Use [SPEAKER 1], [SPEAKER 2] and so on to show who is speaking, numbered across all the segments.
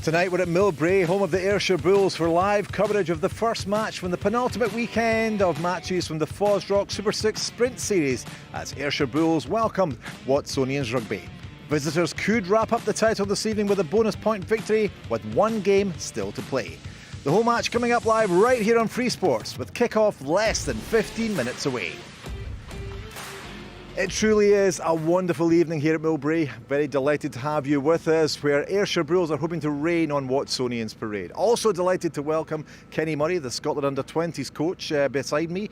[SPEAKER 1] Tonight we're at Millbrae, home of the Ayrshire Bulls, for live coverage of the first match from the penultimate weekend of matches from the FOSROC Super6 Sprint Series as Ayrshire Bulls welcomed Watsonians Rugby. Visitors could wrap up the title this evening with a bonus point victory with one game still to play. The whole match coming up live right here on Free Sports with kick-off less than 15 minutes away. It truly is a wonderful evening here at Millbrae. Very delighted to have you with us, where Ayrshire Bulls are hoping to rain on Watsonians parade. Also delighted to welcome Kenny Murray, the Scotland Under-20s coach, beside me.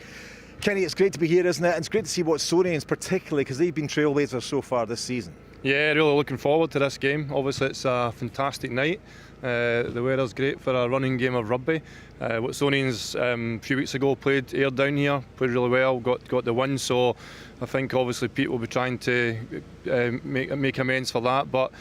[SPEAKER 1] Kenny, it's great to be here, isn't it? And it's great to see Watsonians particularly, because they've been trailblazers so far this season. Yeah, really looking forward to this game. Obviously it's a fantastic night. The weather's great for a running game of rugby. Watsonians a few weeks ago played Ayr down here, played really well, got the win, so I think obviously Pete will be trying to make amends for that, but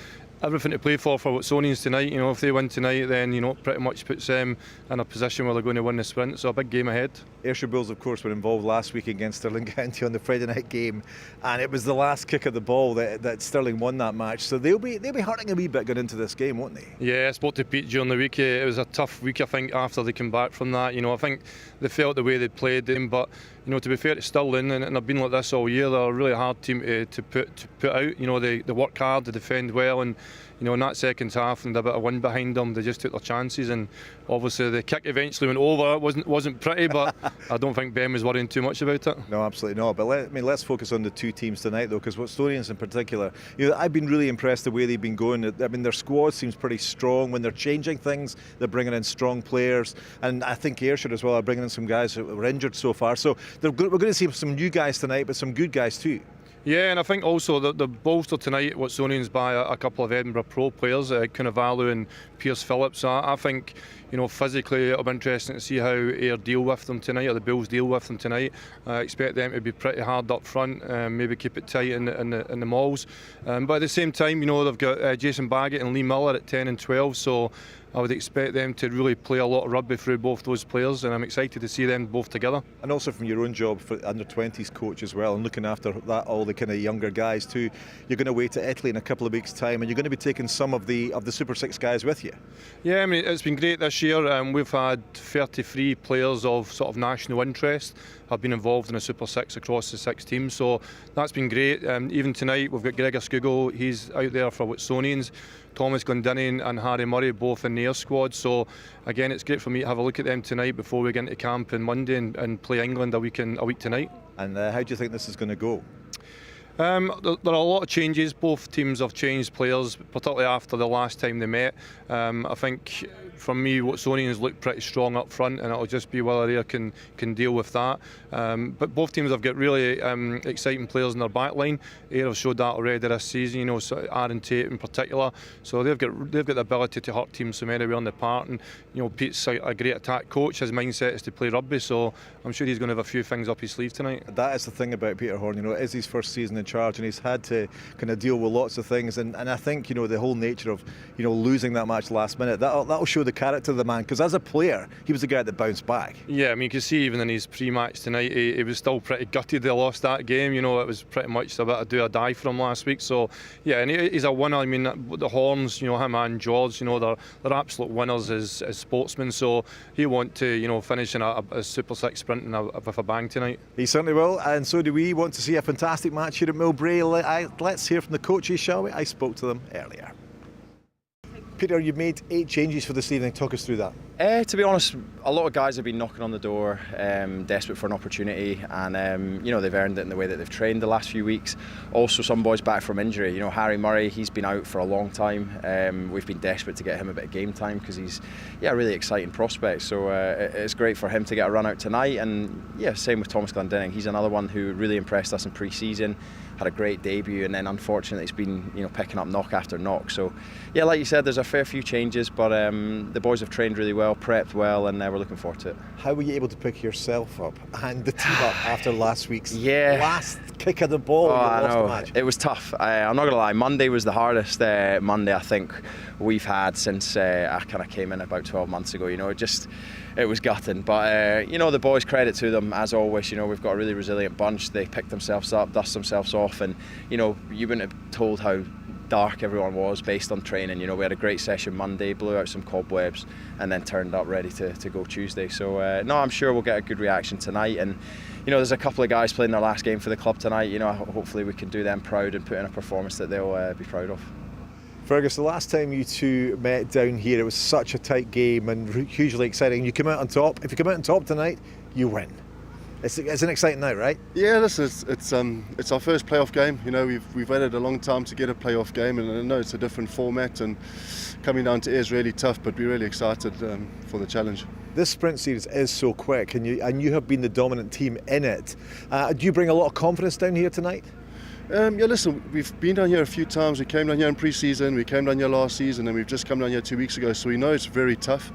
[SPEAKER 1] everything to play for Watsonians tonight. You know, if they win tonight, then pretty much puts them in a position where they're going to win the sprint. So a big game ahead. Ayrshire Bulls, of course, were involved last week against Stirling County on the Friday night game, and it was the last kick of the ball that Stirling won that match. So they'll be hurting a wee bit going into this game, won't they? Yeah, I spoke to Pete during the week. It was a tough week, I think, after they came back from that. I think they felt the way they played them, but to be fair to Stirling, and they've been like this all year, they're a really hard team to put out. They work hard, they defend well, and in that second half and a bit of wind behind them, they just took their chances, and obviously the kick eventually went over. It wasn't pretty, but I don't think Ben was worrying too much about it. No, absolutely not. But let's focus on the two teams tonight, though, because Watsonians in particular, I've been really impressed the way they've been going. I mean, their squad seems pretty strong. When they're changing things, they're bringing in strong players, and I think Ayrshire as well are bringing in some guys who were injured so far. So we're going to see some new guys tonight, but some good guys too. Yeah, and I think also that the bolster tonight, Watsonians, by a couple of Edinburgh Pro players, Cunavalu and Pierce Phillips. I think, physically it'll be interesting to see how Ayr deal with them tonight, or the Bulls deal with them tonight. I expect them to be pretty hard up front, maybe keep it tight in the mauls. But at the same time, they've got Jason Baggett and Lee Miller at 10 and 12, so
[SPEAKER 2] I would expect them to really play a lot of rugby through both those players, and I'm excited to see them both together.
[SPEAKER 1] And also from your own job for under-20s coach as well, and looking after that, all the kind of younger guys too. You're going away to Italy in a couple of weeks' time, and you're going to be taking some of the Super 6 guys with you.
[SPEAKER 2] Yeah, I mean, it's been great this year. We've had 33 players of sort of national interest have been involved in the Super 6 across the 6 teams, so that's been great. Even tonight we've got Gregor Skugel, he's out there for Watsonians, Thomas Glendinning and Harry Murray both in the Air squad, so again it's great for me to have a look at them tonight before we get into camp on Monday and play England a week tonight.
[SPEAKER 1] And how do you think this is going to go?
[SPEAKER 2] There are a lot of changes. Both teams have changed players, particularly after the last time they met. I think for me, Watsonians look pretty strong up front, and it'll just be whether they can deal with that. But both teams have got really exciting players in their back line. Ayr have showed that already this season, you know, so Aaron Tate in particular. So they've got the ability to hurt teams from anywhere on the park. And you know, Pete's a great attack coach. His mindset is to play rugby, so I'm sure he's going to have a few things up his sleeve tonight.
[SPEAKER 1] That is the thing about Peter Horne. You know, it is his first season in charge, and he's had to kind of deal with lots of things. And I think, you know, the whole nature of, you know, losing that match last minute, that'll show the character of the man, because as a player he was the guy that bounced back. Yeah,
[SPEAKER 2] I mean, you can see even in his pre-match tonight he was still pretty gutted they lost that game. You know, it was pretty much a bit of do or die for him last week. So yeah, and he's a winner. I mean, the Horns, you know, him and George, you know, they're absolute winners as sportsmen, so he'll want to, you know, finish in a Super 6 sprint with a bang tonight.
[SPEAKER 1] He certainly will, and so do we. Want to see a fantastic match here at Millbrae. Let's hear from the coaches, shall we? I spoke to them earlier. Peter, you've made 8 changes for this evening. Talk us through that.
[SPEAKER 3] To be honest, a lot of guys have been knocking on the door, desperate for an opportunity, and you know, they've earned it in the way that they've trained the last few weeks. Also, some boys back from injury. You know, Harry Murray, he's been out for a long time. We've been desperate to get him a bit of game time because he's, a really exciting prospect. So it's great for him to get a run out tonight. And yeah, same with Thomas Glendinning. He's another one who really impressed us in pre-season. Had a great debut, and then unfortunately it's been, you know, picking up knock after knock. So yeah, like you said, there's a fair few changes, but the boys have trained really well, prepped well, and we're looking forward to it.
[SPEAKER 1] How were you able to pick yourself up and the team up after last week's last kick of the ball?
[SPEAKER 3] I know. The match? It was tough. I'm not gonna lie, Monday was the hardest Monday I think we've had since I kind of came in about 12 months ago. You know, it was gutting, but you know, the boys, credit to them as always. You know, we've got a really resilient bunch. They picked themselves up, dust themselves off, and you know, you wouldn't have told how dark everyone was based on training. You know, we had a great session Monday, blew out some cobwebs, and then turned up ready to go Tuesday. So no, I'm sure we'll get a good reaction tonight. And you know, there's a couple of guys playing their last game for the club tonight. You know, hopefully we can do them proud and put in a performance that they'll be proud of.
[SPEAKER 1] Fergus, the last time you two met down here, it was such a tight game and hugely exciting. You come out on top. If you come out on top tonight, you win. It's an exciting night, right?
[SPEAKER 4] Yeah, listen, it's our first playoff game. You know, we've waited a long time to get a playoff game, and I know it's a different format, and coming down to Ayr is really tough, but we're really excited for the challenge.
[SPEAKER 1] This sprint series is so quick, and you have been the dominant team in it. Do you bring a lot of confidence down here tonight?
[SPEAKER 4] Yeah, listen, we've been down here a few times. We came down here in pre-season, we came down here last season, and we've just come down here 2 weeks ago, so we know it's very tough.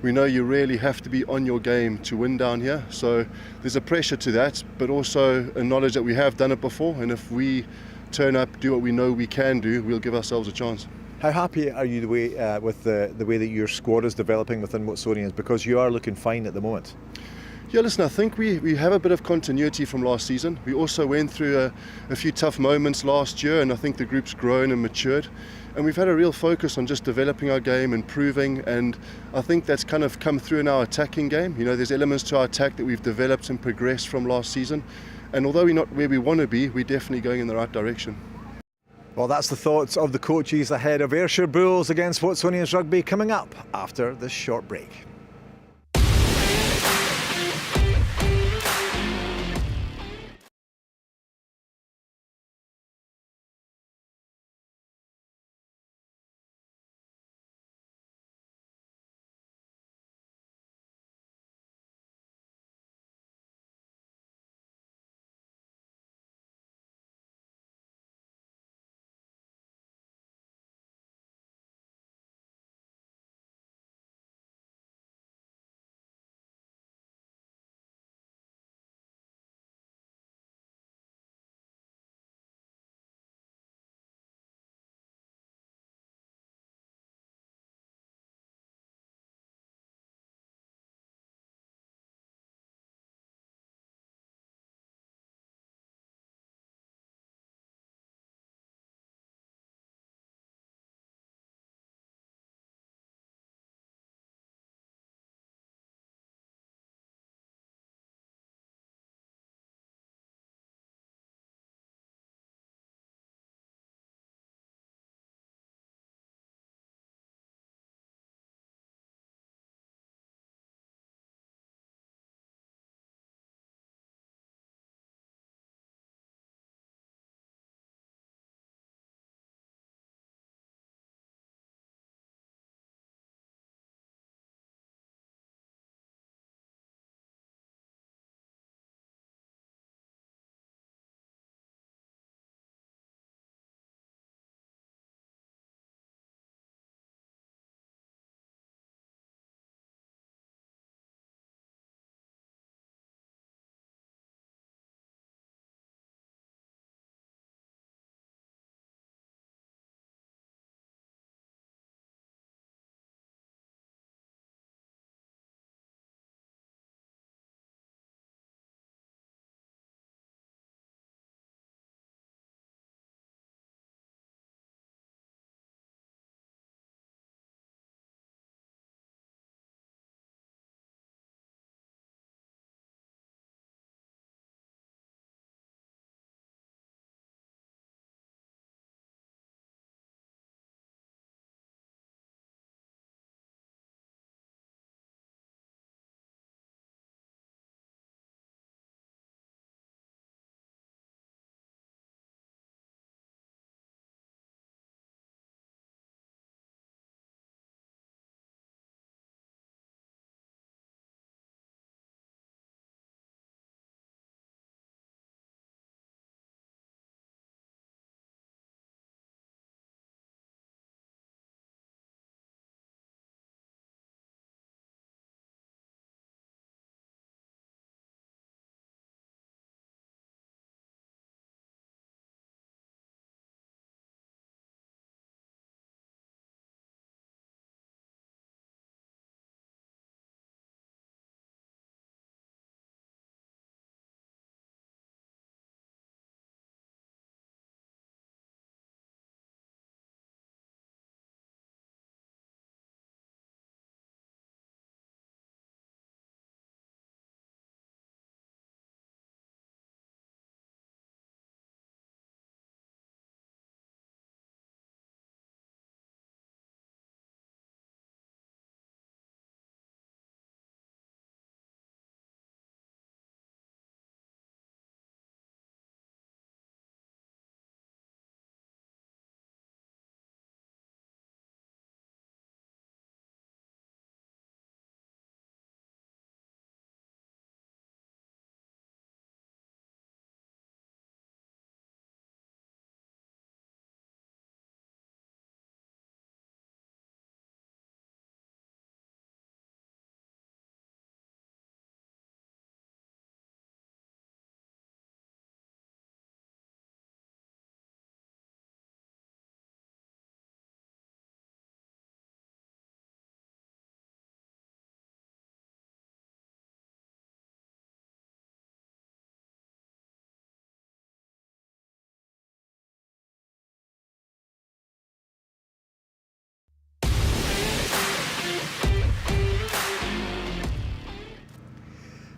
[SPEAKER 4] We know you really have to be on your game to win down here, so there's a pressure to that, but also a knowledge that we have done it before, and if we turn up, do what we know we can do, we'll give ourselves a chance.
[SPEAKER 1] How happy are you with the way that your squad is developing within Watsonians, because you are looking fine at the moment?
[SPEAKER 4] Yeah, listen, I think we have a bit of continuity from last season. We also went through a few tough moments last year, and I think the group's grown and matured. And we've had a real focus on just developing our game, improving, and I think that's kind of come through in our attacking game. You know, there's elements to our attack that we've developed and progressed from last season. And although we're not where we want to be, we're definitely going in the right direction.
[SPEAKER 1] Well, that's the thoughts of the coaches ahead of Ayrshire Bulls against Watsonians Rugby coming up after this short break.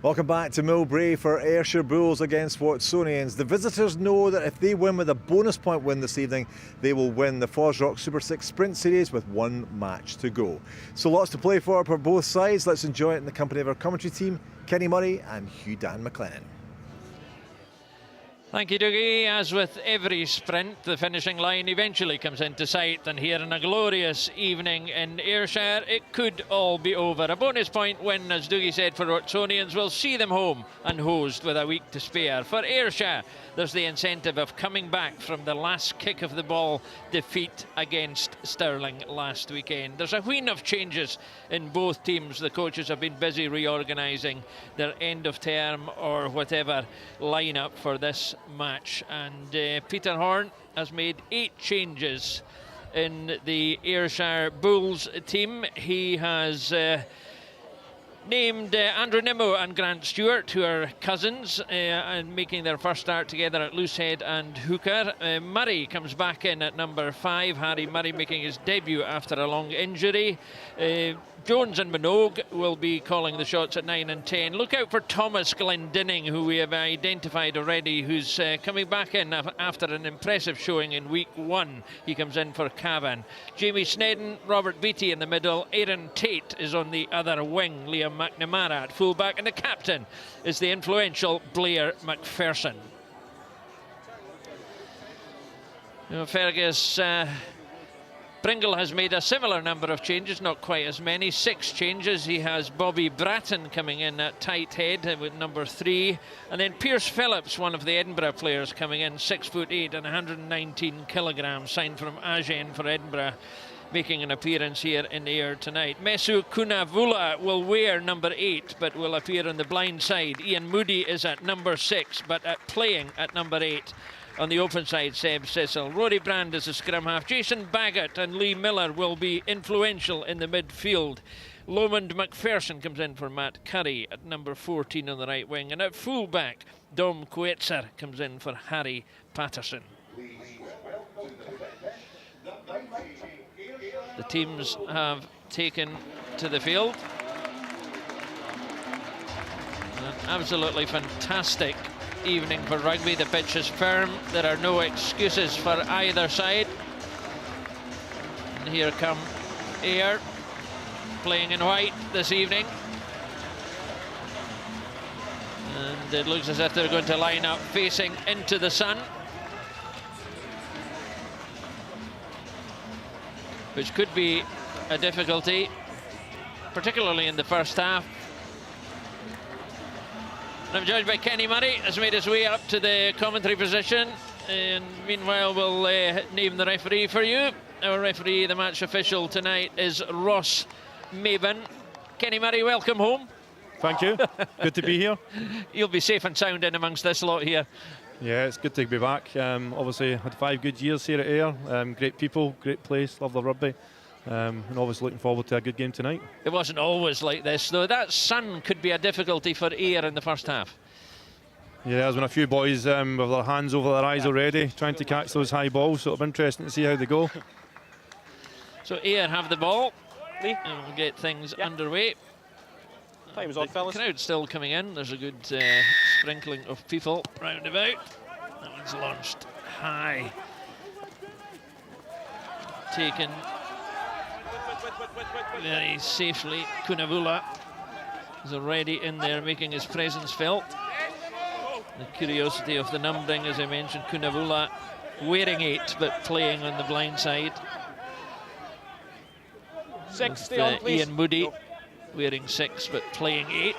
[SPEAKER 1] Welcome back to Millbrae for Ayrshire Bulls against Watsonians. The visitors know that if they win with a bonus point win this evening, they will win the FOSROC Super6 Sprint Series with one match to go. So lots to play for both sides. Let's enjoy it in the company of our commentary team, Kenny Murray and Hugh MacLennan.
[SPEAKER 5] Thank you, Dougie. As with every sprint, the finishing line eventually comes into sight, and here in a glorious evening in Ayrshire, it could all be over. A bonus point win, as Dougie said, for Watsonians will see them home and hosed with a week to spare. For Ayrshire, there's the incentive of coming back from the last kick of the ball defeat against Stirling last weekend. There's a wheen of changes in both teams. The coaches have been busy reorganising their end of term or whatever lineup for this match, and Peter Horn has made 8 changes in the Ayrshire Bulls team. He has named Andrew Nimmo and Grant Stewart, who are cousins, and making their first start together at Loosehead and Hooker. Murray comes back in at number 5. Harry Murray making his debut after a long injury. Jones and Minogue will be calling the shots at 9 and 10. Look out for Thomas Glendinning, who we have identified already, who's coming back in after an impressive showing in week 1. He comes in for Cavan. Jamie Snedden, Robert Beattie in the middle. Aaron Tate is on the other wing. Liam McNamara at fullback, and the captain is the influential Blair McPherson. Fergus Pringle has made a similar number of changes, not quite as many, 6 changes. He has Bobby Bratton coming in at tight head with number 3, and then Pierce Phillips, one of the Edinburgh players, coming in 6'8" and 119 kilograms, signed from Agen for Edinburgh, making an appearance here in Ayr tonight. Mesu Kunavula will wear number 8 but will appear on the blind side. Ian Moody is at number 6 but playing at number 8. On the open side, Seb Cecil. Rory Brand is a scrum half. Jason Baggott and Lee Miller will be influential in the midfield. Lomond McPherson comes in for Matt Curry at number 14 on the right wing. And at fullback, Dom Coetzer comes in for Harry Patterson. The teams have taken to the field. An absolutely fantastic evening for rugby. The pitch is firm. There are no excuses for either side. And here come Ayr playing in white this evening. And it looks as if they're going to line up facing into the sun, which could be a difficulty, particularly in the first half. I'm joined by Kenny Murray, has made his way up to the commentary position, and meanwhile we'll name the referee for you. Our referee, the match official tonight, is Ross Maben. Kenny Murray, welcome home.
[SPEAKER 6] Thank you, good to be here.
[SPEAKER 5] You'll be safe and sound in amongst this lot here.
[SPEAKER 6] Yeah, it's good to be back. Obviously had 5 good years here at Ayr. Great people, great place, love the rugby. And obviously looking forward to a good game tonight. It
[SPEAKER 5] wasn't always like this, though. That sun could be a difficulty for Ayr in the first half.
[SPEAKER 6] Yeah, there's been a few boys with their hands over their eyes already, trying to catch those high balls, so it'll be interesting to see how they go.
[SPEAKER 5] So Ayr have the ball, and we'll get things underway.
[SPEAKER 7] Time's on, fellas.
[SPEAKER 5] The crowd still coming in. There's a good sprinkling of people round about. That one's launched high. Taken very safely. Kunavula is already in there making his presence felt. The curiosity of the numbering, as I mentioned, Kunavula wearing 8 but playing on the blind side.
[SPEAKER 7] 6, stay on, please.
[SPEAKER 5] Ian Moody wearing 6 but playing 8.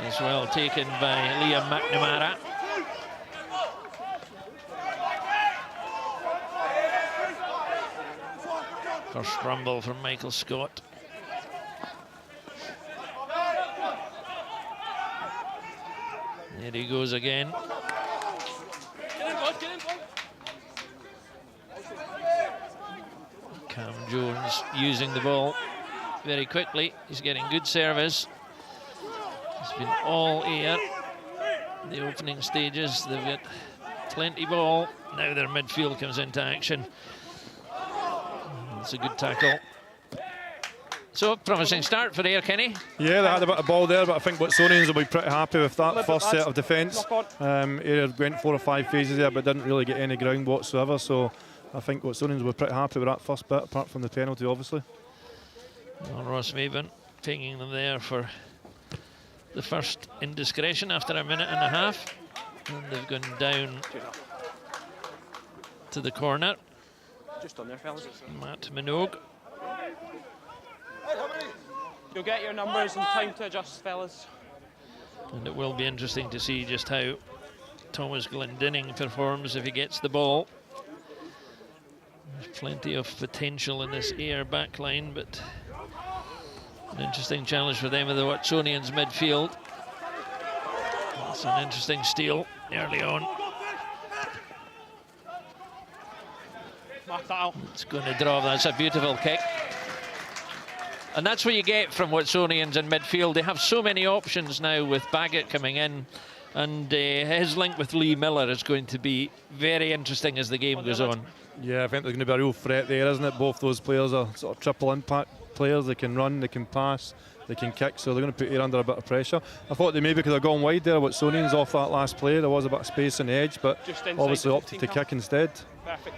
[SPEAKER 5] As well taken by Liam McNamara. First rumble from Michael Scott. There he goes again. Cam Jones using the ball very quickly. He's getting good service. It's been all Ayr. The opening stages, they've got plenty ball. Now their midfield comes into action. It's a good tackle. So, promising start for Ayr, Kenny.
[SPEAKER 6] Yeah, they had a bit of ball there, but I think Watsonians will be pretty happy with that first set of defence. Ayr went 4 or 5 phases there, but didn't really get any ground whatsoever. So I think Watsonians were pretty happy with that first bit, apart from the penalty, obviously.
[SPEAKER 5] Well, Ross Maven pinging them there for the first indiscretion after a minute and a half. And they've gone down to the corner.
[SPEAKER 7] Just on there, fellas.
[SPEAKER 5] Matt Minogue.
[SPEAKER 7] You'll get your numbers in time to adjust, fellas.
[SPEAKER 5] And it will be interesting to see just how Thomas Glendinning performs if he gets the ball. There's plenty of potential in this Ayr backline, but an interesting challenge for them with the Watsonians midfield. That's an interesting steal early on. It's going to draw. That's a beautiful kick. And that's what you get from Watsonians in midfield. They have so many options now with Baggett coming in. And his link with Lee Miller is going to be very interesting as the game goes on.
[SPEAKER 6] Yeah, I think there's going to be a real threat there, isn't it? Both those players are sort of triple impact players. They can run, they can pass, they can kick, so they're going to put Ayr under a bit of pressure. I thought they maybe could have gone wide there. Watsonians off that last play. There was a bit of space on the edge, but obviously opted to kick instead.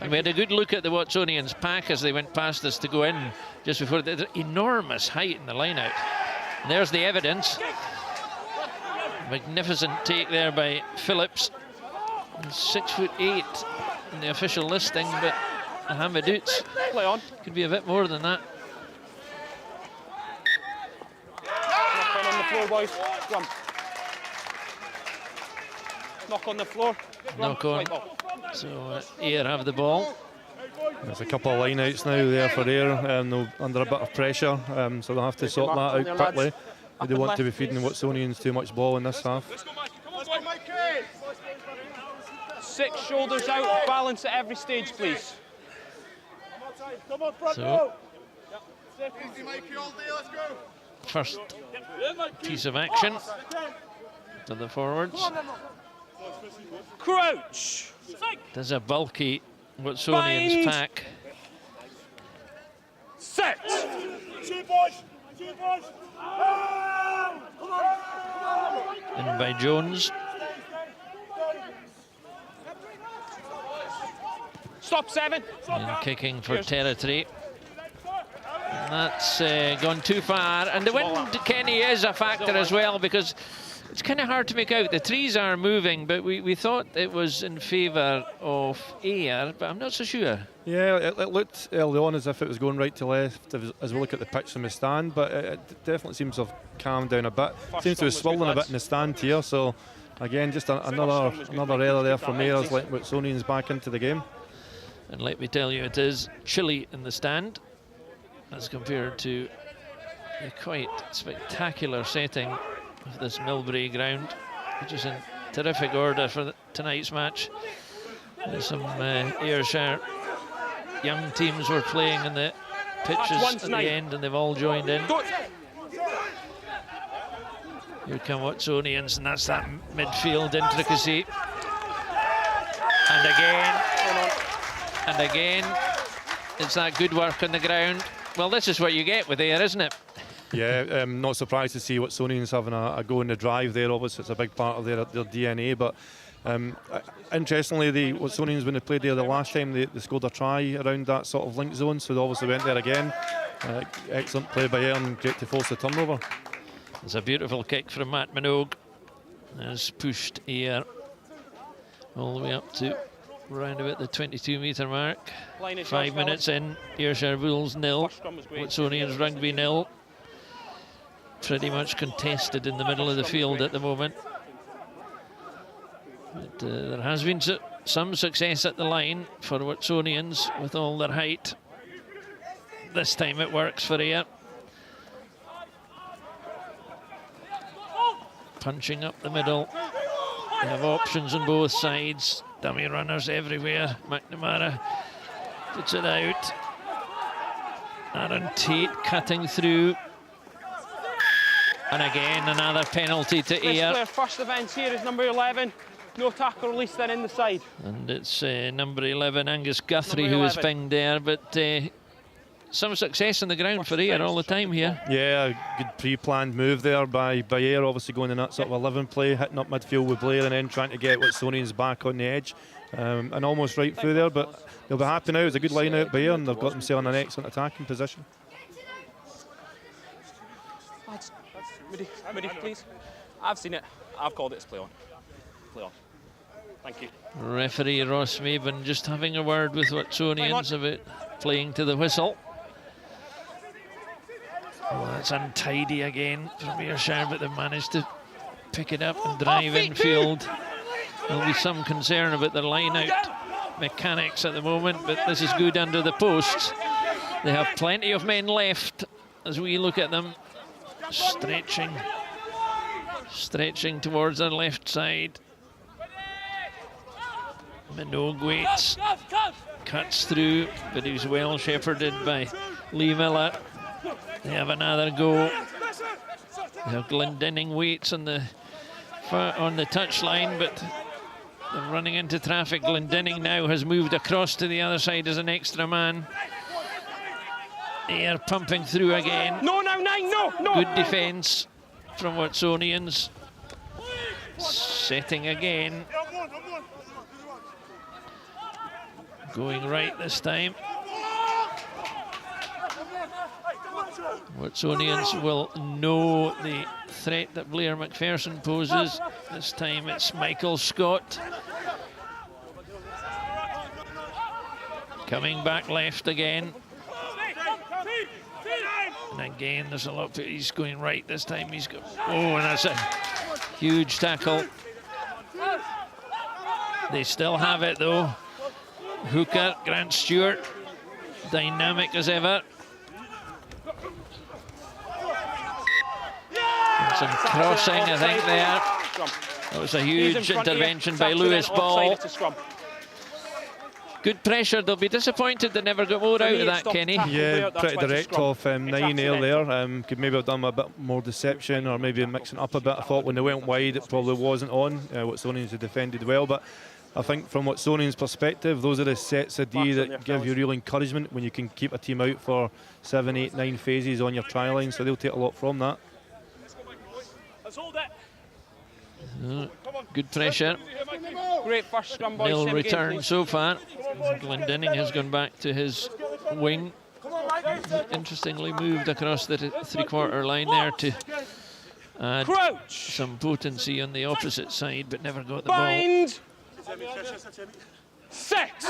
[SPEAKER 5] And we had a good look at the Watsonians pack as they went past us to go in just before. The enormous height in the line out. And there's the evidence. Magnificent take there by Phillips. 6'8" in the official listing, but Hamadouts could be a bit more than that.
[SPEAKER 7] Knock on the floor, boys. Come. Knock on the floor.
[SPEAKER 5] Knock on. So Ayr have the ball.
[SPEAKER 6] There's a couple of line-outs now there for Ayr, and they're under a bit of pressure, so they'll have to sort that out quickly. They don't want to be feeding the Watsonians too much ball in this half.
[SPEAKER 7] 6 shoulders out, balance at every stage, please.
[SPEAKER 5] So, first piece of action to the forwards.
[SPEAKER 7] Crouch.
[SPEAKER 5] There's a bulky Watsonians pack.
[SPEAKER 7] Set.
[SPEAKER 5] In by Jones.
[SPEAKER 7] Stop 7.
[SPEAKER 5] And kicking for territory. And that's gone too far. And the wind, Kenny, is a factor as well, because it's kind of hard to make out. The trees are moving, but we thought it was in favour of Ayr, but I'm not so sure.
[SPEAKER 6] Yeah, it looked early on as if it was going right to left as we look at the pitch from the stand, but it definitely seems to have calmed down a bit. Seems to have swollen a bit in the stand here, so again, just another error there from Ayr as letting Watsonians back into the game.
[SPEAKER 5] And let me tell you, it is chilly in the stand as compared to the quite spectacular setting of this Millbrae ground, which is in terrific order for tonight's match. There's some Ayrshire young teams were playing in the pitches at the end, and they've all joined in. Here come Watsonians, and that's that midfield intricacy. And again, it's that good work on the ground. Well, this is what you get with Ayr, isn't it?
[SPEAKER 6] Yeah, not surprised to see Watsonians having a go in the drive there. Obviously, it's a big part of their DNA. But interestingly, the Watsonians, when they played there the last time, they scored a try around that sort of link zone. So they obviously went there again. Excellent play by Ayr, and great to force the turnover.
[SPEAKER 5] It's a beautiful kick from Matt Minogue. Has pushed Ayr all the way up to round about the 22-metre mark. 5 minutes in, Ayrshire Bulls 0, Watsonians Rugby 0. Pretty much contested in the middle of the field at the moment. But, there has been some success at the line for Watsonians with all their height. This time it works for Ayr. Punching up the middle. They have options on both sides. Dummy runners everywhere. McNamara puts it out. Aaron Tate cutting through. And again, another penalty to Ayr.
[SPEAKER 7] First offence here is number 11. No tackle release then in the side.
[SPEAKER 5] And it's number 11, Angus Guthrie, who is pinged there. But some success on the ground for Ayr all the time here.
[SPEAKER 6] Yeah, a good pre-planned move there by Ayr, obviously going in that sort of 11 play, hitting up midfield with Blair and then trying to get Watsonians back on the edge. And almost right through there, but they'll be happy now. It's a good line out by Ayr and they've got themselves in an excellent attacking position.
[SPEAKER 7] Moody, please. I've seen it. I've called it as play on. Play on. Thank you.
[SPEAKER 5] Referee Ross Maben just having a word with Watsonians about playing to the whistle. Well, that's untidy again from Ayrshire, but they've managed to pick it up and drive infield. There'll be some concern about their line-out mechanics at the moment, but this is good under the posts. They have plenty of men left as we look at them stretching towards their left side. Minogue waits, cuts through, but he's well shepherded by Lee Miller. They have another go. They have Glendinning waits on the touchline, but they're running into traffic. Glendinning now has moved across to the other side as an extra man. Ayr pumping through again.
[SPEAKER 7] No, no.
[SPEAKER 5] Good defence from Watsonians. Setting again. Going right this time. Watsonians will know the threat that Blair McPherson poses. This time it's Michael Scott. Coming back left again. And again, there's a lot. He's going right this time. He's got. Oh, and that's a huge tackle. They still have it though. Hooker, Grant Stewart, dynamic as ever. And some crossing, I think, there. That was a huge intervention by Lewis Ball. Good pressure. They'll be disappointed they never got more out of that, Kenny.
[SPEAKER 6] Yeah, pretty direct off 9 there. Could maybe have done a bit more deception or maybe mixing up a bit. I thought when they went wide it probably wasn't on. Watsonians had defended well, but I think from Watsonians' perspective, those are the sets of D that give you real encouragement when you can keep a team out for 7, 8, 9 phases on your try line, so they'll take a lot from that.
[SPEAKER 5] Good pressure.
[SPEAKER 7] Great first scrum, boys.
[SPEAKER 5] Nil return so far. Glendinning has gone back to his wing. Interestingly moved across the three-quarter line there to add some potency on the opposite side, but never got the ball.
[SPEAKER 7] Six.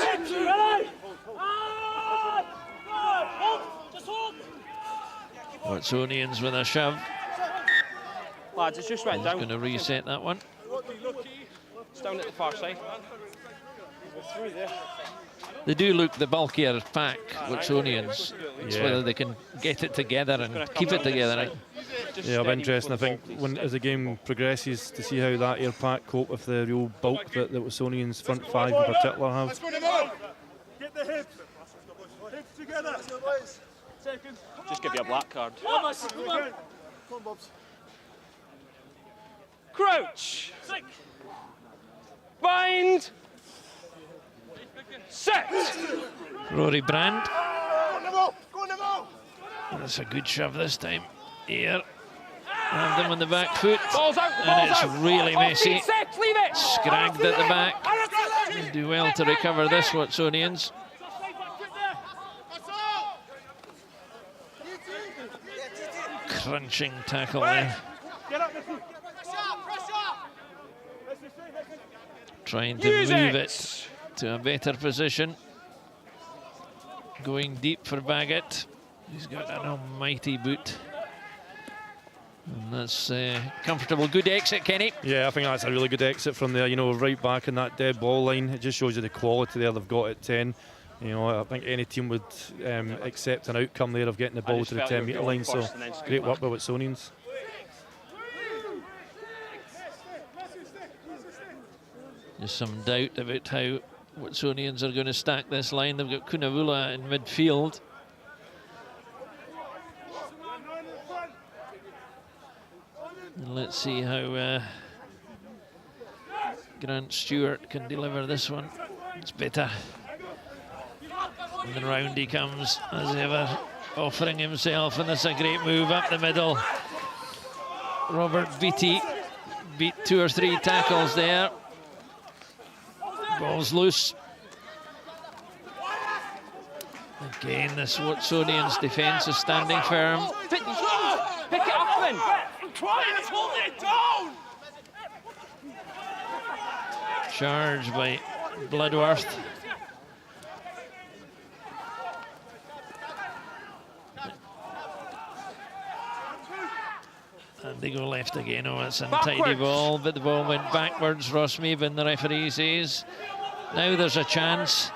[SPEAKER 5] Watsonians with a shove.
[SPEAKER 7] Lads, it's just went down.
[SPEAKER 5] Going to reset that one.
[SPEAKER 7] It's down at the far side.
[SPEAKER 5] They do look the bulkier pack, Watsonians. It's whether they can get it together and keep it together.
[SPEAKER 6] Yeah, it'll be interesting, I think, as the game progresses, to see how that Ayr pack cope with the real bulk that the Watsonians front five in particular have.
[SPEAKER 8] Get the hips. Hips together.
[SPEAKER 7] Just give you a black card.
[SPEAKER 8] Come on, Bobs.
[SPEAKER 7] Crouch. Bind. Set.
[SPEAKER 5] Rory Brand. That's a good shove this time. Ayr have them on the back foot. And it's really messy. Scragged at the back. They do well to recover this, Watsonians. Crunching tackle there. Trying to move it to a better position. Going deep for Baggett. He's got an almighty boot. And that's comfortable. Good exit, Kenny.
[SPEAKER 6] Yeah, I think that's a really good exit from there, you know, right back in that dead ball line. It just shows you the quality there they've got at 10. You know, I think any team would accept an outcome there of getting the ball to the 10-metre line, so great work by Watsonians.
[SPEAKER 5] There's some doubt about how Watsonians are going to stack this line. They've got Kunavula in midfield. And let's see how Grant Stewart can deliver this one. It's better. And round he comes as ever, offering himself, and it's a great move up the middle. Robert Beattie beat 2 or 3 tackles there. Ball's loose. Again, this Watsonians defence is standing firm.
[SPEAKER 7] Pick it up then. I'm trying to hold it down.
[SPEAKER 5] Charged by Bloodworth. And they go left again. Oh, it's an untidy ball, but the ball went backwards. Ross Mabin, the referee, says. Now there's a chance.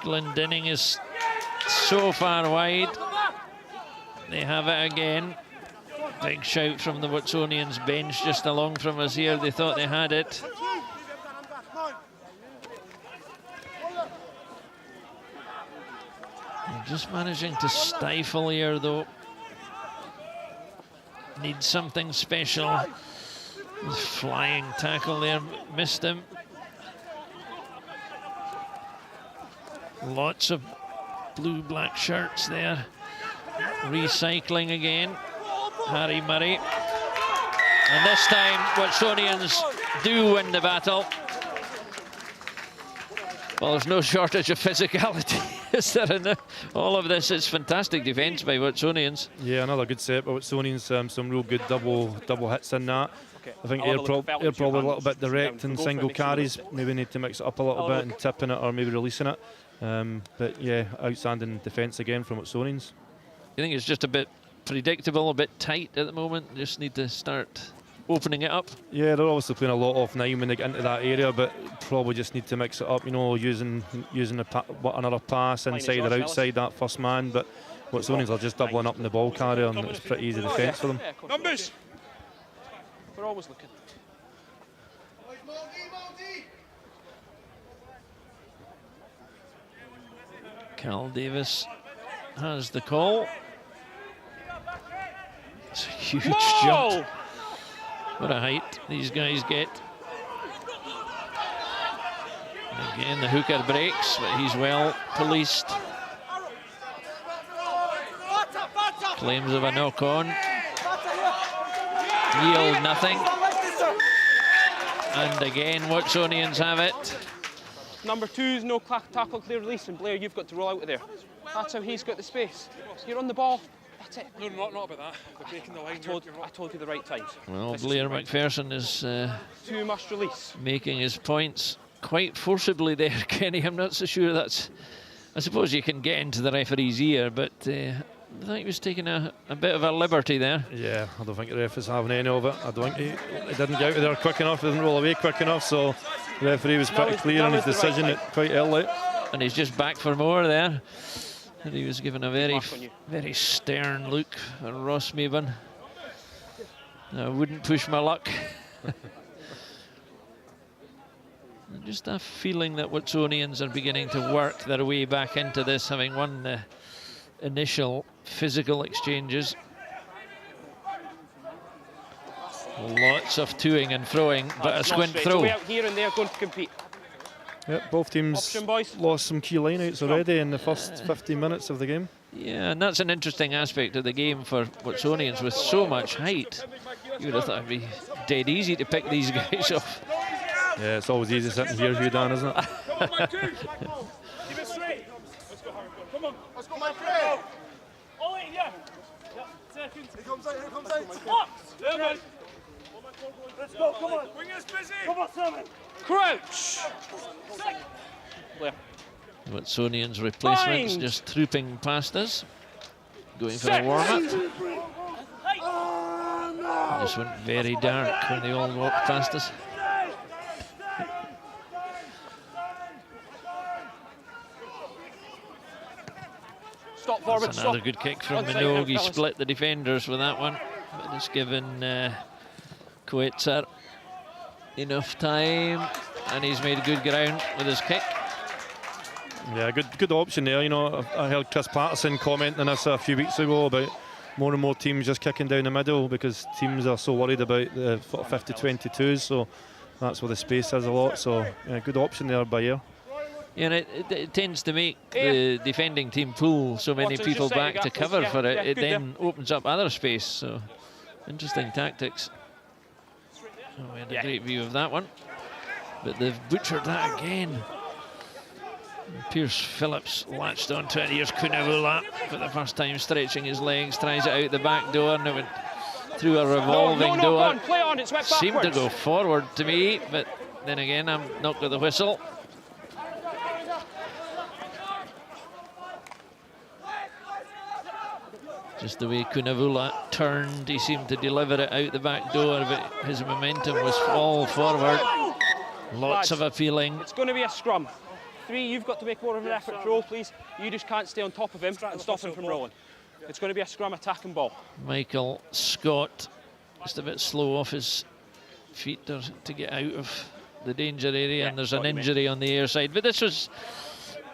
[SPEAKER 5] Glendinning is so far wide. They have it again. Big shout from the Watsonians bench just along from us here. They thought they had it. They're just managing to stifle here though. Need something special. Flying tackle there, missed him. Lots of blue-black shirts there. Recycling again. Harry Murray. And this time, Watsonians do win the battle. Well, there's no shortage of physicality, is there? In all of this, it's fantastic defence by Watsonians.
[SPEAKER 6] Yeah, another good set by Watsonians. Some real good double hits in that. I think Ayr probably a little bit direct in single carries. Maybe need to mix it up a little bit and tipping it or maybe releasing it. But yeah, outstanding defence again from Watsonians.
[SPEAKER 5] You think it's just a bit predictable, a bit tight at the moment? Just need to start opening it up?
[SPEAKER 6] Yeah, they're obviously playing a lot off 9 when they get into that area, but probably just need to mix it up, you know, using another pass inside or outside that first man. But Watsonians are just doubling up in the ball carrier, and it's pretty easy defence for them.
[SPEAKER 7] Numbers! We're always looking.
[SPEAKER 5] Cal Davis has the call. It's a huge jump. What a height these guys get. Again, the hooker breaks, but he's well policed. Claims of a knock-on. Yield nothing. And again, Watsonians have it.
[SPEAKER 7] Number 2's no tackle, clear release, and Blair, you've got to roll out of there. That's how he's got the space. You're on the ball. That's it.
[SPEAKER 9] No, not about that. We're breaking the line.
[SPEAKER 7] I told you the right times.
[SPEAKER 5] Well, Blair McPherson is
[SPEAKER 7] 2 must release.
[SPEAKER 5] Making his points quite forcibly there, Kenny. I'm not so sure that's... I suppose you can get into the referee's ear, but I think he was taking a bit of a liberty there.
[SPEAKER 6] Yeah, I don't think the ref is having any of it. I don't think he didn't get out of there quick enough, he didn't roll away quick enough, so the referee was pretty clear in his decision quite early.
[SPEAKER 5] And he's just back for more there. And he was given a very stern look at Ross Mabin. I wouldn't push my luck. Just a feeling that Watsonians are beginning to work their way back into this, having won the initial physical exchanges. Lots of toing and throwing, but a squint throw.
[SPEAKER 7] Out here and they're going to compete.
[SPEAKER 6] Yep, both teams lost some key lineouts already in the first 15 minutes of the game.
[SPEAKER 5] Yeah, and that's an interesting aspect of the game for Watsonians with so much height. You would have thought it'd be dead easy to pick these guys off.
[SPEAKER 6] Yeah, it's always easy sitting here, Hugh, Dan, isn't it?
[SPEAKER 8] Keep it straight. Let's go, Harry. Come on. Let's go, my friend. All in, yeah. Second. Here comes out. Here comes out. Let's go. Come on. Bring us busy. Come on, Simon.
[SPEAKER 7] Crouch.
[SPEAKER 5] Watsonians replacements just trooping past us, going for a warm-up. Just went very dark when they all walked past us.
[SPEAKER 7] Stop forward.
[SPEAKER 5] That's another good kick from Minogue. He split the defenders with that one, but it's given Coetzer enough time, and he's made good ground with his kick.
[SPEAKER 6] Yeah, good option there. You know, I heard Chris Patterson commenting on this a few weeks ago about more and more teams just kicking down the middle because teams are so worried about the 50-22s, so that's where the space is a lot. So yeah, good option there by Ayr.
[SPEAKER 5] And it tends to make the defending team pull so many
[SPEAKER 7] Watson's
[SPEAKER 5] people
[SPEAKER 7] just setting
[SPEAKER 5] back to
[SPEAKER 7] it up,
[SPEAKER 5] cover
[SPEAKER 7] yeah,
[SPEAKER 5] for it.
[SPEAKER 7] yeah,
[SPEAKER 5] It
[SPEAKER 7] good
[SPEAKER 5] then opens up other space. So interesting tactics. Oh, we had a great view of that one. But they've butchered that again. Pierce Phillips latched onto it. Here's Kunavula for the first time, stretching his legs, tries it out the back door, and it went through a revolving door.
[SPEAKER 7] Go on, play on, it's went
[SPEAKER 5] Seemed to
[SPEAKER 7] backwards.
[SPEAKER 5] go forward to me, but then again, I'm not got the whistle. Just the way Kunavula turned, he seemed to deliver it out the back door, but his momentum was all forward. Lots of appealing.
[SPEAKER 7] It's going to be a scrum. 3, you've got to make more of an effort to roll, please. You just can't stay on top of him and stop him from rolling. It's going to be a scrum attack and ball.
[SPEAKER 5] Michael Scott just a bit slow off his feet to get out of the danger area, and there's an injury on the air side. But this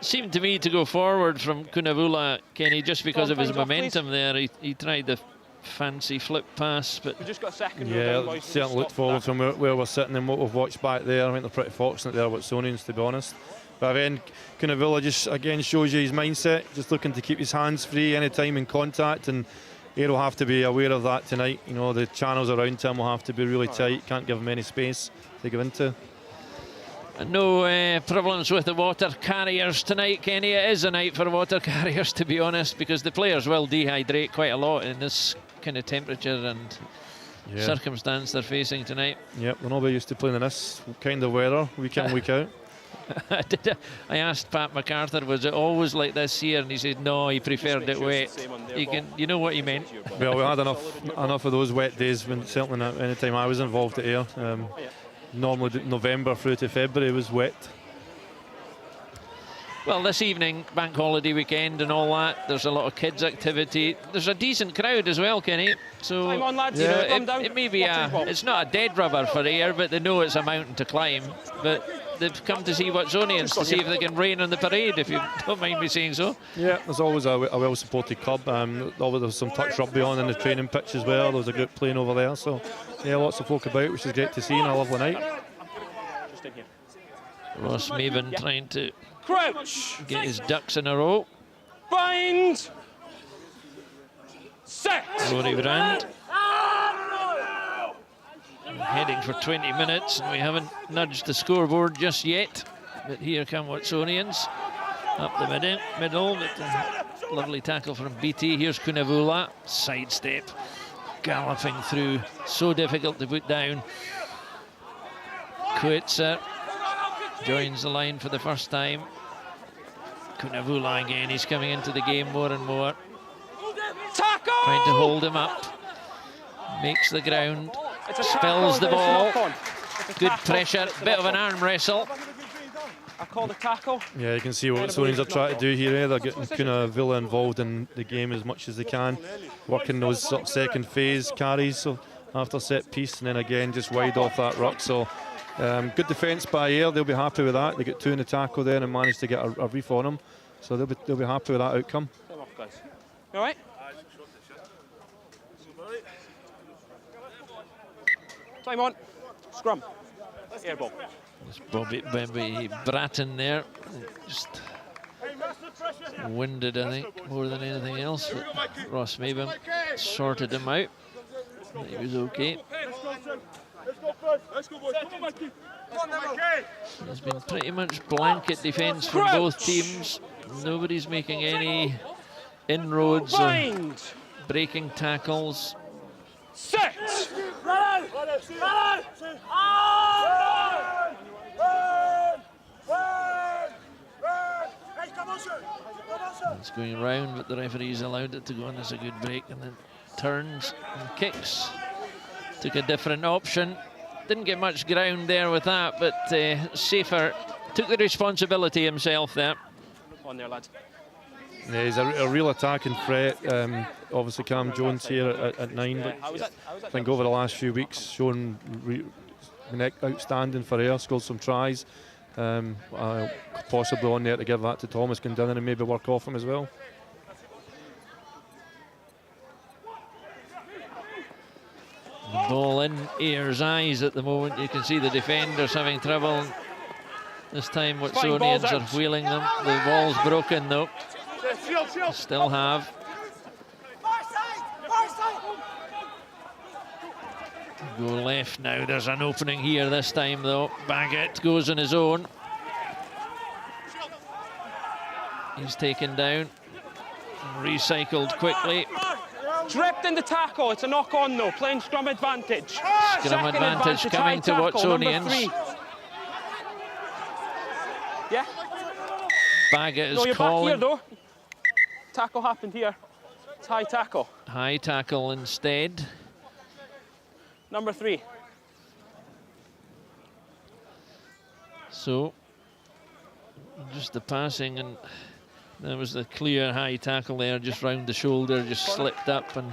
[SPEAKER 5] seemed to me to go forward from Kunavula, Kenny, just because of his momentum there. He tried the fancy flip pass, but
[SPEAKER 7] we just got a second.
[SPEAKER 6] Yeah, it certainly looked forward from where we're sitting and what we've watched back there. I think they're pretty fortunate there, Watsonians, to be honest. But then Kunavula just again shows you his mindset, just looking to keep his hands free any time in contact, and Ayr will have to be aware of that tonight. You know, the channels around him will have to be really tight, can't give him any space to give into.
[SPEAKER 5] No problems with the water carriers tonight, Kenny. It is a night for water carriers, to be honest, because the players will dehydrate quite a lot in this kind of temperature and circumstance they're facing tonight.
[SPEAKER 6] Yep, we're not very used to playing in this kind of weather, week in, week out.
[SPEAKER 5] I asked Pat MacArthur, was it always like this here? And he said no, he preferred it wet. You know what he meant.
[SPEAKER 6] Well, we had enough of those wet days, when certainly not any time I was involved at Ayr. Normally November through to February was wet.
[SPEAKER 5] Well, this evening, bank holiday weekend and all that, there's a lot of kids' activity. There's a decent crowd as well, Kenny. So
[SPEAKER 7] Time on, lads.
[SPEAKER 5] you know, it may be it's not a dead rubber for Ayr, but they know it's a mountain to climb. But they've come to see Watsonians to see if they can rain on the parade, if you don't mind me saying so.
[SPEAKER 6] Yeah, there's always a well-supported club. Always there's some touch rugby on in the training pitch as well. There's a group playing over there, so yeah, lots of folk about, which is great to see on a lovely night.
[SPEAKER 7] Just in here.
[SPEAKER 5] Ross Maven trying to
[SPEAKER 7] crouch,
[SPEAKER 5] get his ducks in a row.
[SPEAKER 7] Bind, set.
[SPEAKER 5] Rory Brand heading for 20 minutes, and we haven't nudged the scoreboard just yet. But here come Watsonians up the middle. But lovely tackle from BT. Here's Kunavula, sidestep, galloping through. So difficult to put down. Kuitzer joins the line for the first time. Kunavula again, he's coming into the game more and more.
[SPEAKER 7] Tackle!
[SPEAKER 5] Trying to hold him up. Makes the ground. Spills the ball. Good pressure. Bit of an arm wrestle.
[SPEAKER 7] I call the tackle.
[SPEAKER 6] Yeah, you can see what Watsonians are trying to do here. They're getting Kunavula involved in the game as much as they can, working those sort of second phase carries, so after set piece, and then again just wide off that ruck. So good defence by Ayr. They'll be happy with that. They get 2 in the tackle there and managed to get a reef on them, so they'll be happy with that outcome.
[SPEAKER 7] Come off, guys. You all right? Time on. Scrum. Air ball.
[SPEAKER 5] There's Bobby Bratton there. Just winded, I think, more than anything else. But Ross Maben sorted him out. He was okay. There's been pretty much blanket defence from both teams. Nobody's making any inroads or breaking tackles.
[SPEAKER 7] Set!
[SPEAKER 5] It's going around, but the referee's allowed it to go on as a good break, and then turns and kicks. Took a different option. Didn't get much ground there with that, but Safer took the responsibility himself there.
[SPEAKER 7] On there, lads.
[SPEAKER 6] Yeah, he's a real attacking threat. Obviously, Cam Jones here at 9. But I think over the last few weeks, shown outstanding for Ayr, scored some tries. Possibly on there to give that to Thomas Glendenning and maybe work off him as well.
[SPEAKER 5] The ball in Ayer's eyes at the moment. You can see the defenders having trouble. This time
[SPEAKER 7] Fine, balls
[SPEAKER 5] Watsonians are
[SPEAKER 7] out.
[SPEAKER 5] wheeling them. The ball's broken though. Still have. Go left now. There's an opening here this time though. Baggett goes on his own. He's taken down. Recycled quickly.
[SPEAKER 7] Dripped in the tackle. It's a knock-on though. Playing scrum advantage.
[SPEAKER 5] Scrum
[SPEAKER 7] Second
[SPEAKER 5] advantage coming to
[SPEAKER 7] high tackle,
[SPEAKER 5] Watsonians.
[SPEAKER 7] number 3. Yeah.
[SPEAKER 5] Baggett
[SPEAKER 7] No,
[SPEAKER 5] is
[SPEAKER 7] you're back here
[SPEAKER 5] calling.
[SPEAKER 7] though. Tackle happened here. It's high tackle.
[SPEAKER 5] High tackle instead.
[SPEAKER 7] Number 3.
[SPEAKER 5] So, just the passing, and there was the clear high tackle there, just round the shoulder, just slipped up. And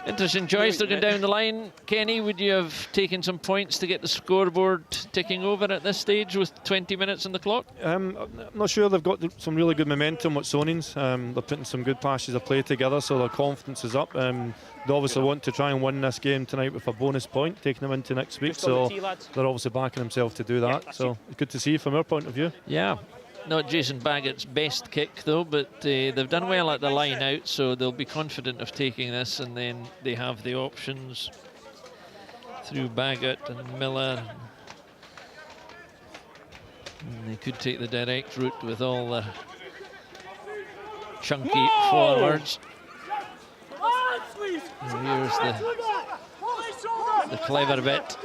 [SPEAKER 5] interesting choice looking down the line. Kenny, would you have taken some points to get the scoreboard ticking over at this stage with 20 minutes on the clock?
[SPEAKER 6] I'm not sure. They've got some really good momentum, Watsonians. They're putting some good passes of play together, so their confidence is up. They obviously want to try and win this game tonight with a bonus point, taking them into next week. So they're obviously backing themselves to do that. So it's good to see from our point of view.
[SPEAKER 5] Yeah. Not Jason Baggett's best kick though, but they've done well at the line out, so they'll be confident of taking this, and then they have the options through Baggett and Miller. And they could take the direct route with all the chunky forwards. And here's the clever bit.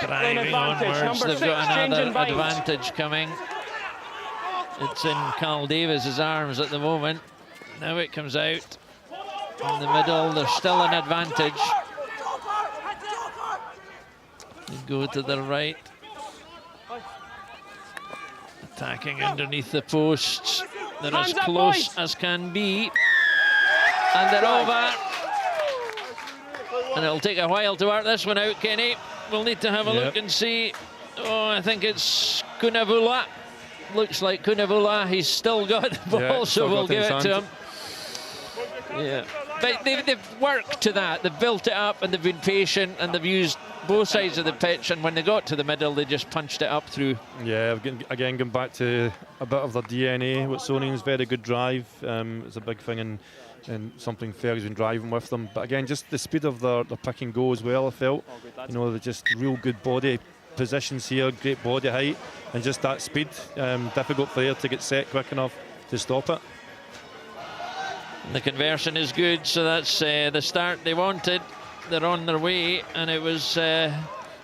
[SPEAKER 5] Driving onwards, they've got another advantage coming. It's in Carl Davis's arms at the moment. Now it comes out in the middle. There's still an advantage. They go to the right. Attacking underneath the posts. They're as close as can be. And they're over. And it'll take a while to work this one out, Kenny. We'll need to have a look and see. Oh, I think it's Kunavula. Looks like Kunavula. He's still got the ball, so we'll give it to him. Yeah, but they've worked to that. They've built it up and they've been patient and they've used both sides of the pitch, and when they got to the middle, they just punched it up through. Yeah,
[SPEAKER 6] again, going back to a bit of their DNA. Watsonians, very good drive. It's a big thing, and something Ferg's been driving with them. But again, just the speed of their pick and go as well, I felt. You know, they're just real good body positions here, great body height, and just that speed. Difficult for Ayr to get set quick enough to stop it.
[SPEAKER 5] And the conversion is good, so that's the start they wanted. They're on their way, and it was,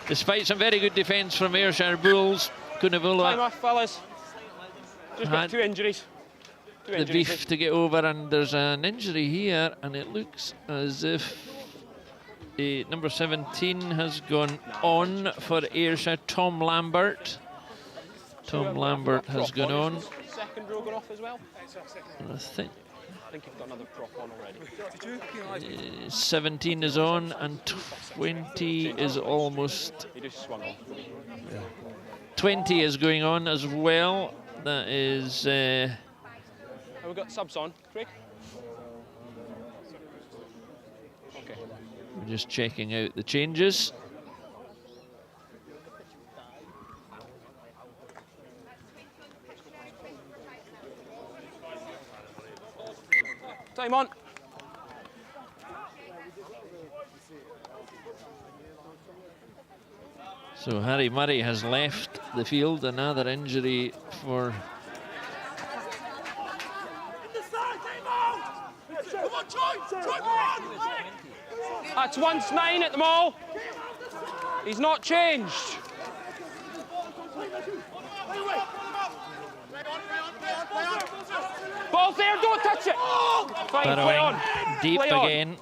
[SPEAKER 5] despite some very good defence from Ayrshire Bulls, Kunavula
[SPEAKER 7] Time off, fellas. Just got 2 injuries.
[SPEAKER 5] The beef to get over, and there's an injury here, and it looks as if number 17 has gone on for Ayrshire, Tom Lambert. Tom Lambert has gone on.
[SPEAKER 7] Second row gone off as well.
[SPEAKER 5] I think
[SPEAKER 7] you've got another prop on already.
[SPEAKER 5] 17 is on, and 20 is almost.
[SPEAKER 7] He just swung on.
[SPEAKER 5] 20 is going on as well. That is.
[SPEAKER 7] Have we got subs on, Craig? Okay.
[SPEAKER 5] We're just checking out the changes.
[SPEAKER 7] Time on.
[SPEAKER 5] So Harry Murray has left the field. Another injury for.
[SPEAKER 7] That's 1-9 at the mall. He's not changed. Ball's there, don't touch it. Fine, play on.
[SPEAKER 5] Deep
[SPEAKER 7] play on.
[SPEAKER 5] again.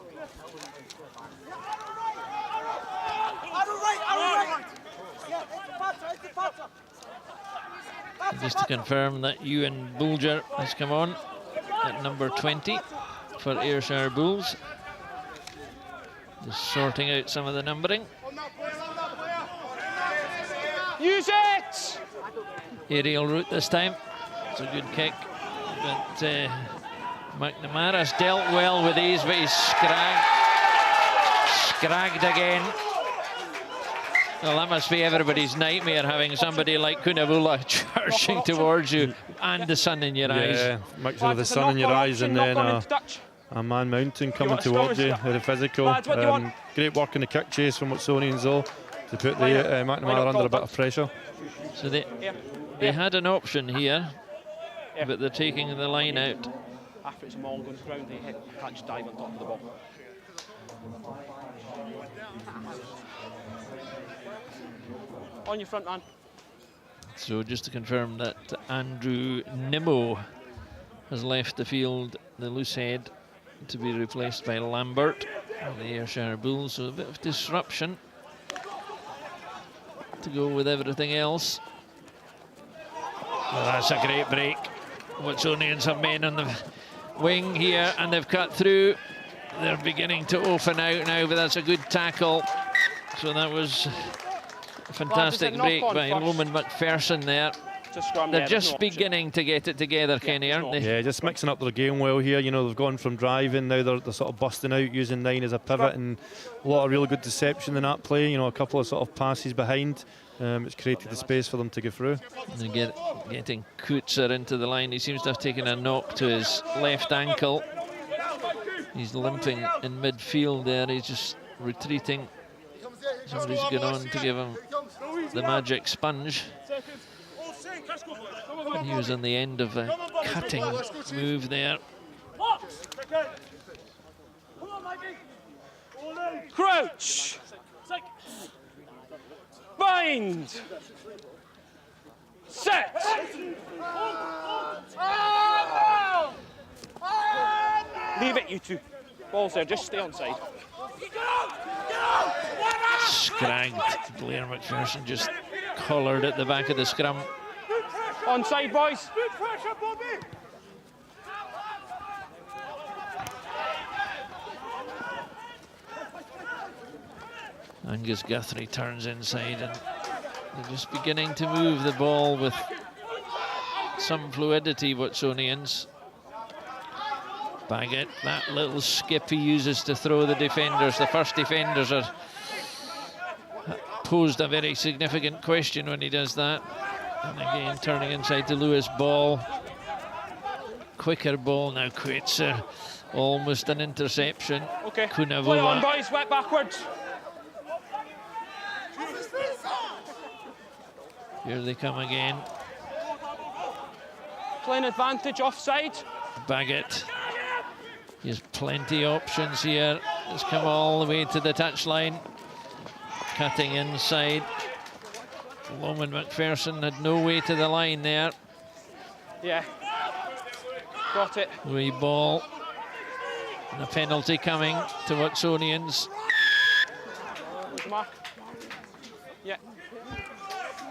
[SPEAKER 5] Just to confirm that Ewan Bulger has come on at number 20 for Ayrshire Bulls. Just sorting out some of the numbering.
[SPEAKER 7] Use it!
[SPEAKER 5] Aerial route this time. It's a good kick. But McNamara's dealt well with these, but he's scragged again. Well, that must be everybody's nightmare, having somebody like Cunavula charging towards you and the sun in your eyes.
[SPEAKER 6] Yeah, mixing with the sun in your eyes and then a man mountain coming towards you at the physical. Great work in the kick chase from Watsonians though, to put the McNamara under a bit of pressure.
[SPEAKER 5] So they had an option here, but they're taking the line out.
[SPEAKER 7] After it's long going ground, they can't just dive on top of the ball. On your front, man.
[SPEAKER 5] So just to confirm that Andrew Nimmo has left the field, the loose head, to be replaced by Lambert of the Ayrshire Bulls. So a bit of disruption to go with everything else. Well, that's a great break. Watsonians have men on the wing here, and they've cut through. They're beginning to open out now, but that's a good tackle. So that was a fantastic break by Loman McPherson there. They're just beginning to get it together, Kenny, aren't they?
[SPEAKER 6] Yeah, just mixing up their game well here. You know, they've gone from driving, now they're sort of busting out, using 9 as a pivot, and a lot of really good deception in that play. You know, a couple of sort of passes behind. It's created the space for them to go through.
[SPEAKER 5] And getting Coetzer into the line. He seems to have taken a knock to his left ankle. He's limping in midfield there. He's just retreating. Somebody's gone on to give him the magic sponge. And he was on the end of a cutting move there.
[SPEAKER 7] Crouch! Bind! Set! Leave it, you two. Ball's there, just stay on side.
[SPEAKER 5] Scragged. Blair McPherson just collared at the back of the scrum.
[SPEAKER 7] Onside, boys.
[SPEAKER 5] Angus Guthrie turns inside, and they're just beginning to move the ball with some fluidity, Watsonians. Baggett, that little skip he uses to throw the defenders. The first defenders are posed a very significant question when he does that. And again, turning inside to Lewis. Ball. Quicker ball now. Coetzer. Almost an interception.
[SPEAKER 7] Okay.
[SPEAKER 5] Cunavula.
[SPEAKER 7] Play on, boys. Wet backwards.
[SPEAKER 5] Here they come again.
[SPEAKER 7] Playing advantage offside.
[SPEAKER 5] Baggett. He has plenty of options here. Has come all the way to the touchline. Cutting inside. Loman McPherson had no way to the line there.
[SPEAKER 7] Yeah. Got it.
[SPEAKER 5] Wee ball. And a penalty coming to Watsonians.
[SPEAKER 7] Mark. Yeah.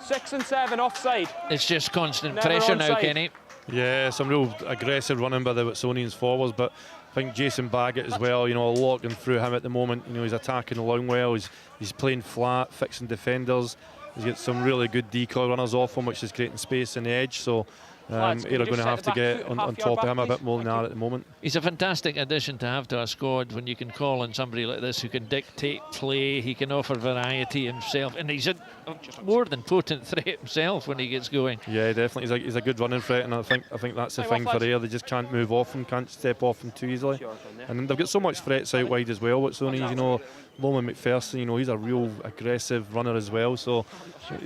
[SPEAKER 7] 6 and 7 offside.
[SPEAKER 5] It's just constant
[SPEAKER 7] Never
[SPEAKER 5] pressure now,
[SPEAKER 7] onside.
[SPEAKER 5] Kenny.
[SPEAKER 6] Yeah, some real aggressive running by the Watsonians forwards, but I think Jason Baggett as well, you know, a lot going through him at the moment. You know, he's attacking along well, he's playing flat, fixing defenders. He's got some really good decoy runners off him, which is creating space in the edge. So They're going to have to get on top of him a bit more than that at the moment.
[SPEAKER 5] He's a fantastic addition to have to a squad when you can call on somebody like this who can dictate play. He can offer variety himself, and he's a more than potent threat himself when he gets going.
[SPEAKER 6] Yeah, definitely. He's a good running threat, and I think that's the thing for Ayr. They just can't move off him, can't step off him too easily. And they've got so much threats out wide as well. What's only, you know, Loman McPherson, you know, he's a real aggressive runner as well, so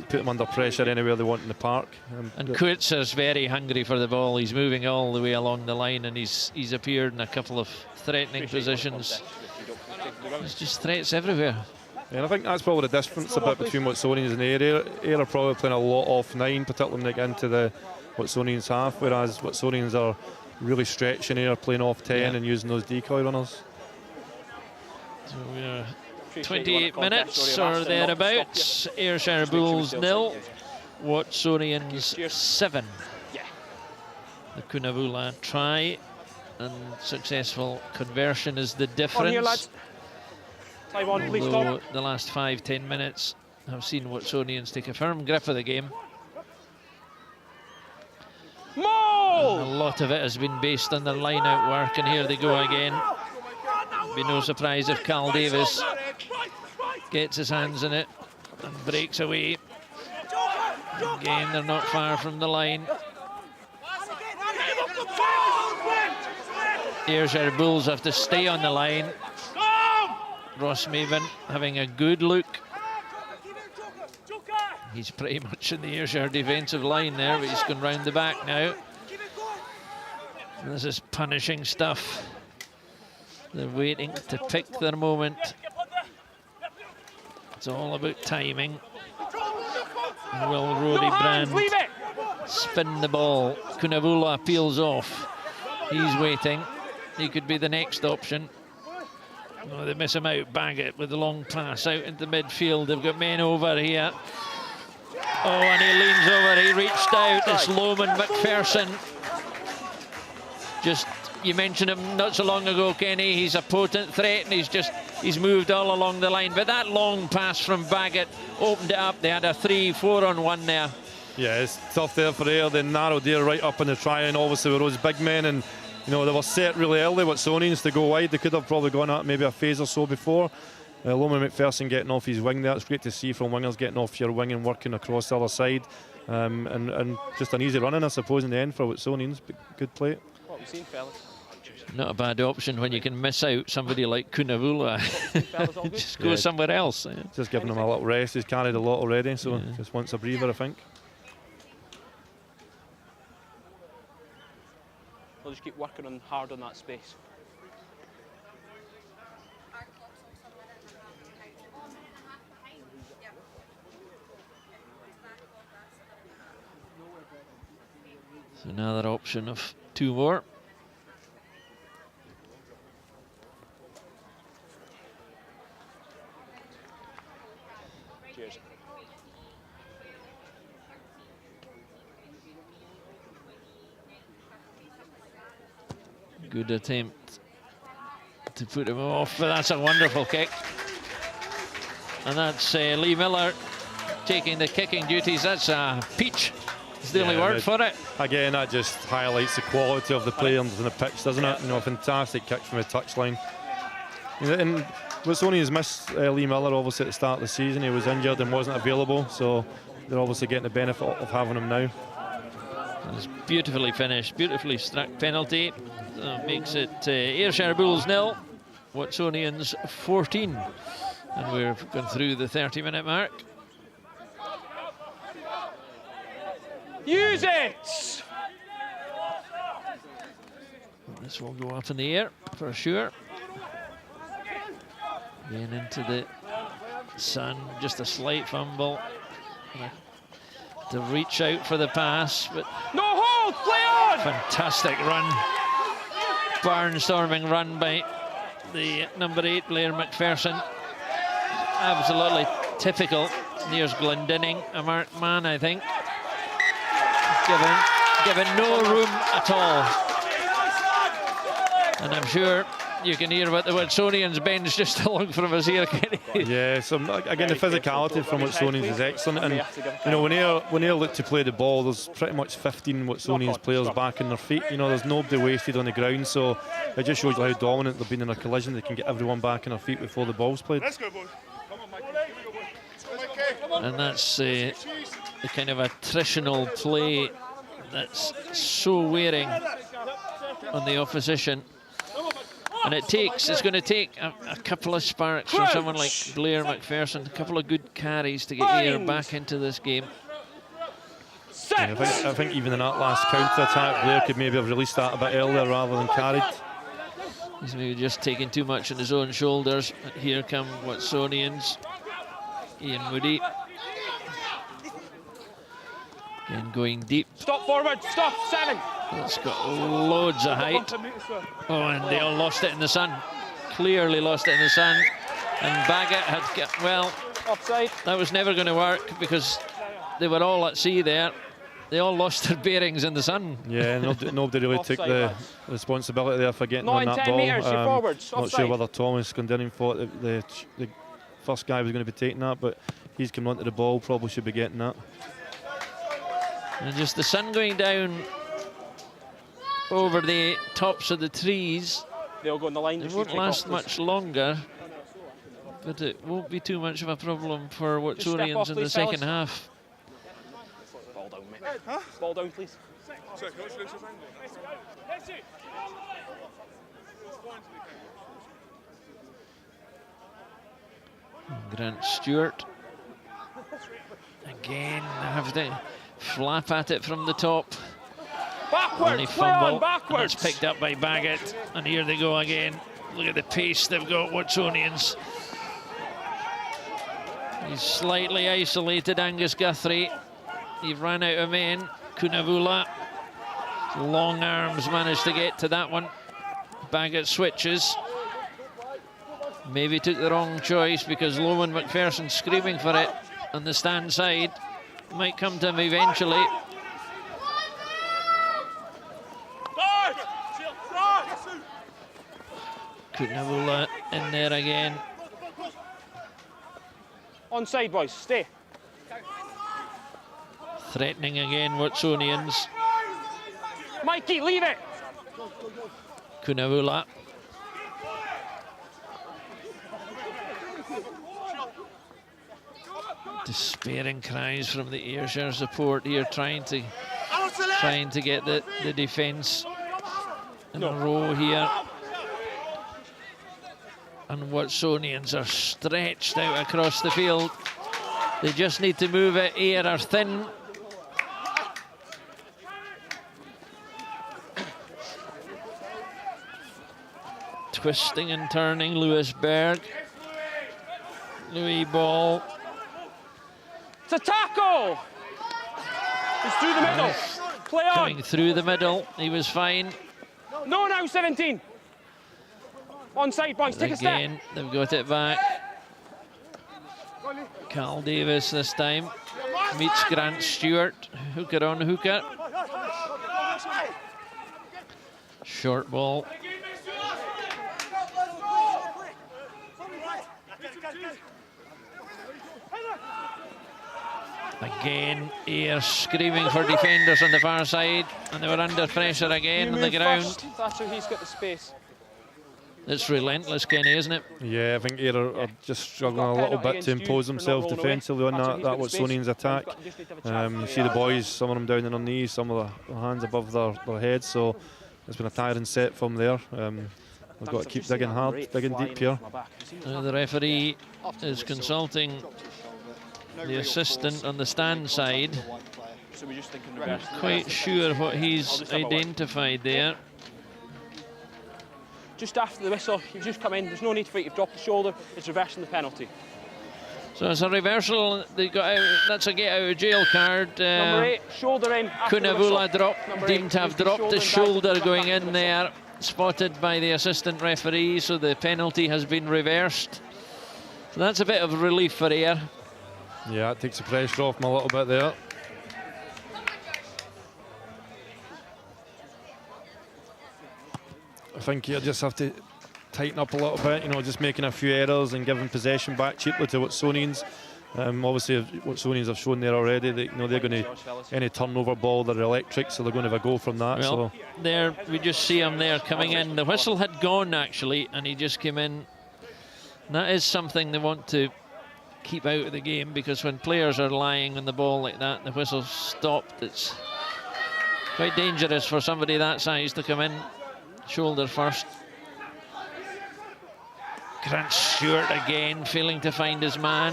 [SPEAKER 6] put them under pressure anywhere they want in the park.
[SPEAKER 5] And Coetzer's very hungry for the ball. He's moving all the way along the line, and he's appeared in a couple of threatening positions. There's just threats everywhere.
[SPEAKER 6] Yeah, and I think that's probably the difference a bit between Watsonians and Ayr. Ayr are probably playing a lot off 9, particularly when they get into the Watsonians half, whereas Watsonians are really stretching Ayr, playing off 10 and using those decoy runners.
[SPEAKER 5] So we're 28 minutes or thereabouts. Ayrshire Bulls 0, Watsonians 7. The Cunavula try and successful conversion is the difference.
[SPEAKER 7] On here, lads.
[SPEAKER 5] Although the last 5-10 minutes have seen Watsonians take a firm grip of the game. A lot of it has been based on their line-out work, and here they go again. Be no surprise if Carl Davis gets his hands in it. and breaks away. Again, they're not far from the line. Ayrshire Bulls have to stay on the line. Ross Maven having a good look. He's pretty much in the Ayrshire defensive line there, but he's gone round the back now. This is punishing stuff. They're waiting to pick their moment. It's all about timing. Will Roddy Brand spin the ball? Kunavula peels off. He's waiting. He could be the next option. Oh, they miss him out. Baggett with the long pass out into midfield. They've got men over here. Oh, and he leans over. He reached out. It's Loman McPherson. Just, you mentioned him not so long ago, Kenny. He's a potent threat, and he's moved all along the line. But that long pass from Baggett opened it up. They had a 3-4 on one there.
[SPEAKER 6] Yeah, it's tough there for Ayr. They narrowed there right up in the try, and obviously with those big men, and you know, they were set really early, Watsonians, to go wide. They could have probably gone out maybe a phase or so before. Loman McPherson getting off his wing there. It's great to see from wingers getting off your wing and working across the other side. And just an easy run-in, I suppose, in the end for Watsonians. But good play.
[SPEAKER 7] What we've seen, fellas.
[SPEAKER 5] Not a bad option when you can miss out somebody like Kunavula. Just go somewhere else.
[SPEAKER 6] Just giving him a little rest. He's carried a lot already, so just wants a breather, I think.
[SPEAKER 7] They'll just keep working on hard on that space.
[SPEAKER 5] So another option of 2 more.
[SPEAKER 7] Cheers.
[SPEAKER 5] Good attempt to put him off, but that's a wonderful kick. And that's Lee Miller taking the kicking duties. That's a peach. It's the only word for it.
[SPEAKER 6] Again, that just highlights the quality of the players on the pitch, doesn't it? You know, a fantastic kick from the touchline. And Watsonians missed Lee Miller, obviously, at the start of the season. He was injured and wasn't available, so they're obviously getting the benefit of having him now.
[SPEAKER 5] It's beautifully finished, beautifully struck penalty. Makes it Ayrshire Bulls 0, Watsonians 14. And we've gone through the 30-minute mark.
[SPEAKER 7] Use it!
[SPEAKER 5] This will go up in the air for sure. Again into the sun, just a slight fumble. To reach out for the pass, but
[SPEAKER 7] no hold, play on!
[SPEAKER 5] Fantastic run. Barnstorming run by the number 8 player, McPherson. Absolutely typical. Here's Glendinning, a marked man, I think. Given no room at all. And I'm sure you can hear what the Watsonians bench just along from us here, Kenny.
[SPEAKER 6] Yeah, so again, the physicality from Watsonians is excellent, and you know, when Ayr look to play the ball, there's pretty much 15 Watsonians players back on their feet. You know, there's nobody wasted on the ground, so it just shows you how dominant they've been in a collision. They can get everyone back on their feet before the ball's played.
[SPEAKER 8] Let's go, boys. Come on, Mikey.
[SPEAKER 5] And that's the kind of attritional play that's so wearing on the opposition. And it's going to take a couple of sparks from someone like Blair McPherson, a couple of good carries to get Ayr back into this game.
[SPEAKER 6] Yeah, I think even in that last counter-attack, Blair could maybe have released that a bit earlier rather than carried.
[SPEAKER 5] He's maybe just taking too much on his own shoulders. Here come Watsonians. Ian Moody. Again, going deep.
[SPEAKER 7] Stop forward, stop, 7.
[SPEAKER 5] It's got loads of height. Oh, and they all lost it in the sun. Clearly lost it in the sun. And Baggett had, well,
[SPEAKER 7] offside.
[SPEAKER 5] That was never going to work because they were all at sea there. They all lost their bearings in the sun.
[SPEAKER 6] Yeah, nobody really took the responsibility there for getting on that
[SPEAKER 7] 10
[SPEAKER 6] ball.
[SPEAKER 7] metres, you're forwards,
[SPEAKER 6] not
[SPEAKER 7] offside.
[SPEAKER 6] sure whether Thomas Glendinning thought that the first guy was going to be taking that, but he's come onto the ball, probably should be getting that.
[SPEAKER 5] And just the sun going down over the tops of the trees.
[SPEAKER 7] They'll go on the line.
[SPEAKER 5] It won't last much longer. But it won't be too much of a problem for Watsonians
[SPEAKER 7] off,
[SPEAKER 5] in the
[SPEAKER 7] please,
[SPEAKER 5] second
[SPEAKER 7] fellas.
[SPEAKER 5] half.
[SPEAKER 7] Ball down, mate. Huh? Ball down, please.
[SPEAKER 5] Grant Stewart. Again, have to flap at it from the top.
[SPEAKER 7] Backwards, play on,
[SPEAKER 5] And
[SPEAKER 7] backwards.
[SPEAKER 5] it's picked up by Baggett. And here they go again. Look at the pace they've got, Watsonians. He's slightly isolated, Angus Guthrie. He ran out of men. Kunavula. Long arms managed to get to that one. Baggett switches. Maybe took the wrong choice because Loman McPherson screaming for it on the stand side. Might come to him eventually. Kunavula in there again.
[SPEAKER 7] Onside, boys, stay.
[SPEAKER 5] Threatening again, Watsonians.
[SPEAKER 7] Mikey, leave it.
[SPEAKER 5] Kunavula. Despairing cries from the Ayrshire support here, trying to get the defence in a row here. And Watsonians are stretched out across the field. They just need to move it. Ayr are thin. Twisting and turning, Lewis Berg. Louis Ball.
[SPEAKER 7] It's a tackle. He's through the middle. Play on.
[SPEAKER 5] Coming through the middle, he was fine.
[SPEAKER 7] No, now 17. Onside, boys, take a step.
[SPEAKER 5] Again, they've got it back. Cal Davis this time meets Grant Stewart. Hooker on hooker. Short ball. Again, Ayr screaming for defenders on the far side, and they were under pressure again on the ground.
[SPEAKER 7] First. That's how he's got the space.
[SPEAKER 5] It's relentless, Kenny, isn't it?
[SPEAKER 6] Yeah, I think Ayr are just struggling a little bit to impose themselves defensively on that Watsonians attack. You see the boys, some of them down on their knees, some of their hands above their heads, so it's been a tiring set from there. We've got to keep digging hard, digging deep here.
[SPEAKER 5] The referee is consulting the assistant on the stand side. Not quite sure what he's identified there.
[SPEAKER 7] Just after the whistle, you've just come in. There's no need for you to drop the shoulder. It's reversing the penalty.
[SPEAKER 5] So it's a reversal. They got out. That's a get out of jail card.
[SPEAKER 7] Number 8, shoulder in.
[SPEAKER 5] Kunavula deemed to have dropped the shoulder going in there. Spotted by the assistant referee, so the penalty has been reversed. So that's a bit of relief for Ayr.
[SPEAKER 6] Yeah, it takes the pressure off them a little bit there. I think you just have to tighten up a little bit, you know, just making a few errors and giving possession back cheaply to Watsonians. Obviously, Watsonians have shown there already that, you know, they're going to, any turnover ball, they're electric, so they're going to have a go from that.
[SPEAKER 5] Well,
[SPEAKER 6] so
[SPEAKER 5] there we just see him there coming in. The whistle had gone actually, and he just came in. That is something they want to keep out of the game, because when players are lying on the ball like that, the whistle's stopped. It's quite dangerous for somebody that size to come in shoulder first. Grant Stewart again failing to find his man.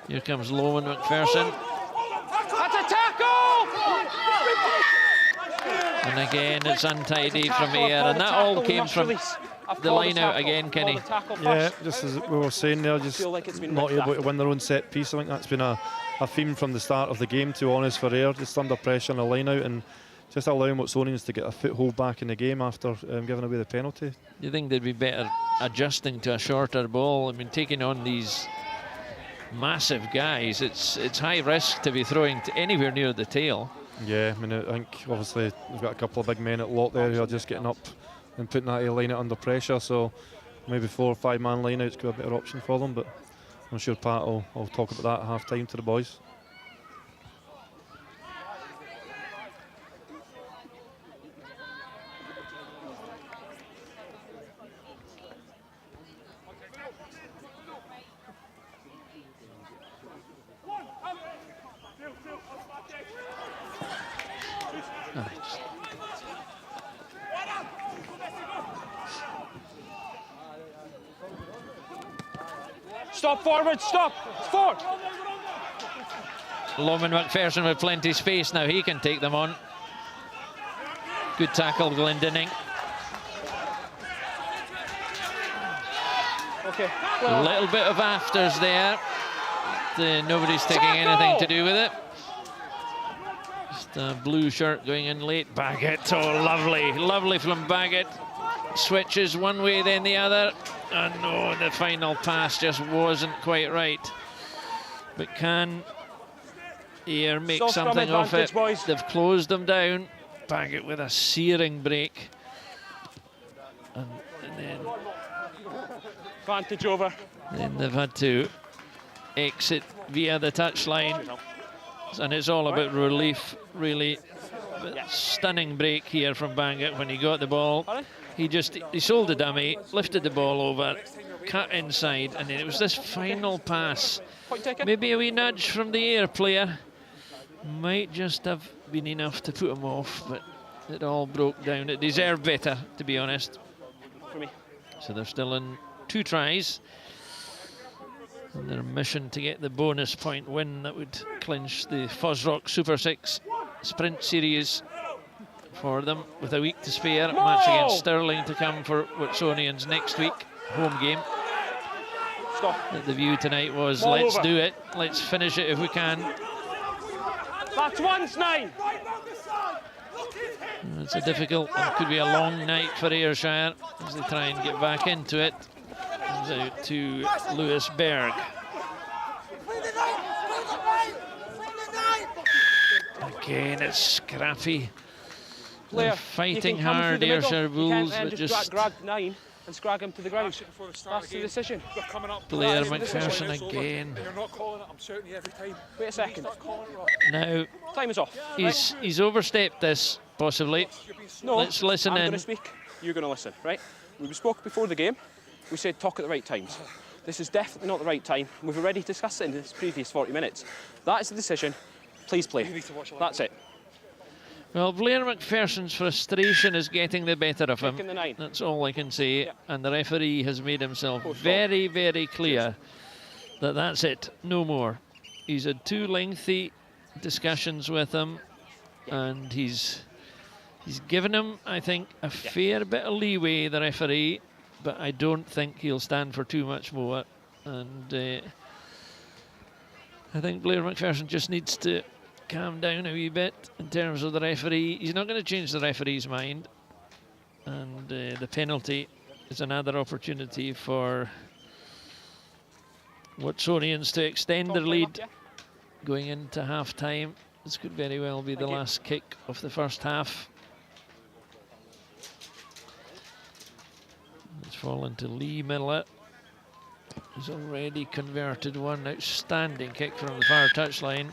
[SPEAKER 5] Here comes Loman McPherson.
[SPEAKER 7] That's a tackle!
[SPEAKER 5] And again, it's untidy from Ayr, and that all came from the line out again, Kenny.
[SPEAKER 6] yeah, just as we were saying there, just not able to win their own set piece. I think that's been a theme from the start of the game, to be honest, for Ayr, just under pressure on the line out and just allowing Watsonians to get a foothold back in the game after giving away the penalty.
[SPEAKER 5] You think they'd be better adjusting to a shorter ball? I mean, taking on these massive guys, it's high risk to be throwing anywhere near the tail.
[SPEAKER 6] Yeah, I mean, I think obviously we've got a couple of big men at lock there who are just getting up and putting that line out under pressure, so maybe 4 or 5 man line outs could be a better option for them, but I'm sure Pat will talk about that at half time to the boys.
[SPEAKER 7] Stop forward, stop. Forward.
[SPEAKER 5] Loman McPherson with plenty of space now. He can take them on. Good tackle, Glendinning.
[SPEAKER 7] Okay.
[SPEAKER 5] A little bit of afters there. Nobody's taking anything to do with it. Just a blue shirt going in late. Baggett, oh lovely, lovely from Baggett. Switches one way then the other. And no, the final pass just wasn't quite right. But can Ayr make
[SPEAKER 7] Still
[SPEAKER 5] something of it?
[SPEAKER 7] boys.
[SPEAKER 5] They've closed them down. Baggett with a searing break. And then
[SPEAKER 7] Advantage over.
[SPEAKER 5] Then they've had to exit via the touchline. And it's all about relief, really. But stunning break here from Baggett when he got the ball. He sold the dummy, lifted the ball over, cut inside, and then it was this final pass. Maybe a wee nudge from the Ayr player. Might just have been enough to put him off, but it all broke down. It deserved better, to be honest.
[SPEAKER 7] For me.
[SPEAKER 5] So they're still in 2 tries. And their mission to get the bonus point win that would clinch the FOSROC Super6 sprint series for them with a week to spare.
[SPEAKER 7] No!
[SPEAKER 5] Match against Stirling to come for Watsonians next week, home game.
[SPEAKER 7] Stop.
[SPEAKER 5] The view tonight was,
[SPEAKER 7] Ball
[SPEAKER 5] let's
[SPEAKER 7] over.
[SPEAKER 5] do it, let's finish it if we can.
[SPEAKER 7] That's 1-9.
[SPEAKER 5] It's a difficult and could be a long night for Ayrshire as they try and get back into it. Comes out to Lewis Berg. Again, it's scrappy. They're fighting hard, Ayrshire Bulls, but just
[SPEAKER 7] grab 9 and scrag him to the ground. That's the decision.
[SPEAKER 5] Blair McPherson again.
[SPEAKER 9] You're not calling it. I'm shouting you every time.
[SPEAKER 7] Wait a second.
[SPEAKER 5] Now,
[SPEAKER 7] Time is off.
[SPEAKER 5] he's overstepped this, possibly.
[SPEAKER 7] No,
[SPEAKER 5] Let's listen
[SPEAKER 7] I'm
[SPEAKER 5] in.
[SPEAKER 7] going to speak. You're going to listen, right? We spoke before the game. We said talk at the right times. This is definitely not the right time. We've already discussed it in the previous 40 minutes. That is the decision. Please play. That's it.
[SPEAKER 5] Well, Blair McPherson's frustration is getting the better of him.
[SPEAKER 7] Taking the 9.
[SPEAKER 5] That's all I can say.
[SPEAKER 7] Yeah.
[SPEAKER 5] And the referee has made himself very, very clear that that's it, no more. He's had 2 lengthy discussions with him, and he's given him, I think, a fair bit of leeway, the referee, but I don't think he'll stand for too much more. And I think Blair McPherson just needs to calm down a wee bit in terms of the referee. He's not going to change the referee's mind, and the penalty is another opportunity for Watsonians to extend their lead going into half-time. This could very well be the last kick of the first half. It's fallen to Lee Miller. He's already converted one outstanding kick from the far touchline,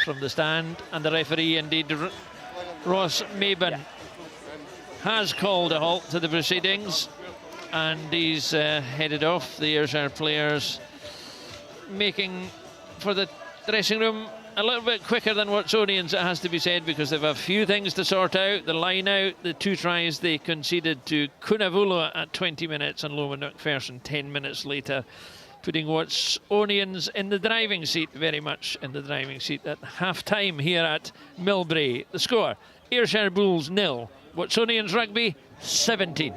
[SPEAKER 5] from the stand, and the referee, indeed Ross Maben, has called a halt to the proceedings, and he's headed off. The Ayrshire players making for the dressing room a little bit quicker than Watsonians, it has to be said, because they've a few things to sort out. The line out, the 2 tries they conceded to Cunnavulla at 20 minutes and Loman McPherson 10 minutes later, putting Watsonians in the driving seat, very much in the driving seat at half-time here at Millbrae. The score, Ayrshire Bulls 0, Watsonians Rugby 17.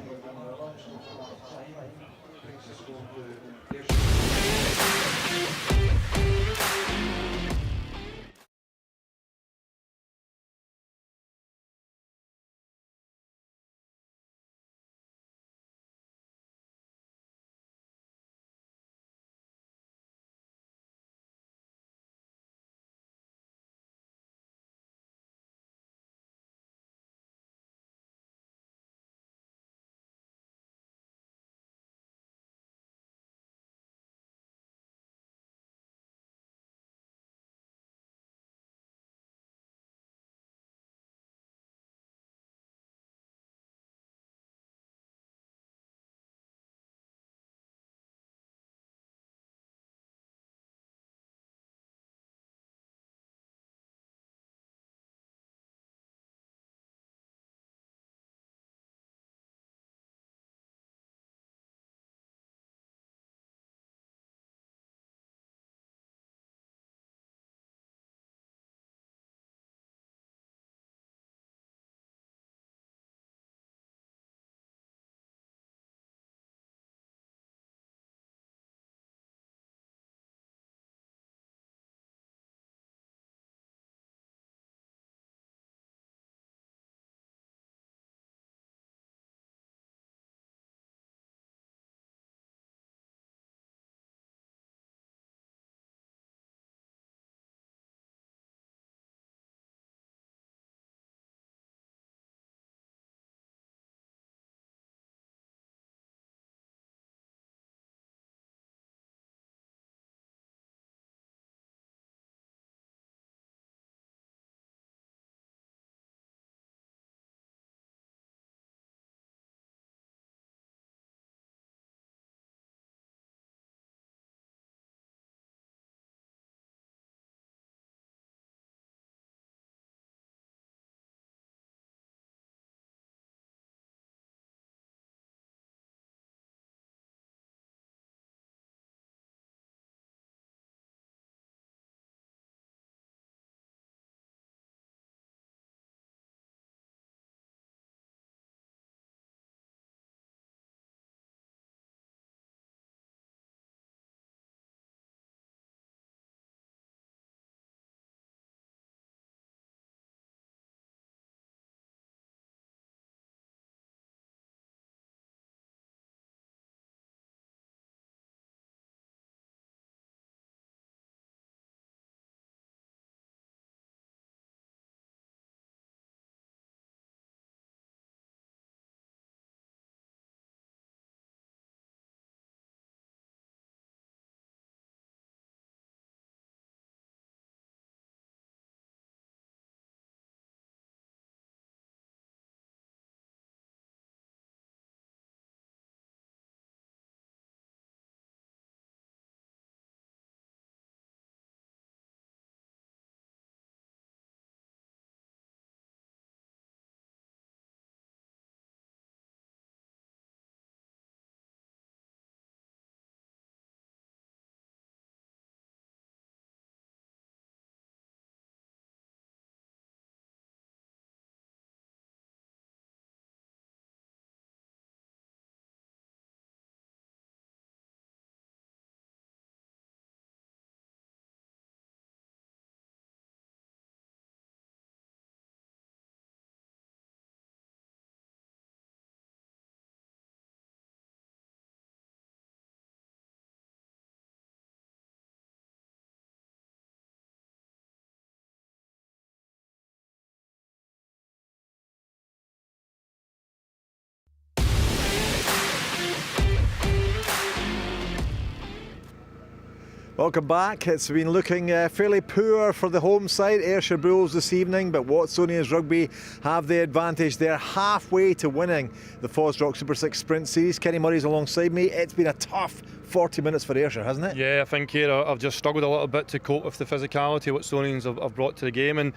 [SPEAKER 1] Welcome back. It's been looking fairly poor for the home side, Ayrshire Bulls this evening, but Watsonians Rugby have the advantage. They're halfway to winning the FOSROC Super6 Sprint Series. Kenny Murray's alongside me. It's been a tough 40 minutes for Ayrshire, hasn't it?
[SPEAKER 6] Yeah, I think here I've just struggled a little bit to cope with the physicality Watsonians have brought to the game, and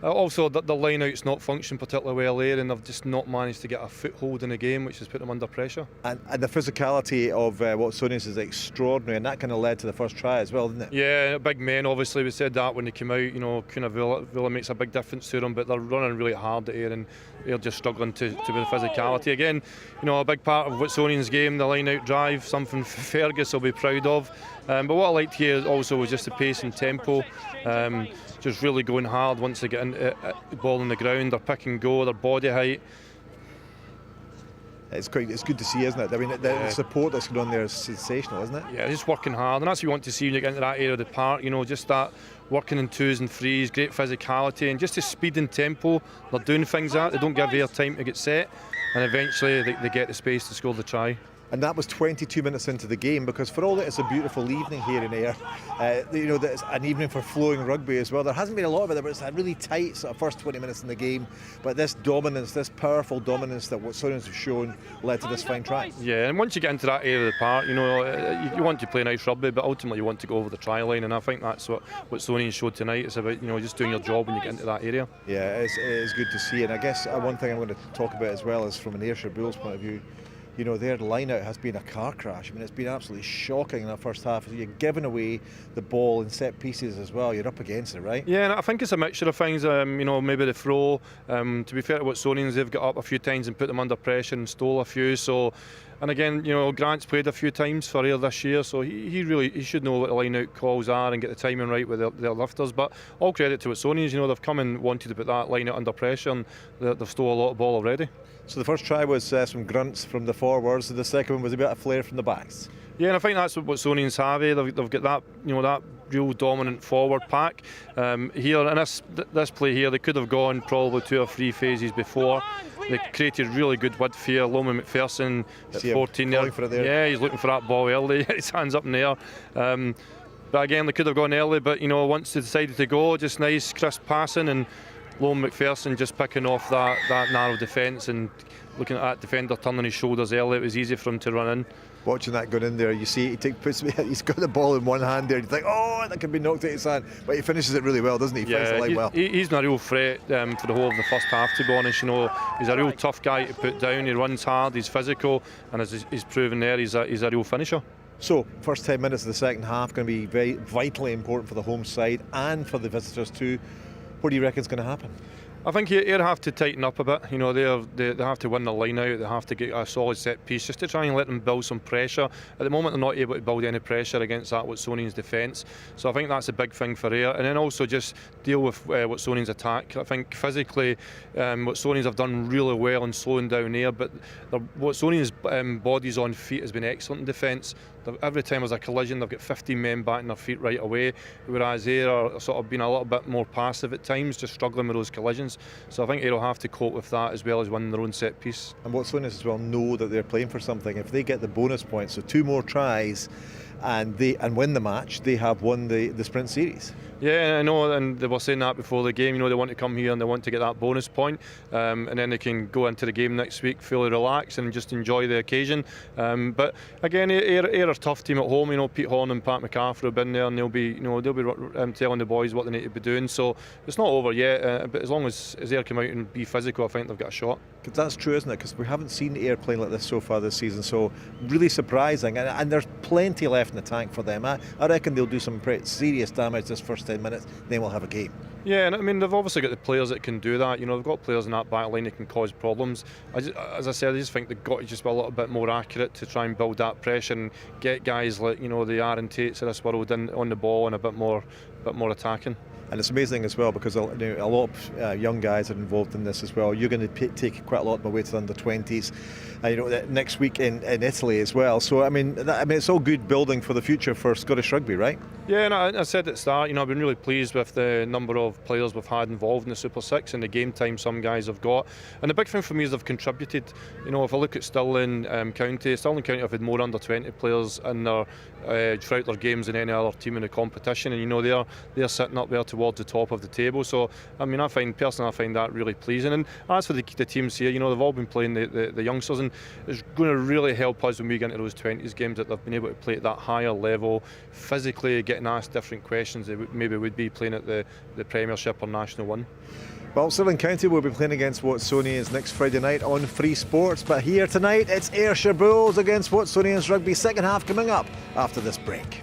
[SPEAKER 6] also the line-out's not functioned particularly well there, and they've just not managed to get a foothold in the game, which has put them under pressure.
[SPEAKER 1] And the physicality of Watsonians is extraordinary, and that kind of led to the first try as well, didn't it?
[SPEAKER 6] Yeah, big men, obviously. We said that when they came out, Villa makes a big difference to them, but they're running really hard at Ayr, and they're just struggling to with the physicality. Again, a big part of Watsonians' game, the line-out drive, something Fergus will be proud of. But what I liked here also was just the pace and tempo. Just really going hard once they get the ball on the ground, their pick and go, their body height.
[SPEAKER 1] It's good to see, isn't it? I mean, the support that's going on there is sensational, isn't it?
[SPEAKER 6] Yeah, just working hard, and that's what you want to see when you get into that area of the park. Just that working in twos and threes, great physicality, and just the speed and tempo they're doing things at. They don't give Ayr time to get set, and eventually they get the space to score the try.
[SPEAKER 1] And that was 22 minutes into the game, because for all that it's a beautiful evening here in Ayr, that it's an evening for flowing rugby as well. There hasn't been a lot of it, but it's a really tight sort of first 20 minutes in the game. But this dominance, this powerful dominance that Watsonians have shown led to this fine try.
[SPEAKER 6] Yeah, and once you get into that area of the park, you want to play nice rugby, but ultimately you want to go over the try line, and I think that's what Watsonians showed tonight. It's about just doing your job when you get into that area.
[SPEAKER 1] Yeah, it is good to see, and I guess one thing I'm going to talk about as well is from an Ayrshire Bulls point of view. Their line-out has been a car crash. I mean, it's been absolutely shocking in that first half. You're giving away the ball in set pieces as well. You're up against it, right? Yeah,
[SPEAKER 6] and I think it's a mixture of things. Maybe the throw. To be fair to Watsonians, they've got up a few times and put them under pressure and stole a few. So, and again, Grant's played a few times for Ayr this year, so he should know what the line-out calls are and get the timing right with their lifters. But all credit to Watsonians. They've come and wanted to put that line-out under pressure, and they've stole a lot of ball already.
[SPEAKER 1] So the first try was some grunts from the forwards, and the second one was a bit of flair from the backs.
[SPEAKER 6] Yeah, and I think that's what Watsonians have. They've got that, that real dominant forward pack. Here in this play here, they could have gone probably 2 or 3 phases before. They created really good width here. Loman McPherson at 14 there. Yeah, he's looking for that ball early. His hands up in the air. But again, they could have gone early. But once they decided to go, just nice crisp passing, and Loman McPherson just picking off that narrow defence and looking at that defender turning his shoulders early. It was easy for him to run in.
[SPEAKER 1] Watching that going in there, you see he's got the ball in one hand there. You think, oh, that could be knocked out of his hand, but he finishes it really well, doesn't he? He finds the line well.
[SPEAKER 6] He's not a real threat for the whole of the first half, to be honest. He's a real tough guy to put down. He runs hard, he's physical, and as he's proven there, he's a real finisher.
[SPEAKER 1] So, first 10 minutes of the second half going to be very vitally important for the home side and for the visitors too. What do you reckon is going to happen?
[SPEAKER 6] I think Ayr have to tighten up a bit. They have to win the line out. They have to get a solid set piece just to try and let them build some pressure. At the moment, they're not able to build any pressure against that Watsonians defence. So I think that's a big thing for Ayr. And then also just deal with Watsonians attack. I think physically, Watsonians have done really well in slowing down Ayr, but Watsonians' bodies on feet has been excellent in defence. Every time there's a collision, they've got 15 men batting their feet right away, whereas Ayr are sort of been a little bit more passive at times, just struggling with those collisions. So I think Ayr will have to cope with that as well as winning their own set piece. And Watsonians
[SPEAKER 1] as well know that they're playing for something. If they get the bonus points, so 2 more tries, and win the match, they have won the sprint series.
[SPEAKER 6] Yeah, I know, and they were saying that before the game. They want to come here and they want to get that bonus point, and then they can go into the game next week fully relaxed and just enjoy the occasion. But again, Ayr are a tough team at home. Pete Horn and Pat McCarthy have been there, and they'll be telling the boys what they need to be doing. So it's not over yet. But as long as Ayr come out and be physical, I think they've got a shot.
[SPEAKER 1] That's true, isn't it? Because we haven't seen Ayr playing like this so far this season. So really surprising, and there's plenty left in the tank for them. I reckon they'll do some pretty serious damage this first 10 minutes, then we'll have a game.
[SPEAKER 6] Yeah, and I mean, they've obviously got the players that can do that. They've got players in that back line that can cause problems. As I said, I just think they've got to just be a little bit more accurate to try and build that pressure and get guys like, the Aaron Tates of this world on the ball and a bit more bit more attacking.
[SPEAKER 1] And it's amazing as well because a lot of young guys are involved in this as well. You're going to take quite a lot of away to the under-20s, next week in Italy as well. So I mean, it's all good building for the future for Scottish rugby, right?
[SPEAKER 6] Yeah, and I said at the start, I've been really pleased with the number of players we've had involved in the Super 6 and the game time some guys have got. And the big thing for me is they've contributed. If I look at Stirling County have had more under-20 players in their throughout their games than any other team in the competition, and they're sitting up there towards the top of the table. So I mean, I find that really pleasing. And as for the teams here, they've all been playing the youngsters, and it's going to really help us when we get into those 20s games that they've been able to play at that higher level, physically getting asked different questions they maybe would be playing at the Premiership or National 1.
[SPEAKER 1] Well, Stirling County will be playing against Watsonians next Friday night on Free Sports. But here tonight, it's Ayrshire Bulls against Watsonians Rugby. Second half coming up after this break.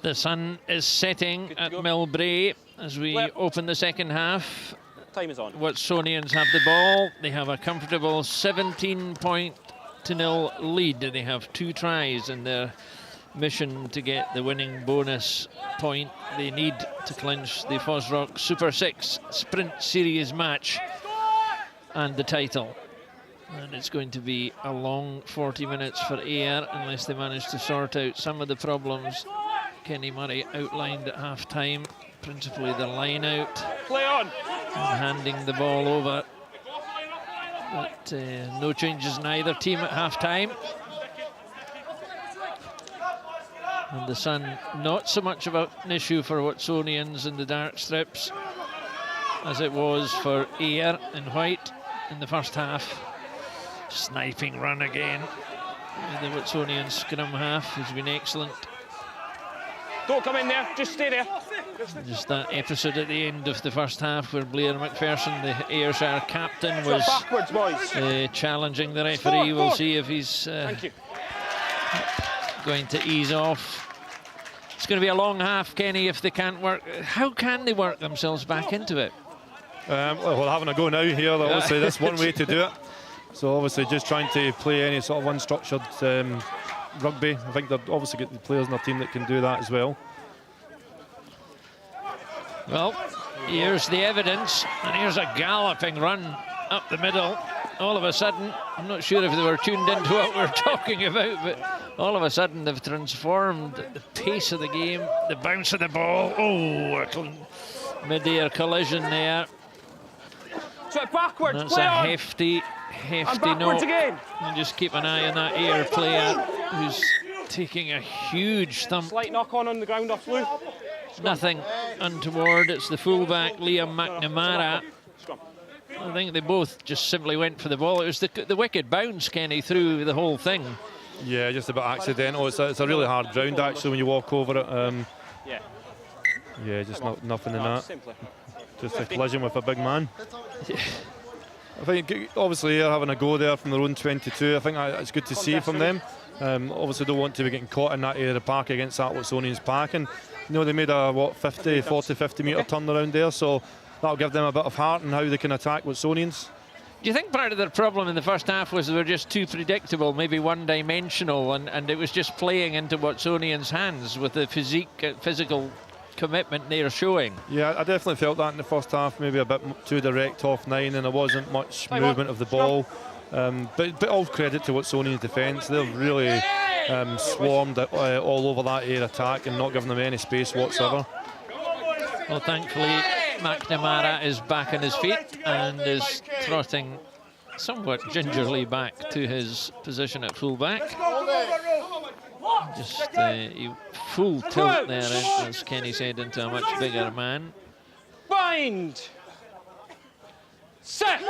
[SPEAKER 5] The sun is setting at Millbrae as we open the second half.
[SPEAKER 7] Time is on.
[SPEAKER 5] Watsonians have the ball. They have a comfortable 17-0 lead. They have 2 tries in their mission to get the winning bonus point they need to clinch the FOSROC Super 6 Sprint Series match and the title. And it's going to be a long 40 minutes for Ayr unless they manage to sort out some of the problems Kenny Murray outlined at half-time, principally the line out.
[SPEAKER 7] Play on!
[SPEAKER 5] And handing the ball over. But no changes in either team at half-time. And the sun, not so much of an issue for Watsonians in the dark strips as it was for Ayr in white in the first half. Sniping run again. The Watsonian scrum half has been excellent.
[SPEAKER 7] Don't come in there, just stay there.
[SPEAKER 5] Just that episode at the end of the first half where Blair McPherson, the Ayrshire captain, was challenging the referee. We'll see if he's going to ease off. It's going to be a long half, Kenny, if they can't work. How can they work themselves back into it?
[SPEAKER 6] Well, having a go now here, obviously that's one way to do it. So obviously just trying to play any sort of unstructured rugby. I think they've obviously got the players in their team that can do that as well.
[SPEAKER 5] Well, here's the evidence, and here's a galloping run up the middle. All of a sudden, I'm not sure if they were tuned into what we're talking about, but all of a sudden they've transformed the pace of the game, the bounce of the ball. Oh, a mid-air collision there.
[SPEAKER 7] So backwards,
[SPEAKER 5] That's a hefty knock.
[SPEAKER 7] Again.
[SPEAKER 5] And just keep an eye on that Ayr player who's taking a huge thump.
[SPEAKER 7] Slight knock on the ground off Lou.
[SPEAKER 5] Nothing untoward. It's the fullback, Liam McNamara. I think they both just simply went for the ball. It was the wicked bounce, Kenny, through the whole thing.
[SPEAKER 6] Yeah, just a bit accidental. It's a really hard ground, actually, when you walk over it. Yeah, just nothing in that. Just a collision with a big man. I think, obviously, they're having a go there from their own 22. I think it's good to see from them. Obviously, don't want to be getting caught in that area of the park against that Watsonians pack. And, you know, they made a, 50 metre turn around there, so that'll give them a bit of heart in how they can attack Watsonians.
[SPEAKER 5] Do you think part of their problem in the first half was they were just too predictable, maybe one-dimensional, and it was just playing into Watsonians' hands with the physical commitment they're showing?
[SPEAKER 6] Yeah, I definitely felt that in the first half, maybe a bit too direct off 9, and there wasn't much movement of the ball. But all credit to Watsonians' defence. They've really swarmed all over that air attack and not given them any space whatsoever.
[SPEAKER 5] Well, thankfully, McNamara is back on his feet and is trotting somewhat gingerly back to his position at fullback. Just full tilt there, as Kenny said, into a much bigger man.
[SPEAKER 7] Bind! Set!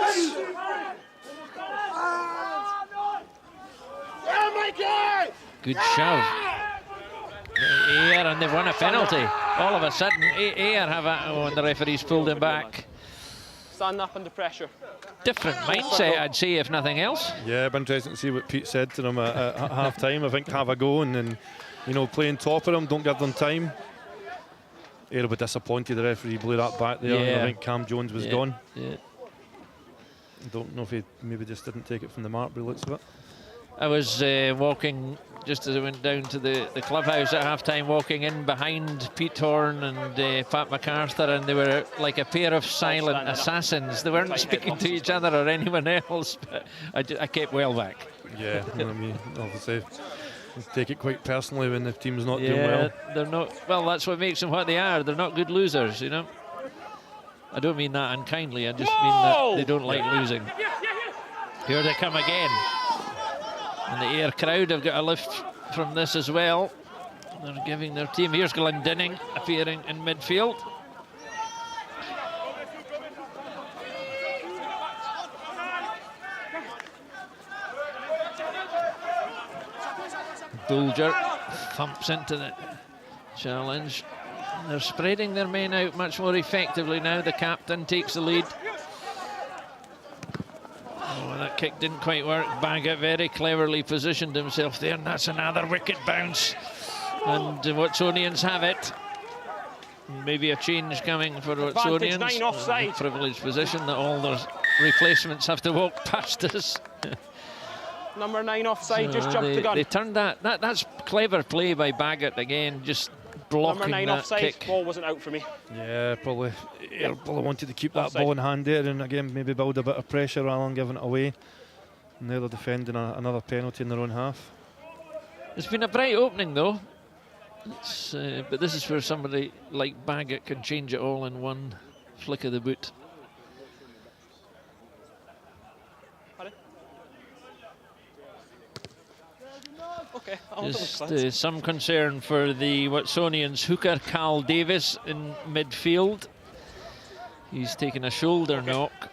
[SPEAKER 5] Good shove. Ayr, and they've won a penalty. All of a sudden, Ayr have and the referee's pulled him back.
[SPEAKER 7] Stand up under pressure.
[SPEAKER 5] Different mindset, I'd say, if nothing else.
[SPEAKER 6] Yeah, it'd be interesting to see what Pete said to them at half time. I think have a go and you know, playing top of them, don't give them time. Ayr will be disappointed the referee blew that back there.
[SPEAKER 5] Yeah.
[SPEAKER 6] And I think Cam Jones was gone.
[SPEAKER 5] Yeah.
[SPEAKER 6] I don't know if he maybe just didn't take it from the mark, but he looks of it.
[SPEAKER 5] I was walking just as I went down to the clubhouse at half-time, walking in behind Pete Horn and Pat MacArthur, and they were like a pair of silent assassins. They weren't speaking to each other or anyone else, but I kept well back.
[SPEAKER 6] Yeah, I mean, obviously, take it quite personally when the team's not doing well.
[SPEAKER 5] They're not. Well, that's what makes them what they are. They're not good losers, you know. I don't mean that unkindly. I just mean that they don't like losing. Here they come again. And the Ayr crowd have got a lift from this as well. They're giving their team. Here's Glendinning appearing in midfield. Bulger thumps into the challenge. They're spreading their men out much more effectively now. The captain takes the lead. Oh, that kick didn't quite work. Baggett very cleverly positioned himself there, and that's another wicked bounce. And Watsonians have it. Maybe a change coming for Watsonians.
[SPEAKER 7] 9 offside.
[SPEAKER 5] Privileged position that all their replacements have to walk past us.
[SPEAKER 7] Number 9 offside, just jumped the gun.
[SPEAKER 5] They turned that's clever play by Baggett again, just blocking
[SPEAKER 7] Number 9
[SPEAKER 5] that
[SPEAKER 7] offside,
[SPEAKER 5] kick.
[SPEAKER 7] ball wasn't out for me.
[SPEAKER 6] Yeah, probably wanted to keep that ball in hand there and again maybe build a bit of pressure rather than giving it away. And now they're defending another penalty in their own half.
[SPEAKER 5] It's been a bright opening though. But this is where somebody like Baggett can change it all in one flick of the boot.
[SPEAKER 7] Okay,
[SPEAKER 5] Just some concern for the Watsonians hooker Carl Davis in midfield. He's taken a shoulder knock.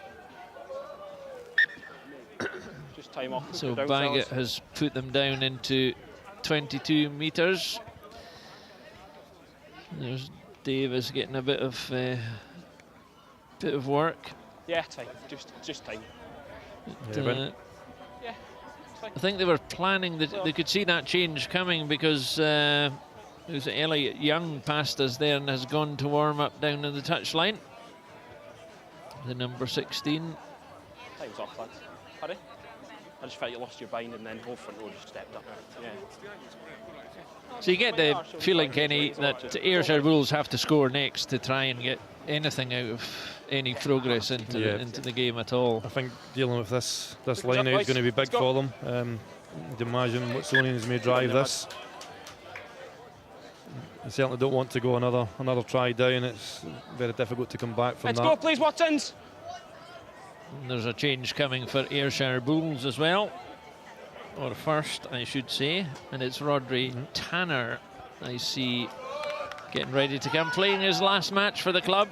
[SPEAKER 7] Just time off.
[SPEAKER 5] So Baggett has put them down into 22 metres. There's Davis getting a bit of work.
[SPEAKER 7] Yeah, time. Just time.
[SPEAKER 5] I think they were planning that they could see that change coming because it was Elliot Young passed us there and has gone to warm up down in the touchline. The number 16.
[SPEAKER 7] Time's off, lads. Hurry. I just felt you lost your bind, and then whole front row just stepped up. Yeah.
[SPEAKER 5] So you get the feeling, Kenny, that Ayrshire Bulls have to score next to try and get anything out of any progress into the game at all.
[SPEAKER 6] I think dealing with this line out is going to be big for them. You'd imagine Watsonians may drive this. I certainly don't want to go another try down. It's very difficult to come back from that.
[SPEAKER 7] Let's go, please, Watsons.
[SPEAKER 5] There's a change coming for Ayrshire Bulls as well. Or first, I should say. And it's Rodri Tanner, I see, getting ready to come, playing his last match for the club.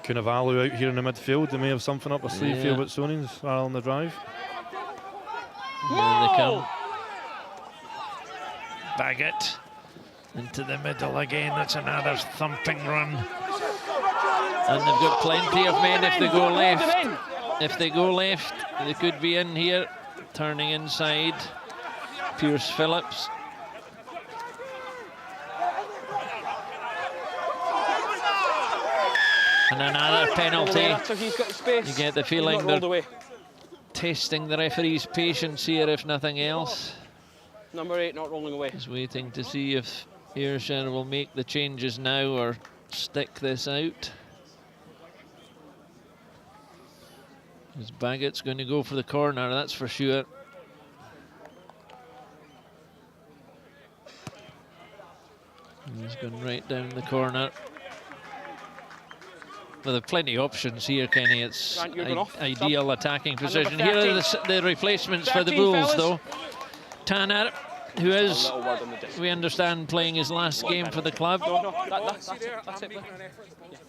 [SPEAKER 6] Kunavalu out here in the midfield. They may have something up their sleeve here, Watsonians are on the drive.
[SPEAKER 5] There they come. Baggett into the middle again. That's another thumping run. And they've got plenty of men if they go left. If they go left, they could be in here. Turning inside. Pierce Phillips. And another penalty. You get the feeling they're testing the referee's patience here, if nothing else.
[SPEAKER 7] Number 8 not rolling away.
[SPEAKER 5] Just waiting to see if Ayrshire will make the changes now or stick this out. As Baggett's going to go for the corner, that's for sure. He's going right down the corner. Well, there are plenty of options here, Kenny. It's ideal attacking position. Here are the replacements for the Bulls, though. Tanner, who is, we understand, playing his last game for the club.
[SPEAKER 7] That's it.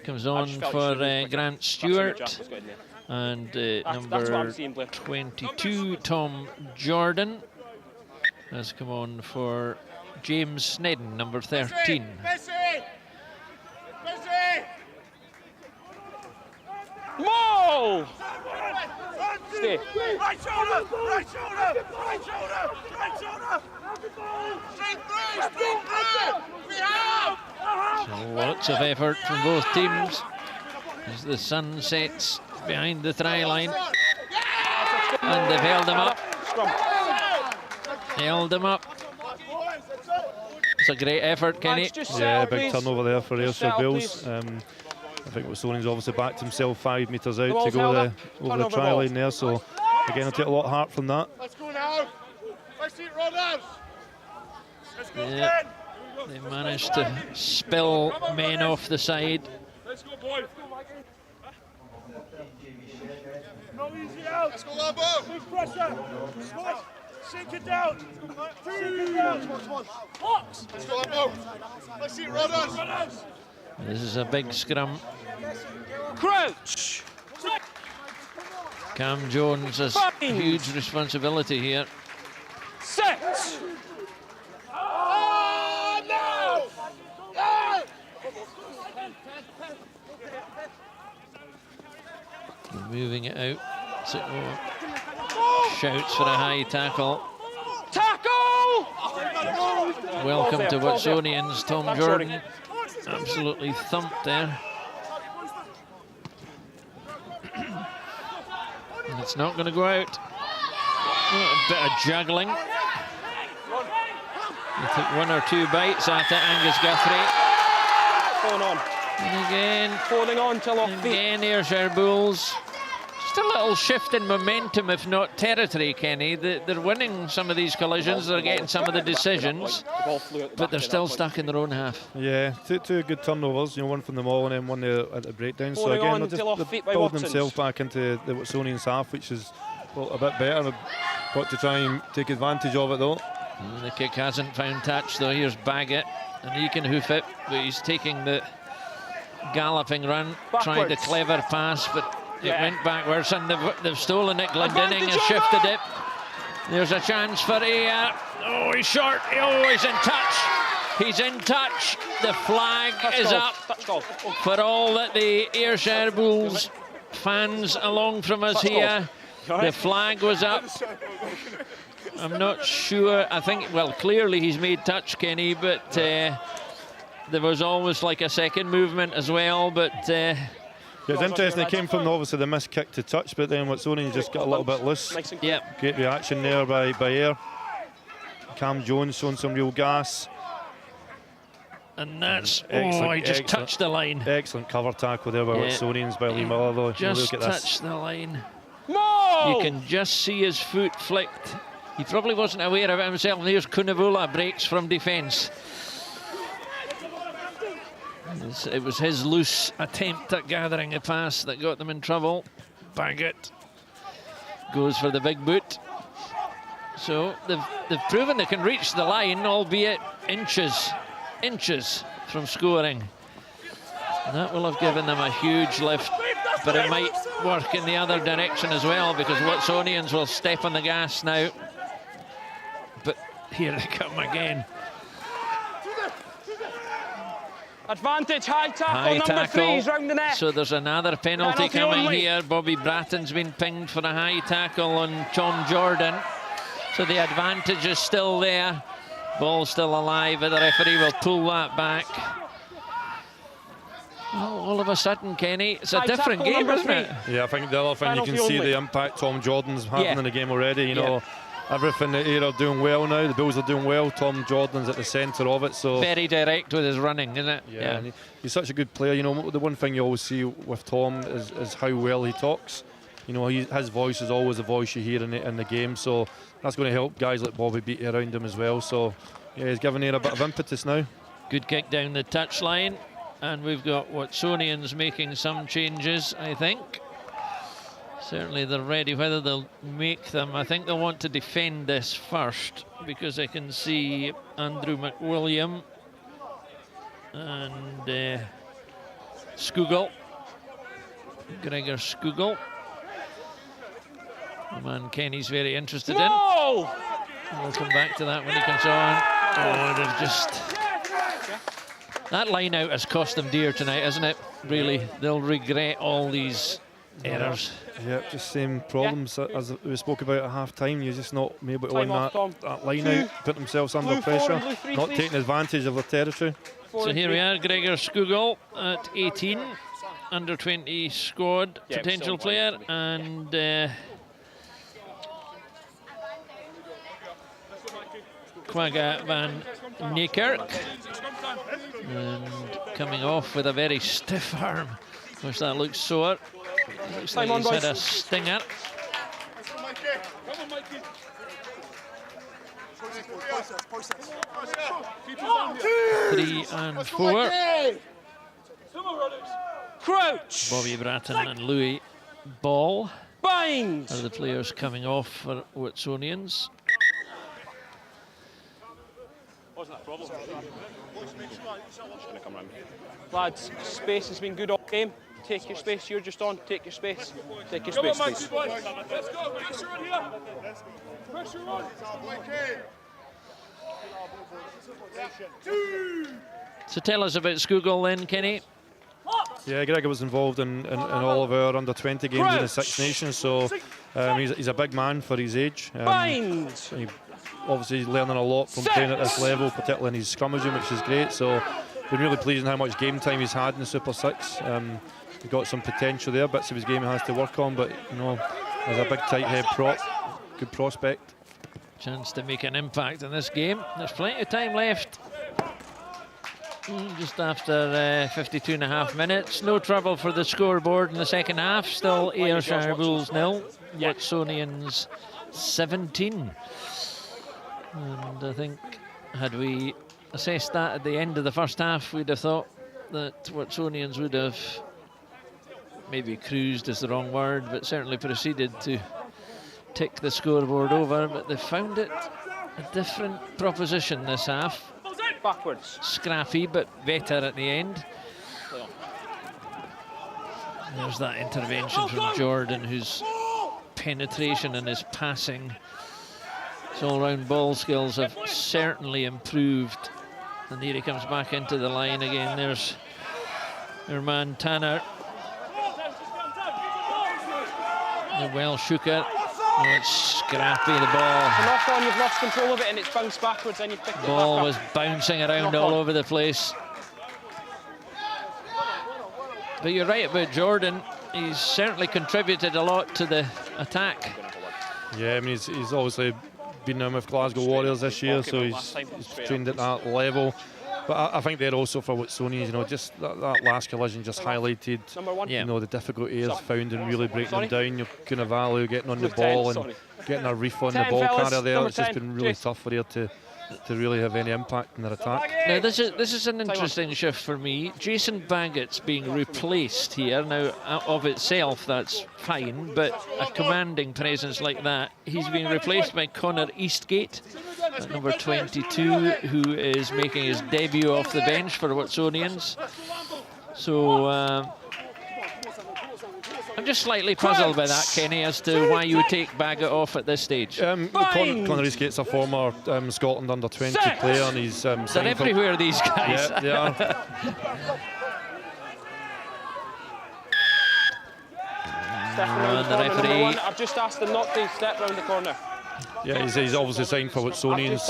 [SPEAKER 5] Comes on for Grant Stewart. And number 22, Tom Jordan, has come on for James Snedden, number 13.
[SPEAKER 7] Whoa! Stay.
[SPEAKER 8] Right shoulder! Right shoulder! Right shoulder! Right shoulder! Straight through! We have!
[SPEAKER 5] So lots of effort from both teams as the sun sets behind the try line. And they've held them up. Held them up. It's a great effort, Kenny.
[SPEAKER 6] Yeah, big turnover there for Ayrshire Bulls. I think Watsonians obviously backed himself 5 metres out to go over the try line there, so again, I'll take a lot of heart from that.
[SPEAKER 8] Let's go now. Let's see it run out. Let's go
[SPEAKER 5] again. They managed to spill men off the side.
[SPEAKER 8] Let's go, boys. No easy out. Let's go, Lambo. Big pressure. Switch. Sink it down. Sink it down. Box. Let's go, Lambo. Let's see it run out.
[SPEAKER 5] This is a big scrum.
[SPEAKER 7] Crouch.
[SPEAKER 5] Cam Jones has huge responsibility here.
[SPEAKER 7] Set.
[SPEAKER 8] Oh, no!
[SPEAKER 5] Moving it out. So, shouts for a high tackle.
[SPEAKER 7] Tackle!
[SPEAKER 5] Welcome to Watsonians, Tom Jordan. Absolutely thumped there. And it's not going to go out. Oh, a bit of juggling. He took 1 or 2 bites at it, Angus Guthrie.
[SPEAKER 7] Going on.
[SPEAKER 5] And again,
[SPEAKER 7] holding on till off feet.
[SPEAKER 5] Again, Ayrshire Bulls. Just a little shift in momentum, if not territory, Kenny. They're winning some of these collisions, they're getting some of the decisions, but they're still stuck in their own half.
[SPEAKER 6] Yeah, two good turnovers, one from the maul and then one there at the breakdown. So again, they're building themselves back into the Watsonians half, which is a bit better. They've got to try and take advantage of it, though.
[SPEAKER 5] The kick hasn't found touch, though. Here's Baggett, and he can hoof it, but he's taking the galloping run, tried a clever pass, but it went backwards, and they've stolen it. Glendinning has shifted it. There's a chance for Ayr. Oh, he's short. Oh, he's in touch. He's in touch. The flag is up for all that the Ayrshire Bulls fans along from us here. The flag was up. I'm not sure. I think, well, clearly he's made touch, Kenny, but there was almost like a second movement as well, but
[SPEAKER 6] Yeah, it's interesting. It came from obviously the missed kick to touch, but then Watsonians just got a little bit loose.
[SPEAKER 5] Yeah.
[SPEAKER 6] Great reaction there by Ayr. Cam Jones showing some real gas.
[SPEAKER 5] And that's,
[SPEAKER 6] Excellent,
[SPEAKER 5] he just
[SPEAKER 6] excellent.
[SPEAKER 5] touched the line.
[SPEAKER 6] Excellent cover tackle there by Watsonians, by Lee Miller, though.
[SPEAKER 5] Just
[SPEAKER 6] Look at this.
[SPEAKER 5] touched the line.
[SPEAKER 7] No!
[SPEAKER 5] You can just see his foot flicked. He probably wasn't aware of it himself. And here's Kunavola, breaks from defence. It was his loose attempt at gathering a pass that got them in trouble. Baggett goes for the big boot. So they've proven they can reach the line, albeit inches from scoring. And that will have given them a huge lift, but it might work in the other direction as well, because Watsonians will step on the gas now. But here they come again.
[SPEAKER 7] Advantage, high tackle,
[SPEAKER 5] High
[SPEAKER 7] number
[SPEAKER 5] tackle.
[SPEAKER 7] 3 is round the neck.
[SPEAKER 5] So there's another penalty
[SPEAKER 7] Penalty
[SPEAKER 5] coming
[SPEAKER 7] only.
[SPEAKER 5] here. Bobby Bratton's been pinged for a high tackle on Tom Jordan. So the advantage is still there. Ball still alive, but the referee will pull that back. Well, all of a sudden, Kenny, it's a
[SPEAKER 7] High
[SPEAKER 5] different
[SPEAKER 7] tackle,
[SPEAKER 5] game,
[SPEAKER 7] number
[SPEAKER 5] isn't it?
[SPEAKER 7] 3.
[SPEAKER 6] Yeah, I think the other thing you
[SPEAKER 7] Penalty
[SPEAKER 6] can see
[SPEAKER 7] only.
[SPEAKER 6] the impact Tom Jordan's having
[SPEAKER 5] Yeah.
[SPEAKER 6] in the game already. You
[SPEAKER 5] Yeah.
[SPEAKER 6] know, everything that Ayr are doing well now. The Bulls are doing well. Tom Jordan's at the centre of it. So
[SPEAKER 5] Very direct with his running, isn't it?
[SPEAKER 6] yeah, and he's such a good player. You know, the one thing you always see with Tom is how well he talks. You know, his voice is always a voice you hear in the game. So that's going to help guys like Bobby Beattie around him as well. So yeah, he's giving Ayr a bit of impetus now.
[SPEAKER 5] Good kick down the touchline, and we've got Watsonians making some changes, I think. Certainly they're ready. Whether they'll make them, I think they'll want to defend this first, because I can see Andrew McWilliam and Skugel, Gregor Skugel, the man Kenny's very interested in.
[SPEAKER 7] No!
[SPEAKER 5] We'll come back to that when he comes on. Oh, they've just... That line out has cost them dear tonight, isn't it? Really, they'll regret all these errors.
[SPEAKER 6] Yeah, just same problems as we spoke about at half time. You're just not able to
[SPEAKER 7] Time
[SPEAKER 6] win
[SPEAKER 7] off, Tom.
[SPEAKER 6] that line
[SPEAKER 7] 2.
[SPEAKER 6] out, put themselves under
[SPEAKER 7] Blue
[SPEAKER 6] pressure,
[SPEAKER 7] 4, blue 3,
[SPEAKER 6] not
[SPEAKER 7] please.
[SPEAKER 6] taking advantage of their territory.
[SPEAKER 7] 4
[SPEAKER 5] So
[SPEAKER 7] and
[SPEAKER 5] here
[SPEAKER 7] 3.
[SPEAKER 5] we are, Gregor Skugel at 18, under 20 squad
[SPEAKER 7] Yeah,
[SPEAKER 5] potential
[SPEAKER 7] still
[SPEAKER 5] player, and Quagga van Niekerk, and coming off with a very stiff arm, which that looks sore. Looks like
[SPEAKER 7] Time on,
[SPEAKER 5] he's had
[SPEAKER 7] boys.
[SPEAKER 5] a stinger.
[SPEAKER 8] Come on, Mikey.
[SPEAKER 5] 3 and 4.
[SPEAKER 7] Crouch!
[SPEAKER 5] Bobby Bratton and Louis Ball
[SPEAKER 7] Bind!
[SPEAKER 5] are the players coming off for Watsonians.
[SPEAKER 7] Lads, space has been good all game. Take your space, you're just on. Take your space. Take your space, please.
[SPEAKER 8] Let's go. Pressure on here. Pressure on.
[SPEAKER 5] So tell us about Skugel then, Kenny.
[SPEAKER 6] Yeah, Gregor was involved in all of our under 20 games in the Six Nations, so he's a big man for his age.
[SPEAKER 7] Bind!
[SPEAKER 6] He obviously learning a lot from playing at this level, particularly in his scrummaging, which is great. So been really pleasing how much game time he's had in the Super 6. He's got some potential there, bits of his game he has to work on, but you know, as a big tight head prop, good prospect.
[SPEAKER 5] Chance to make an impact in this game. There's plenty of time left. Just after 52 and a half minutes. No trouble for the scoreboard in the second half. Still Ayrshire Bulls 0, Watsonians 17. And I think had we assessed that at the end of the first half, we'd have thought that Watsonians would have maybe cruised is the wrong word, but certainly proceeded to tick the scoreboard over. But they found it a different proposition this half.
[SPEAKER 7] Backwards.
[SPEAKER 5] Scrappy, but better at the end. There's that intervention from Jordan, whose penetration and his passing, his all-round ball skills have certainly improved. And here he comes back into the line again. There's your man Tanner. The Welsh hooker. Oh, it's scrappy, the ball.
[SPEAKER 7] The knock on, you've lost control of it and it's bounced backwards and you've picked it
[SPEAKER 5] Ball
[SPEAKER 7] back up.
[SPEAKER 5] was bouncing around
[SPEAKER 7] Knock
[SPEAKER 5] all
[SPEAKER 7] on.
[SPEAKER 5] over the place. But you're right about Jordan. He's certainly contributed a lot to the attack.
[SPEAKER 6] Yeah, I mean, he's obviously been with Glasgow Warriors this year, so he's trained at that level. But I think they're also for Watsonians, you know, just that last collision just highlighted, you know, the difficulty is found in really breaking them down. You're kind of value getting on the ball and getting a reef on the ball carrier there. It's just been really tough for her to really have any impact in their attack.
[SPEAKER 5] Now this is an interesting shift for me. Jason Baggett's being replaced here. Now of itself that's fine, but a commanding presence like that, he's being replaced by Connor Eastgate at number 22, who is making his debut off the bench for Watsonians. So I'm just slightly puzzled by that, Kenny, as to why you would take Baggett off at this stage.
[SPEAKER 6] Connor Eastgate's a former Scotland under-20 player, and he's
[SPEAKER 5] they're everywhere, these guys.
[SPEAKER 6] Yeah, they are.
[SPEAKER 5] And the referee.
[SPEAKER 7] I've just asked him not to step round the corner.
[SPEAKER 6] Yeah, he's obviously signed for Watsonians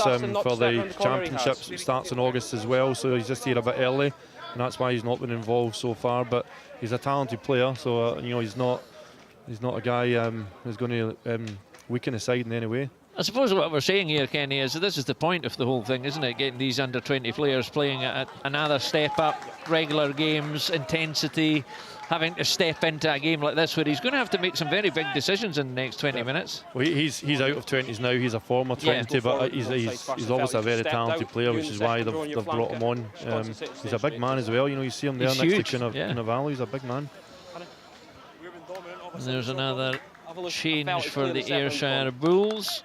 [SPEAKER 6] for the championship. It starts in August as well, so he's just here a bit early, and that's why he's not been involved so far. But he's a talented player, so you know, he's not a guy who's going to weaken the side in any way.
[SPEAKER 5] I suppose what we're saying here, Kenny, is that this is the point of the whole thing, isn't it? Getting these under-20 players playing at another step up, regular games, intensity, having to step into a game like this where he's going to have to make some very big decisions in the next 20 minutes.
[SPEAKER 6] Well, he's out of 20s now. He's a former 20, but he's obviously a very talented player, which is why they've brought him on. He's a big man as well. You know, you see him there
[SPEAKER 5] he's
[SPEAKER 6] next
[SPEAKER 5] huge,
[SPEAKER 6] to Cunnavallo. He's a big man.
[SPEAKER 5] And there's another change for the Ayrshire Bulls.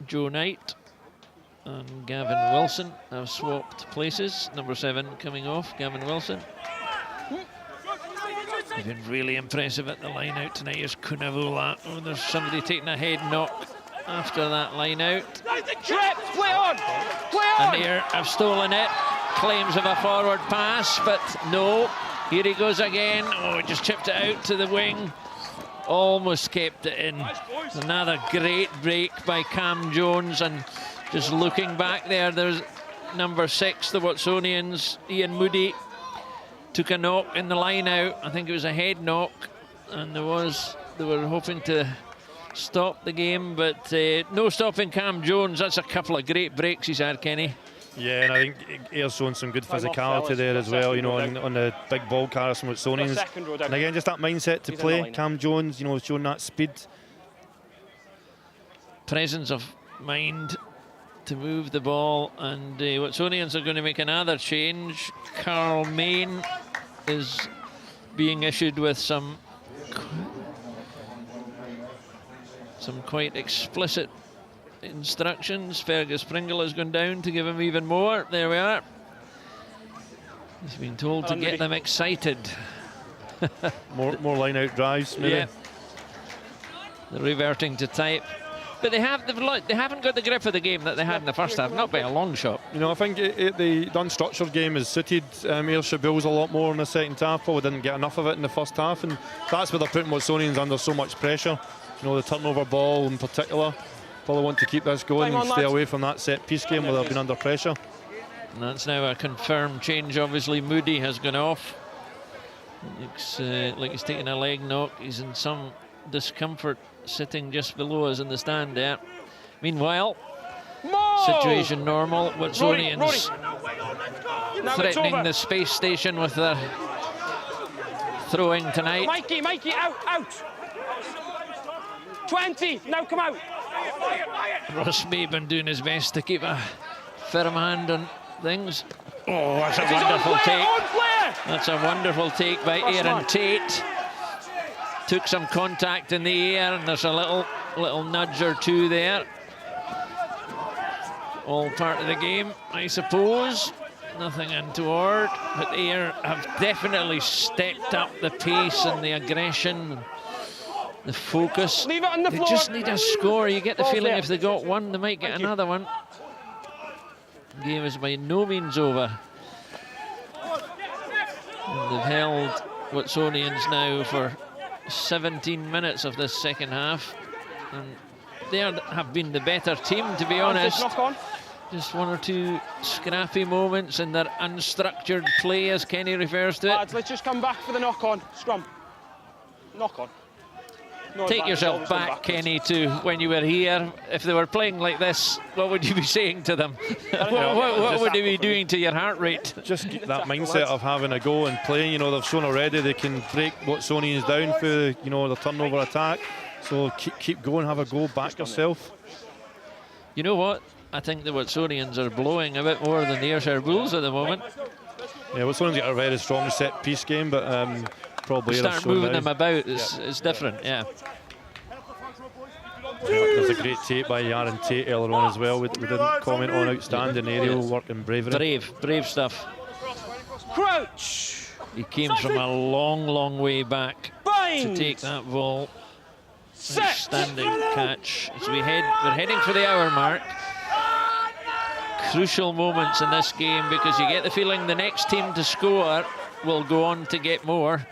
[SPEAKER 5] Joe Knight and Gavin Wilson have swapped places. Number 7 coming off, Gavin Wilson. He's been really impressive at the line out tonight. Here's Cunnavallo. Oh, there's somebody taking a head knock after that line out.
[SPEAKER 7] Play on!
[SPEAKER 5] And here have stolen it. Claims of a forward pass, but no. Here he goes again. Oh, just chipped it out to the wing. Almost kept it in. Another great break by Cam Jones, and just looking back there's number 6, the Watsonians, Ian Moody, took a knock in the line out. I think it was a head knock, and they were hoping to stop the game, but no stopping Cam Jones. That's a couple of great breaks he's had, Kenny.
[SPEAKER 6] Yeah, and I think Ayer's shown some good physicality there as well, you know, on the big ball carriers from Watsonians. And again, just that mindset to play. Cam Jones, you know, showing that speed.
[SPEAKER 5] Presence of mind to move the ball, and Watsonians are going to make another change. Carl Main is being issued with some quite explicit instructions. Fergus Pringle has gone down to give him even more. There we are. He's been told to get them excited.
[SPEAKER 6] more line out drives, maybe.
[SPEAKER 5] Yeah. They're reverting to type. But they haven't got the grip of the game that they had in the first half, not by a long shot.
[SPEAKER 6] You know, I think the unstructured game has suited Ayrshire Bulls a lot more in the second half. Probably didn't get enough of it in the first half, and that's where they're putting Watsonians under so much pressure. You know, the turnover ball in particular. Probably want to keep this going and stay away from that set-piece game where they've been under pressure.
[SPEAKER 5] And that's now a confirmed change. Obviously, Moody has gone off. Looks like he's taking a leg knock. He's in some discomfort sitting just below us in the stand there. Meanwhile, situation normal. Watsonians threatening the space station with their throwing tonight.
[SPEAKER 7] Mikey, out! 20, now come out!
[SPEAKER 5] Ross Maben doing his best to keep a firm hand on things. Oh, that's a wonderful take. That's a wonderful take by Aaron Tate. Took some contact in the air, and there's a little nudge or two there. All part of the game, I suppose. Nothing untoward, but Ayr have definitely stepped up the pace and the aggression, the focus.
[SPEAKER 7] Leave it on the floor.
[SPEAKER 5] They just need a score. You get the feeling if they got one, they might get another one. The game is by no means over. And they've held Watsonians now for 17 minutes of this second half, and they have been the better team, to be honest. Just one or two scrappy moments in their unstructured play, as Kenny refers to it.
[SPEAKER 7] Lads, let's just come back for the knock-on. Scrum. Knock-on. No
[SPEAKER 5] Take
[SPEAKER 7] advantage,
[SPEAKER 5] yourself
[SPEAKER 7] always going
[SPEAKER 5] back,
[SPEAKER 7] backwards.
[SPEAKER 5] Kenny, to when you were here. If they were playing like this, what would you be saying to them? what would you be doing to your heart rate?
[SPEAKER 6] Just keep that mindset of having a go and playing. You know, they've shown already they can break Watsonians down through, you know, the turnover attack. So keep going, have a go, back yourself.
[SPEAKER 5] You know what? I think the Watsonians are blowing a bit more than the Ayrshire Bulls at the moment.
[SPEAKER 6] Yeah, Watsonians got a very strong set piece game, but probably
[SPEAKER 5] start moving them about. It's different, yeah.
[SPEAKER 6] There's a great tape by Aaron Tate earlier on as well. We didn't comment on outstanding aerial work and bravery.
[SPEAKER 5] Brave stuff.
[SPEAKER 7] Crouch.
[SPEAKER 5] He came from a long way back
[SPEAKER 7] Bind.
[SPEAKER 5] to take that ball. Outstanding catch. As we're heading for the hour mark. Crucial moments in this game, because you get the feeling the next team to score will go on to get more.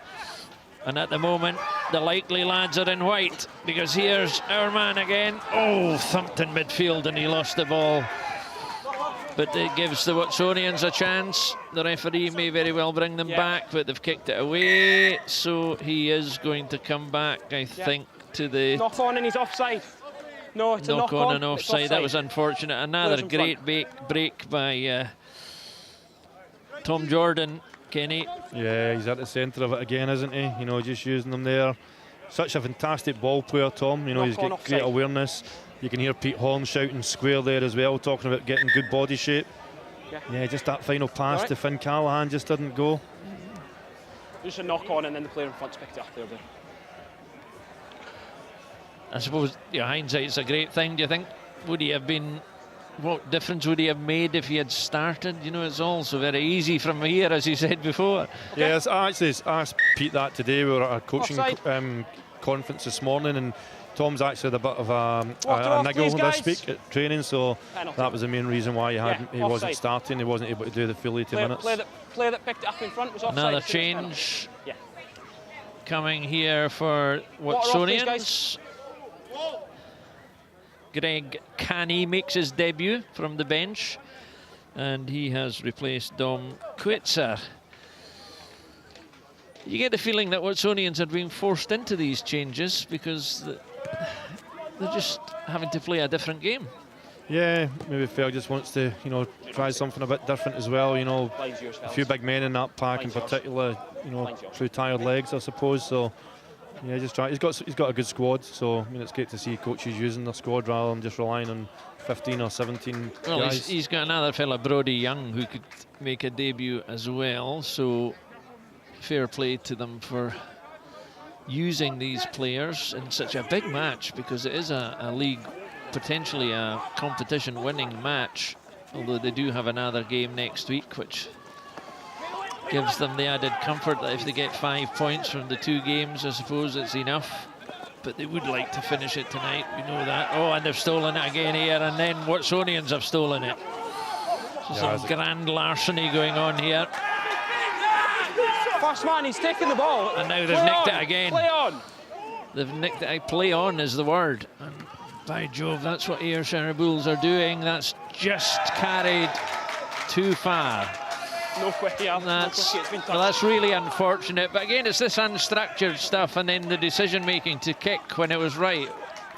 [SPEAKER 5] And at the moment, the likely lads are in white, because here's our man again. Oh, thumped in midfield and he lost the ball. But it gives the Watsonians a chance. The referee may very well bring them back, but they've kicked it away. So he is going to come back, I think, to the...
[SPEAKER 7] Knock on and he's offside. No, it's a knock
[SPEAKER 5] on and offside. That was unfortunate. Another great break by Tom Jordan, Kenny.
[SPEAKER 6] Yeah, he's at the centre of it again, isn't he? You know, just using them there. Such a fantastic ball player, Tom. You know, he's got great awareness. You can hear Pete Horn shouting square there as well, talking about getting good body shape. Yeah, just that final pass to Finn Callahan just didn't go.
[SPEAKER 7] Just a knock on and then the player in front's picked it up there.
[SPEAKER 5] I suppose, hindsight's a great thing. Do you think, would he have been, what difference would he have made if he had started? You know, it's also very easy from here, as he said before.
[SPEAKER 6] Yes, I actually asked Pete that today. We were at a coaching conference this morning, and Tom's actually had a bit of a niggle this week at training, so that was the main reason why he wasn't starting. He wasn't able to do the full 80 minutes.
[SPEAKER 7] Player that picked it up in front was offside.
[SPEAKER 5] Another change coming here for Watsonians. Greg Canny makes his debut from the bench, and he has replaced Dom Quitzer. You get the feeling that Watsonians are being forced into these changes because they're just having to play a different game.
[SPEAKER 6] Yeah, maybe Phil just wants to, you know, try something a bit different as well. You know, a few big men in that pack in particular, you know, through tired legs, I suppose. So. Yeah, just try. He's got a good squad, so I mean it's great to see coaches using their squad rather than just relying on 15 or 17 guys.
[SPEAKER 5] He's got another fella, Brodie Young, who could make a debut as well. So fair play to them for using these players in such a big match, because it is a league, potentially a competition-winning match. Although they do have another game next week, which gives them the added comfort that if they get 5 points from the 2 games, I suppose it's enough. But they would like to finish it tonight, we know that. Oh, and they've stolen it again here, and then Watsonians have stolen it. So some grand larceny going on here.
[SPEAKER 7] First man, he's taking the ball.
[SPEAKER 5] And now they've nicked it again.
[SPEAKER 7] Play on.
[SPEAKER 5] They've nicked it. Play on is the word. And by Jove, that's what Ayrshire Bulls are doing. That's just carried too far.
[SPEAKER 7] No quickie,
[SPEAKER 5] that's really unfortunate. But again, it's this unstructured stuff, and then the decision-making to kick when it was right.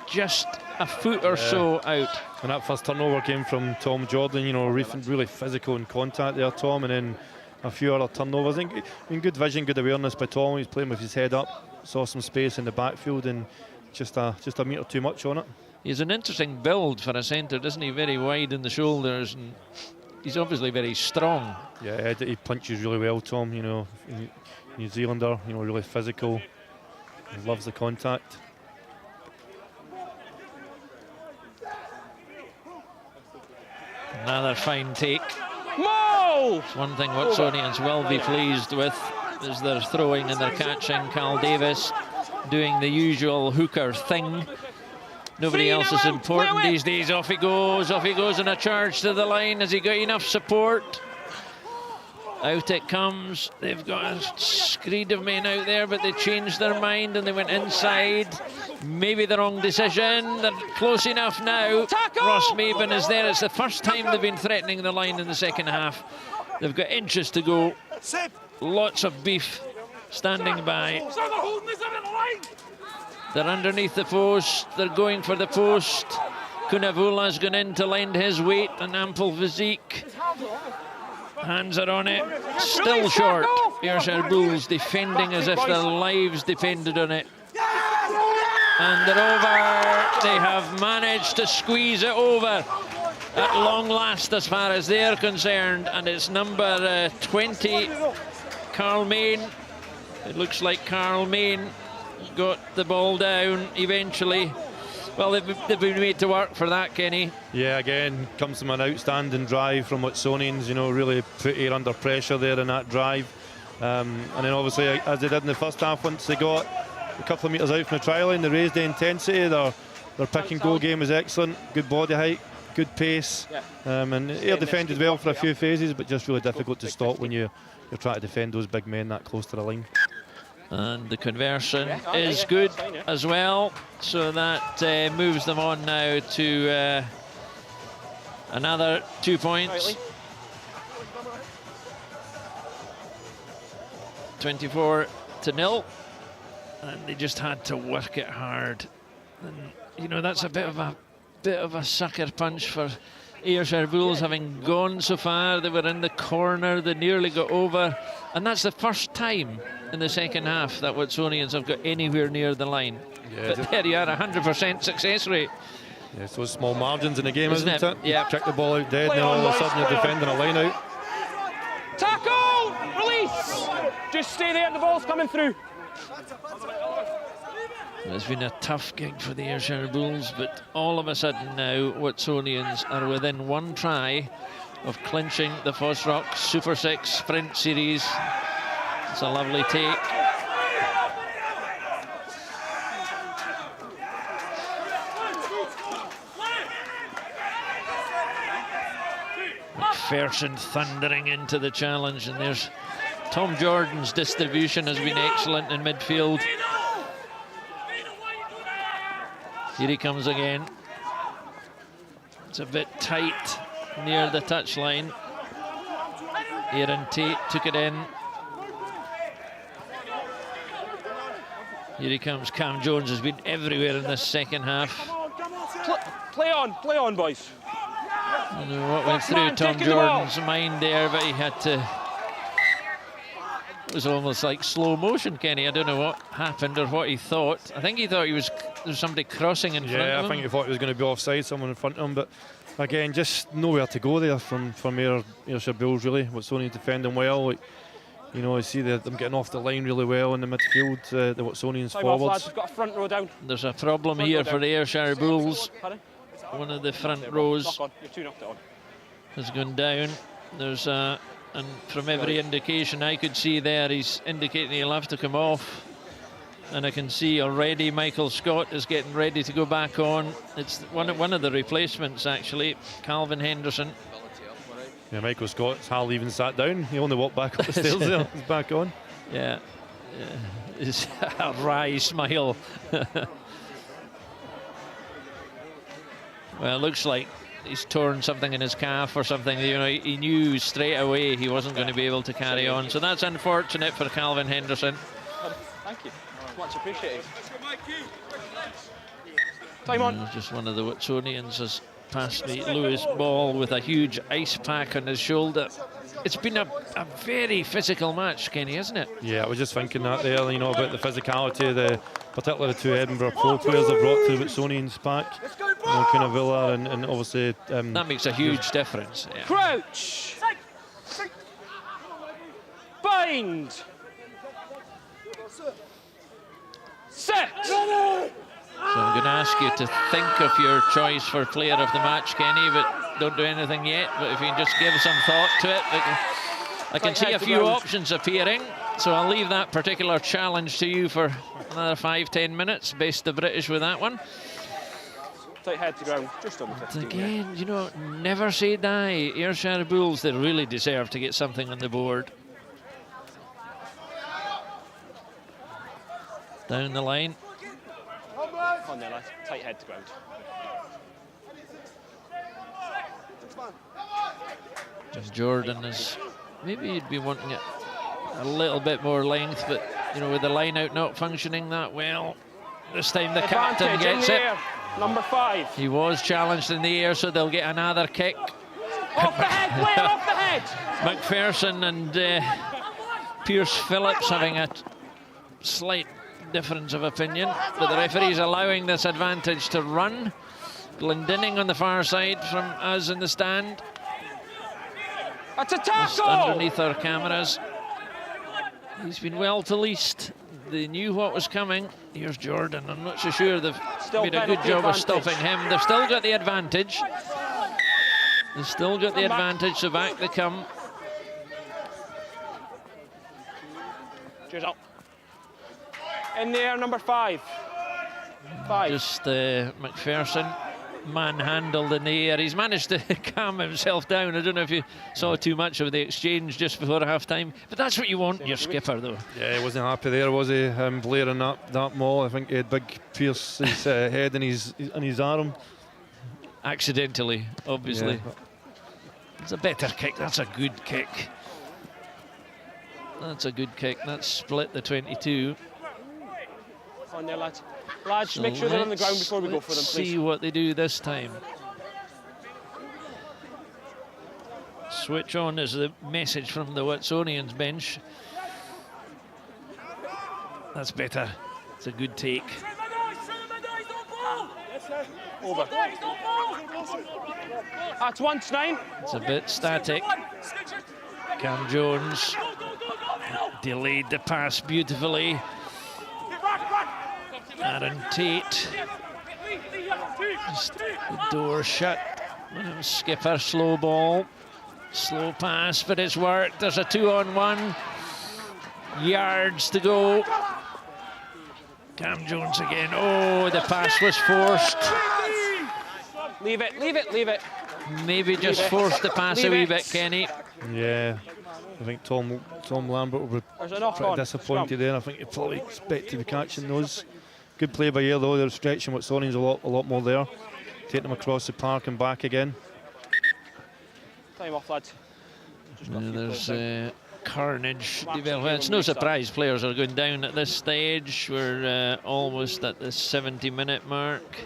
[SPEAKER 5] Just a foot or so out.
[SPEAKER 6] And that first turnover came from Tom Jordan, you know, really physical in contact there, Tom, and then a few other turnovers. I think good vision, good awareness by Tom. He's playing with his head up, saw some space in the backfield, and just a metre too much on it.
[SPEAKER 5] He's an interesting build for a centre, doesn't he? Very wide in the shoulders, and he's obviously very strong.
[SPEAKER 6] Yeah, he punches really well, Tom. You know, New Zealander, you know, really physical. He loves the contact.
[SPEAKER 5] Another fine take.
[SPEAKER 7] Mo!
[SPEAKER 5] One thing Watsonians will be pleased with is their throwing and their catching. Carl Davis doing the usual hooker thing. Nobody else is important these days. Off he goes on a charge to the line. Has he got enough support? Out it comes. They've got a screed of men out there, but they changed their mind and they went inside. Maybe the wrong decision. They're close enough now. Ross Maven is there. It's the first time they've been threatening the line in the second half. They've got inches to go. Lots of beef standing by. They're underneath the post. They're going for the post. Kunavula's gone in to lend his weight and ample physique. Hands are on it. Still short. Ayrshire Bulls defending as if their lives depended on it. And they're over. They have managed to squeeze it over at long last as far as they're concerned. And it's number 20, Carl Main. It looks like Carl Main got the ball down eventually. Well, they've been made to work for that, Kenny.
[SPEAKER 6] Yeah, again, comes from an outstanding drive from Watsonians, you know, really put Ayr under pressure there in that drive. And then obviously, as they did in the first half, once they got a couple of metres out from the try line, they raised the intensity. Their pick and go game was excellent, good body height, good pace. And Ayr defended well for a few phases, but just really difficult to stop when you're trying to defend those big men that close to the line.
[SPEAKER 5] And the conversion is good as well, so that moves them on now to another 2 points. 24-0, and they just had to work it hard. And you know, that's a bit of a sucker punch for Ayrshire Bulls, having gone so far. They were in the corner, they nearly got over, and that's the first time in the second half that Watsonians have got anywhere near the line. Yeah, but there you are, 100% success rate.
[SPEAKER 6] Yeah, so small margins in the game, isn't it?
[SPEAKER 5] Yeah.
[SPEAKER 6] Check the ball out dead, and then all of a sudden you're defending a line out.
[SPEAKER 7] Tackle! Release! Just stay there, the ball's coming through.
[SPEAKER 5] It's been a tough gig for the Ayrshire Bulls, but all of a sudden now Watsonians are within one try of clinching the FOSROC Super6 Sprint Series. It's a lovely take. McPherson thundering into the challenge, and there's Tom Jordan's distribution has been excellent in midfield. Here he comes again. It's a bit tight near the touchline. Aaron Tate took it in. Here he comes. Cam Jones has been everywhere in this second half.
[SPEAKER 7] Play on, boys.
[SPEAKER 5] I don't know what went through Tom Jordan's mind there, but he had to. It was almost like slow motion, Kenny. I don't know what happened or what he thought. I think he thought there was somebody crossing in front of him.
[SPEAKER 6] Yeah, I think he thought he was going to be offside, someone in front of him. But again, just nowhere to go there from Ayrshire Bulls, really. Watsonians defending well. Like, you know, I see them getting off the line really well in the midfield, the Watsonians forwards.
[SPEAKER 7] We've got a front row down.
[SPEAKER 5] There's a problem here for the Ayrshire Bulls. One of the front rows has gone down. There's and from every indication I could see there, he's indicating he'll have to come off. And I can see already Michael Scott is getting ready to go back on. It's one of the replacements, actually, Calvin Henderson.
[SPEAKER 6] Yeah, Michael Scott's hardly even sat down. He only walked back up the stairs there. He's back on.
[SPEAKER 5] Yeah. It's a wry smile. Well, it looks like he's torn something in his calf or something. You know, he knew straight away he wasn't going to be able to carry on. So that's unfortunate for Calvin Henderson.
[SPEAKER 7] Thank you. Much appreciated. Time on.
[SPEAKER 5] Just one of the Watsonians has passed me Lewis Ball with a huge ice pack on his shoulder. It's been a very physical match, Kenny, hasn't it?
[SPEAKER 6] Yeah, I was just thinking that there, you know, about the physicality, particularly the two Edinburgh Pro players have brought to Watsonians pack. You know, Kunavula and obviously...
[SPEAKER 5] that makes a huge difference. Yeah.
[SPEAKER 7] Crouch! Bind! Set!
[SPEAKER 5] So I'm going to ask you to think of your choice for player of the match, Kenny, but don't do anything yet. But if you can just give some thought to it. I can see a few options appearing, so I'll leave that particular challenge to you for another 5-10 minutes. Best the British with that one.
[SPEAKER 7] Tight head to ground, just on the 15.
[SPEAKER 5] Again, you know, never say die. Ayrshire Bulls, they really deserve to get something on the board. Down the line.
[SPEAKER 7] On there, lads. Tight head to ground.
[SPEAKER 5] Jordan is, maybe he'd be wanting it a little bit more length, but you know, with the line out not functioning that well, this time the captain gets it.
[SPEAKER 7] Air. Number 5.
[SPEAKER 5] He was challenged in the air, so they'll get another kick.
[SPEAKER 7] Off the head, Blair, off the head!
[SPEAKER 5] McPherson and Pierce Phillips having a slight difference of opinion, but the referee's allowing this advantage to run. Glendinning on the far side from us in the stand.
[SPEAKER 7] That's a
[SPEAKER 5] Just
[SPEAKER 7] tackle!
[SPEAKER 5] underneath our cameras. He's been well to least. They knew what was coming. Here's Jordan. I'm not so sure they've made a good job of stopping him. They've still got the advantage. They've still got the advantage, so back they come.
[SPEAKER 7] Cheers up. In there, number 5. 5.
[SPEAKER 5] Just McPherson manhandled in the air. He's managed to calm himself down. I don't know if you saw too much of the exchange just before half-time, but that's what you want your skipper, though.
[SPEAKER 6] Yeah, he wasn't happy there, was he? Blair in that maul. I think he had big Pierce's head in his arm.
[SPEAKER 5] Accidentally, obviously.
[SPEAKER 6] Yeah.
[SPEAKER 5] It's a better kick. That's a good kick. That's a good kick. That's split the 22.
[SPEAKER 7] On there, lads. Lads, make sure they're on the ground before we go for them,
[SPEAKER 5] Let's
[SPEAKER 7] please.
[SPEAKER 5] see what they do this time. Switch on is the message from the Watsonians bench. That's better. It's a good take.
[SPEAKER 7] Over. That's once 9.
[SPEAKER 5] It's a bit static. Cam Jones delayed the pass beautifully. Aaron Tate, just the door shut. Skipper, slow ball, slow pass, but it's worked. There's a 2-on-1, yards to go. Cam Jones again. Oh, the pass was forced.
[SPEAKER 7] Leave it, leave it, leave it.
[SPEAKER 5] Maybe just forced the pass a wee bit, Kenny.
[SPEAKER 6] Yeah, I think Tom Lambert will be pretty disappointed there. I think he probably expected to be catching those. Good play by here though. They're stretching Watsonians a lot more there. Take them across the park and back again.
[SPEAKER 7] Time off, lads.
[SPEAKER 5] There's carnage development. It's no surprise players are going down at this stage. We're almost at the 70-minute mark.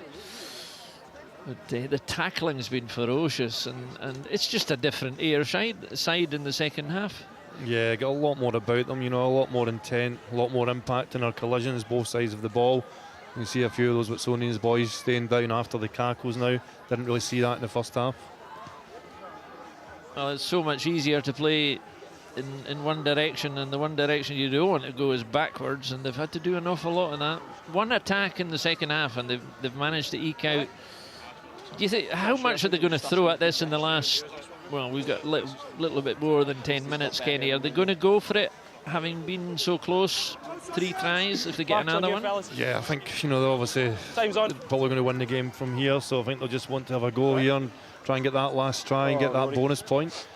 [SPEAKER 5] But the tackling's been ferocious, and it's just a different Ayrshire side in the second half.
[SPEAKER 6] Yeah, got a lot more about them, you know, a lot more intent, a lot more impact in our collisions, both sides of the ball. You can see a few of those Watsonians boys staying down after the cackles now. Didn't really see that in the first half.
[SPEAKER 5] Well, it's so much easier to play in one direction, and the one direction you don't want to go is backwards, and they've had to do an awful lot of that. One attack in the second half, and they've managed to eke out. Do you think, how much are they going to throw at this in the last, well, we've got a little bit more than 10 minutes, Kenny. Are they going to go for it, having been so close? 3 tries if they get another one?
[SPEAKER 6] Yeah, I think, you know, they're obviously probably going to win the game from here, so I think they'll just want to have a go here and try and get that last try and get that bonus point.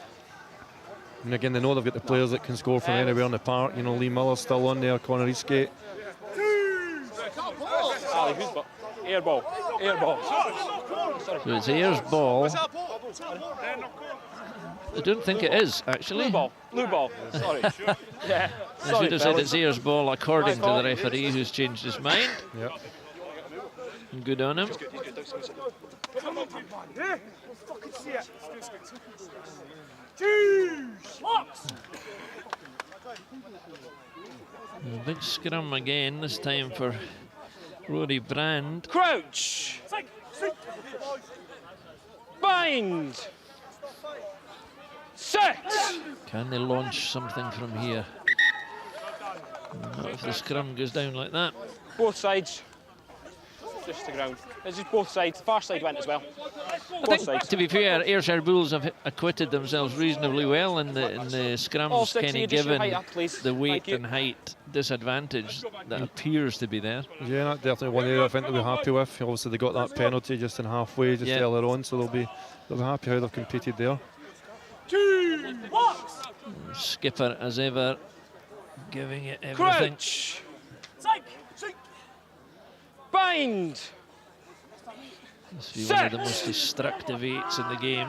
[SPEAKER 6] And again, they know they've got the players that can score from anywhere in the park. You know, Lee Miller's still on there, Conor Eastgate.
[SPEAKER 7] Air ball. Air ball.
[SPEAKER 5] So it's Ayer's ball. I don't think it is, actually.
[SPEAKER 7] Blue ball. Blue ball. Sorry. Yeah.
[SPEAKER 5] I should have said it's Ayer's ball according to the referee, who's changed his mind.
[SPEAKER 6] Yep.
[SPEAKER 5] Good on him.
[SPEAKER 8] Come on, yeah. We'll fucking see it.
[SPEAKER 5] Big scrum again, this time for Rory Brand.
[SPEAKER 7] Crouch. Bind. Set.
[SPEAKER 5] Can they launch something from here? Not if the scrum goes down like that.
[SPEAKER 7] Both sides. just to ground. This is both sides. The far side went as well.
[SPEAKER 5] I think, to be fair, Ayrshire Bulls have acquitted themselves reasonably well in the scrums, Kenny, given the weight and height disadvantage that appears to be there.
[SPEAKER 6] Yeah, that's definitely one area I think they'll be happy with. Obviously, they got that penalty just in halfway, just earlier on, so they'll be happy how they've competed there.
[SPEAKER 5] Skipper, as ever, giving it everything.
[SPEAKER 7] Crouch. Bind.
[SPEAKER 5] Must be one of the most destructive 8s in the game.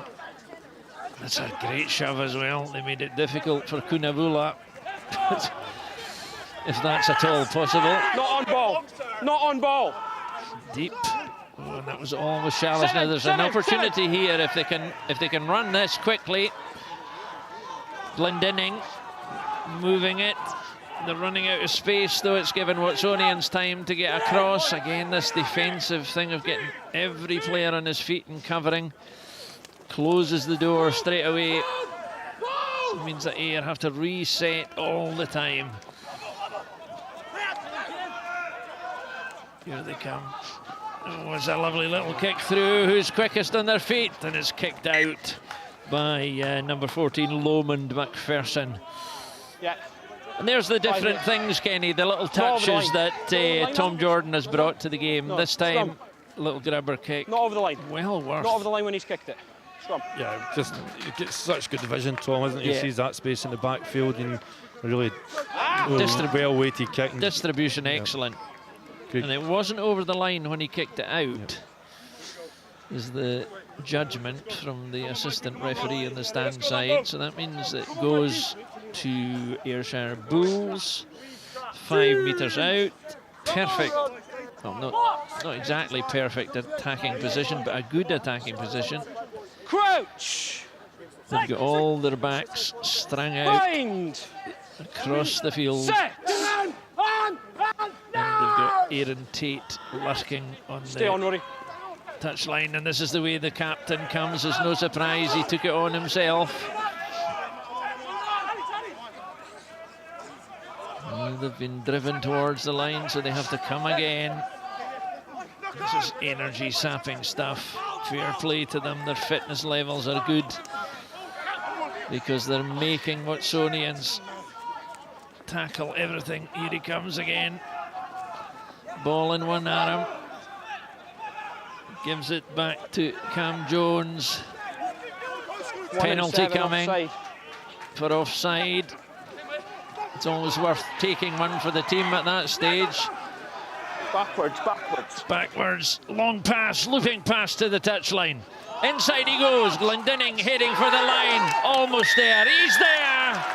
[SPEAKER 5] That's a great shove as well. They made it difficult for Kunavula. If that's at all possible.
[SPEAKER 7] Not on ball. Not on ball.
[SPEAKER 5] Deep. Oh, and that was almost shallow. Now there's an opportunity here if they can run this quickly. Glendinning moving it. They're running out of space, though. It's given Watsonians time to get across. Again, this defensive thing of getting every player on his feet and covering. Closes the door straight away. It means that Ayr have to reset all the time. Here they come. Oh, it's a lovely little kick through. Who's quickest on their feet? And it's kicked out by number 14, Lomond McPherson.
[SPEAKER 7] Yeah.
[SPEAKER 5] And there's the different things, Kenny, the little touches that Tom Jordan has brought to the game. This time, little grabber kick.
[SPEAKER 7] Not over the line.
[SPEAKER 5] Well worth.
[SPEAKER 7] Not over the line when he's kicked it. Scrum.
[SPEAKER 6] Yeah, just he gets such good vision, Tom, isn't he? He sees that space in the backfield and really well-weighted kick.
[SPEAKER 5] Distribution excellent.
[SPEAKER 6] Good.
[SPEAKER 5] And it wasn't over the line when he kicked it out. Is the judgment from the assistant referee on the stand side. So that means it goes to Ayrshire Bulls. 5 metres out. Perfect. Well, not exactly perfect attacking position, but a good attacking position.
[SPEAKER 7] Crouch.
[SPEAKER 5] They've got all their backs strung out across the field. And they've got Aaron Tate lurking on the touchline, and this is the way the captain comes. It's no surprise he took it on himself. They've been driven towards the line, so they have to come again. This is energy-sapping stuff. Fair play to them. Their fitness levels are good because they're making Watsonians tackle everything. Here he comes again. Ball in one arm. Gives it back to Cam Jones. Penalty coming for offside. It's always worth taking one for the team at that stage. Backwards. Long pass, looping pass to the touchline. Inside he goes. Glendinning heading for the line. Almost there. He's there.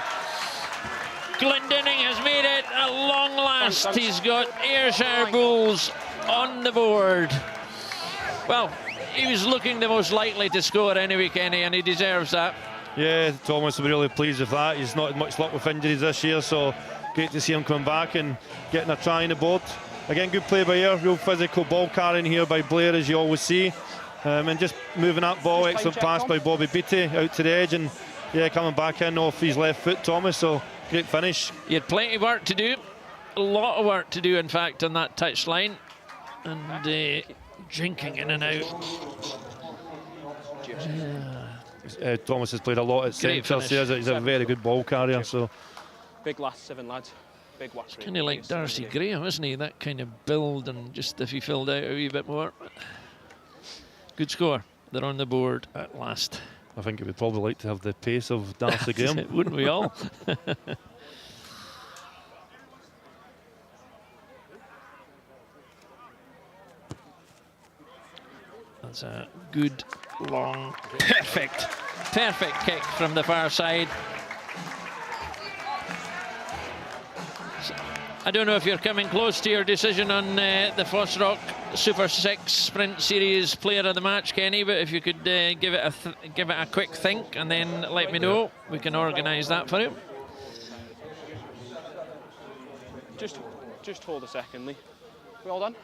[SPEAKER 5] Glendinning has made it at long last. He's got Ayrshire Bulls on the board. Well, he was looking the most likely to score anyway, Kenny, and he deserves that.
[SPEAKER 6] Yeah, Thomas will be really pleased with that. He's not had much luck with injuries this year, so great to see him coming back and getting a try on the board. Again, good play by Ayr, real physical ball carrying here by Blair, as you always see. And just moving that ball, excellent pass by Bobby Beattie out to the edge, and yeah, coming back in off his left foot, Thomas, so great finish.
[SPEAKER 5] He had plenty of work to do, a lot of work to do, in fact, on that touchline. And jinking in and out.
[SPEAKER 6] Thomas has played a lot at centre, so he's a very good ball carrier. So
[SPEAKER 7] big last 7 lads. Big watch.
[SPEAKER 5] Kind of like Darcy Graham, isn't he? That kind of build, and just if he filled out a wee bit more. Good score. They're on the board at last.
[SPEAKER 6] I think it would probably like to have the pace of Darcy Graham.
[SPEAKER 5] Wouldn't we all? That's a good, long, perfect kick from the far side. I don't know if you're coming close to your decision on the FOSROC Super 6 Sprint Series Player of the Match, Kenny, but if you could give it a quick think and then let me know, we can organise that for you.
[SPEAKER 7] Just hold a second, Lee. We all done?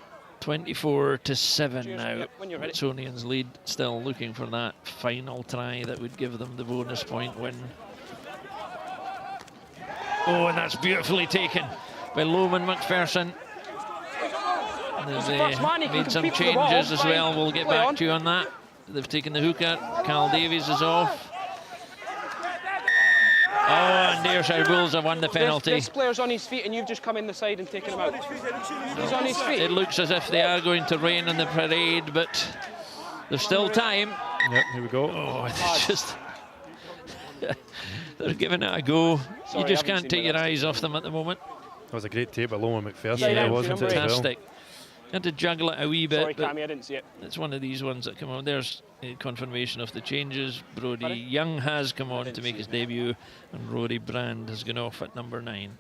[SPEAKER 5] 24-7 now. Watsonians lead, still looking for that final try that would give them the bonus point win. Oh, and that's beautifully taken by Lomond McPherson. They've made some changes as well. We'll get back to you on that. They've taken the hooker. Cal Davies is off. Oh, and Ayrshire Bulls have won the penalty.
[SPEAKER 7] This player's on his feet and you've just come in the side and taken him out. He's on his feet.
[SPEAKER 5] It looks as if they are going to rain on the parade, but there's still time.
[SPEAKER 6] Yep, here we go.
[SPEAKER 5] Oh, it's just... They're giving it a go.
[SPEAKER 7] Sorry,
[SPEAKER 5] you just can't take your eyes off them at the moment.
[SPEAKER 6] That was a great tape by Loman McPherson,
[SPEAKER 5] Yeah,
[SPEAKER 6] wasn't it?
[SPEAKER 5] fantastic. Had to juggle it a wee bit.
[SPEAKER 7] Sorry,
[SPEAKER 5] but
[SPEAKER 7] Cammy, I didn't see it.
[SPEAKER 5] it's one of these ones that come on. There's a confirmation of the changes. Brodie Young has come on to make his debut, and Rory Brand has gone off at number 9.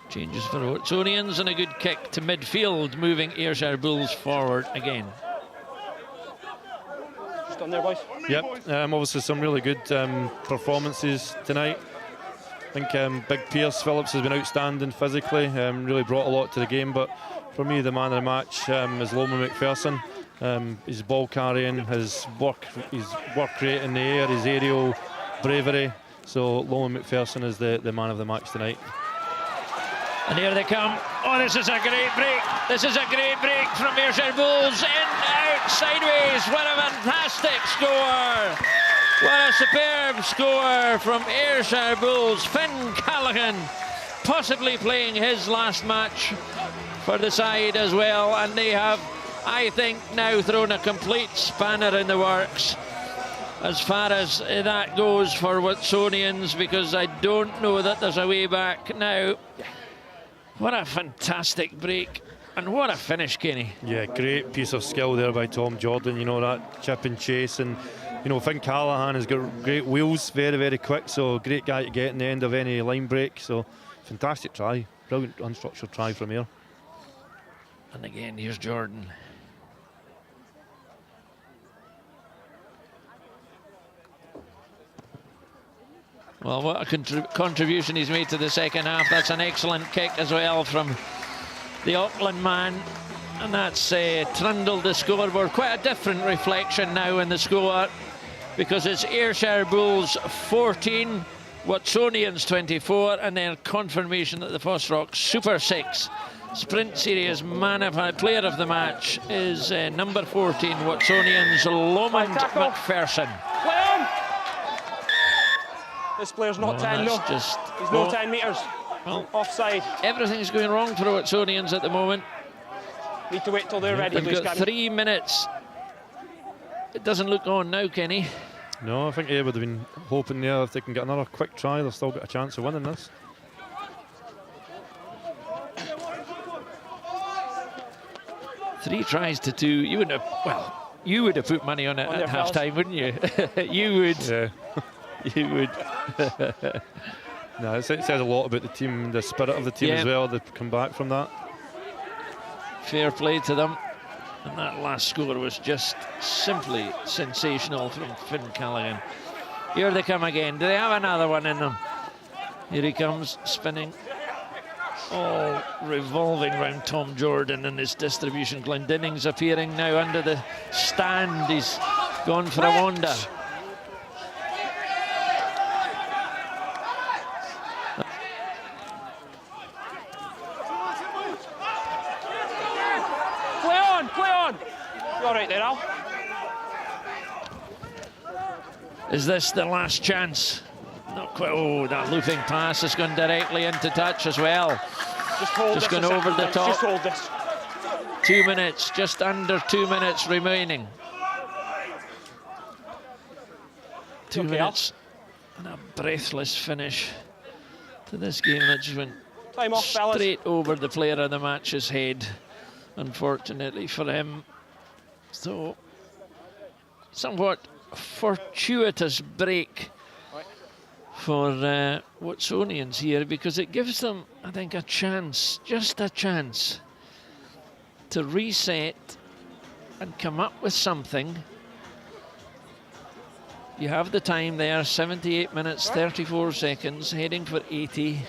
[SPEAKER 5] Changes for Watsonians and a good kick to midfield, moving Ayrshire Bulls forward again.
[SPEAKER 7] Just on there, boys.
[SPEAKER 6] Yep, obviously some really good performances tonight. I think Big Pierce Phillips has been outstanding physically, really brought a lot to the game, but for me the man of the match is Loman McPherson. His ball carrying, his work rate in the air, his aerial bravery. So Loman McPherson is the man of the match tonight.
[SPEAKER 5] And here they come. Oh, this is a great break. This is a great break from Ayrshire Bulls. In, out, sideways. What a fantastic score. What a superb score from Ayrshire Bulls. Finn Callaghan possibly playing his last match for the side as well. And they have, I think, now thrown a complete spanner in the works as far as that goes for Watsonians, because I don't know that there's a way back now. What a fantastic break. And what a finish, Kenny.
[SPEAKER 6] Yeah, great piece of skill there by Tom Jordan. You know, that chip and chase. And, you know, Finn Callaghan has got great wheels, very, very quick. So, great guy to get in the end of any line break. So, fantastic try. Brilliant unstructured try from here.
[SPEAKER 5] And again, here's Jordan. Well, what a contribution he's made to the second half. That's an excellent kick as well from the Auckland man. And that's trundled the scoreboard. Quite a different reflection now in the score, because it's Ayrshire Bulls 14, Watsonians 24, and then confirmation that the FOSROC Super 6 Sprint Series player of the match is number 14, Watsonians Loman McPherson.
[SPEAKER 7] This player's not 10, no. He's no 10 metres.
[SPEAKER 5] Well,
[SPEAKER 7] offside.
[SPEAKER 5] Everything's going wrong for Watsonians at the moment.
[SPEAKER 7] Need to wait till they're ready.
[SPEAKER 5] They've got 3 minutes. It doesn't look on now, Kenny.
[SPEAKER 6] No, I think they would have been hoping there if they can get another quick try, they'll still get a chance of winning this.
[SPEAKER 5] Three tries to 2. You wouldn't have, well, you would have put money on it at half time, wouldn't you? You would.
[SPEAKER 6] Yeah.
[SPEAKER 5] You would.
[SPEAKER 6] No, it says a lot about the team, the spirit of the team as well. They've come back from that.
[SPEAKER 5] Fair play to them. And that last score was just simply sensational from Finn Callaghan. Here they come again. Do they have another one in them? Here he comes, spinning. All revolving around Tom Jordan and his distribution. Glendinning's appearing now under the stand. He's gone for a wander.
[SPEAKER 7] All right there, Al.
[SPEAKER 5] Is this the last chance? Not quite. Oh, that looping pass has gone directly into touch as well. Just gone over the top.
[SPEAKER 7] Just hold this.
[SPEAKER 5] 2 minutes, just under 2 minutes remaining. 2 minutes and a breathless finish to this game that just went straight over the player of the match's head, unfortunately for him. So, somewhat fortuitous break for Watsonians here, because it gives them, I think, a chance, just a chance, to reset and come up with something. You have the time there, 78 minutes, 34 seconds, heading for 80.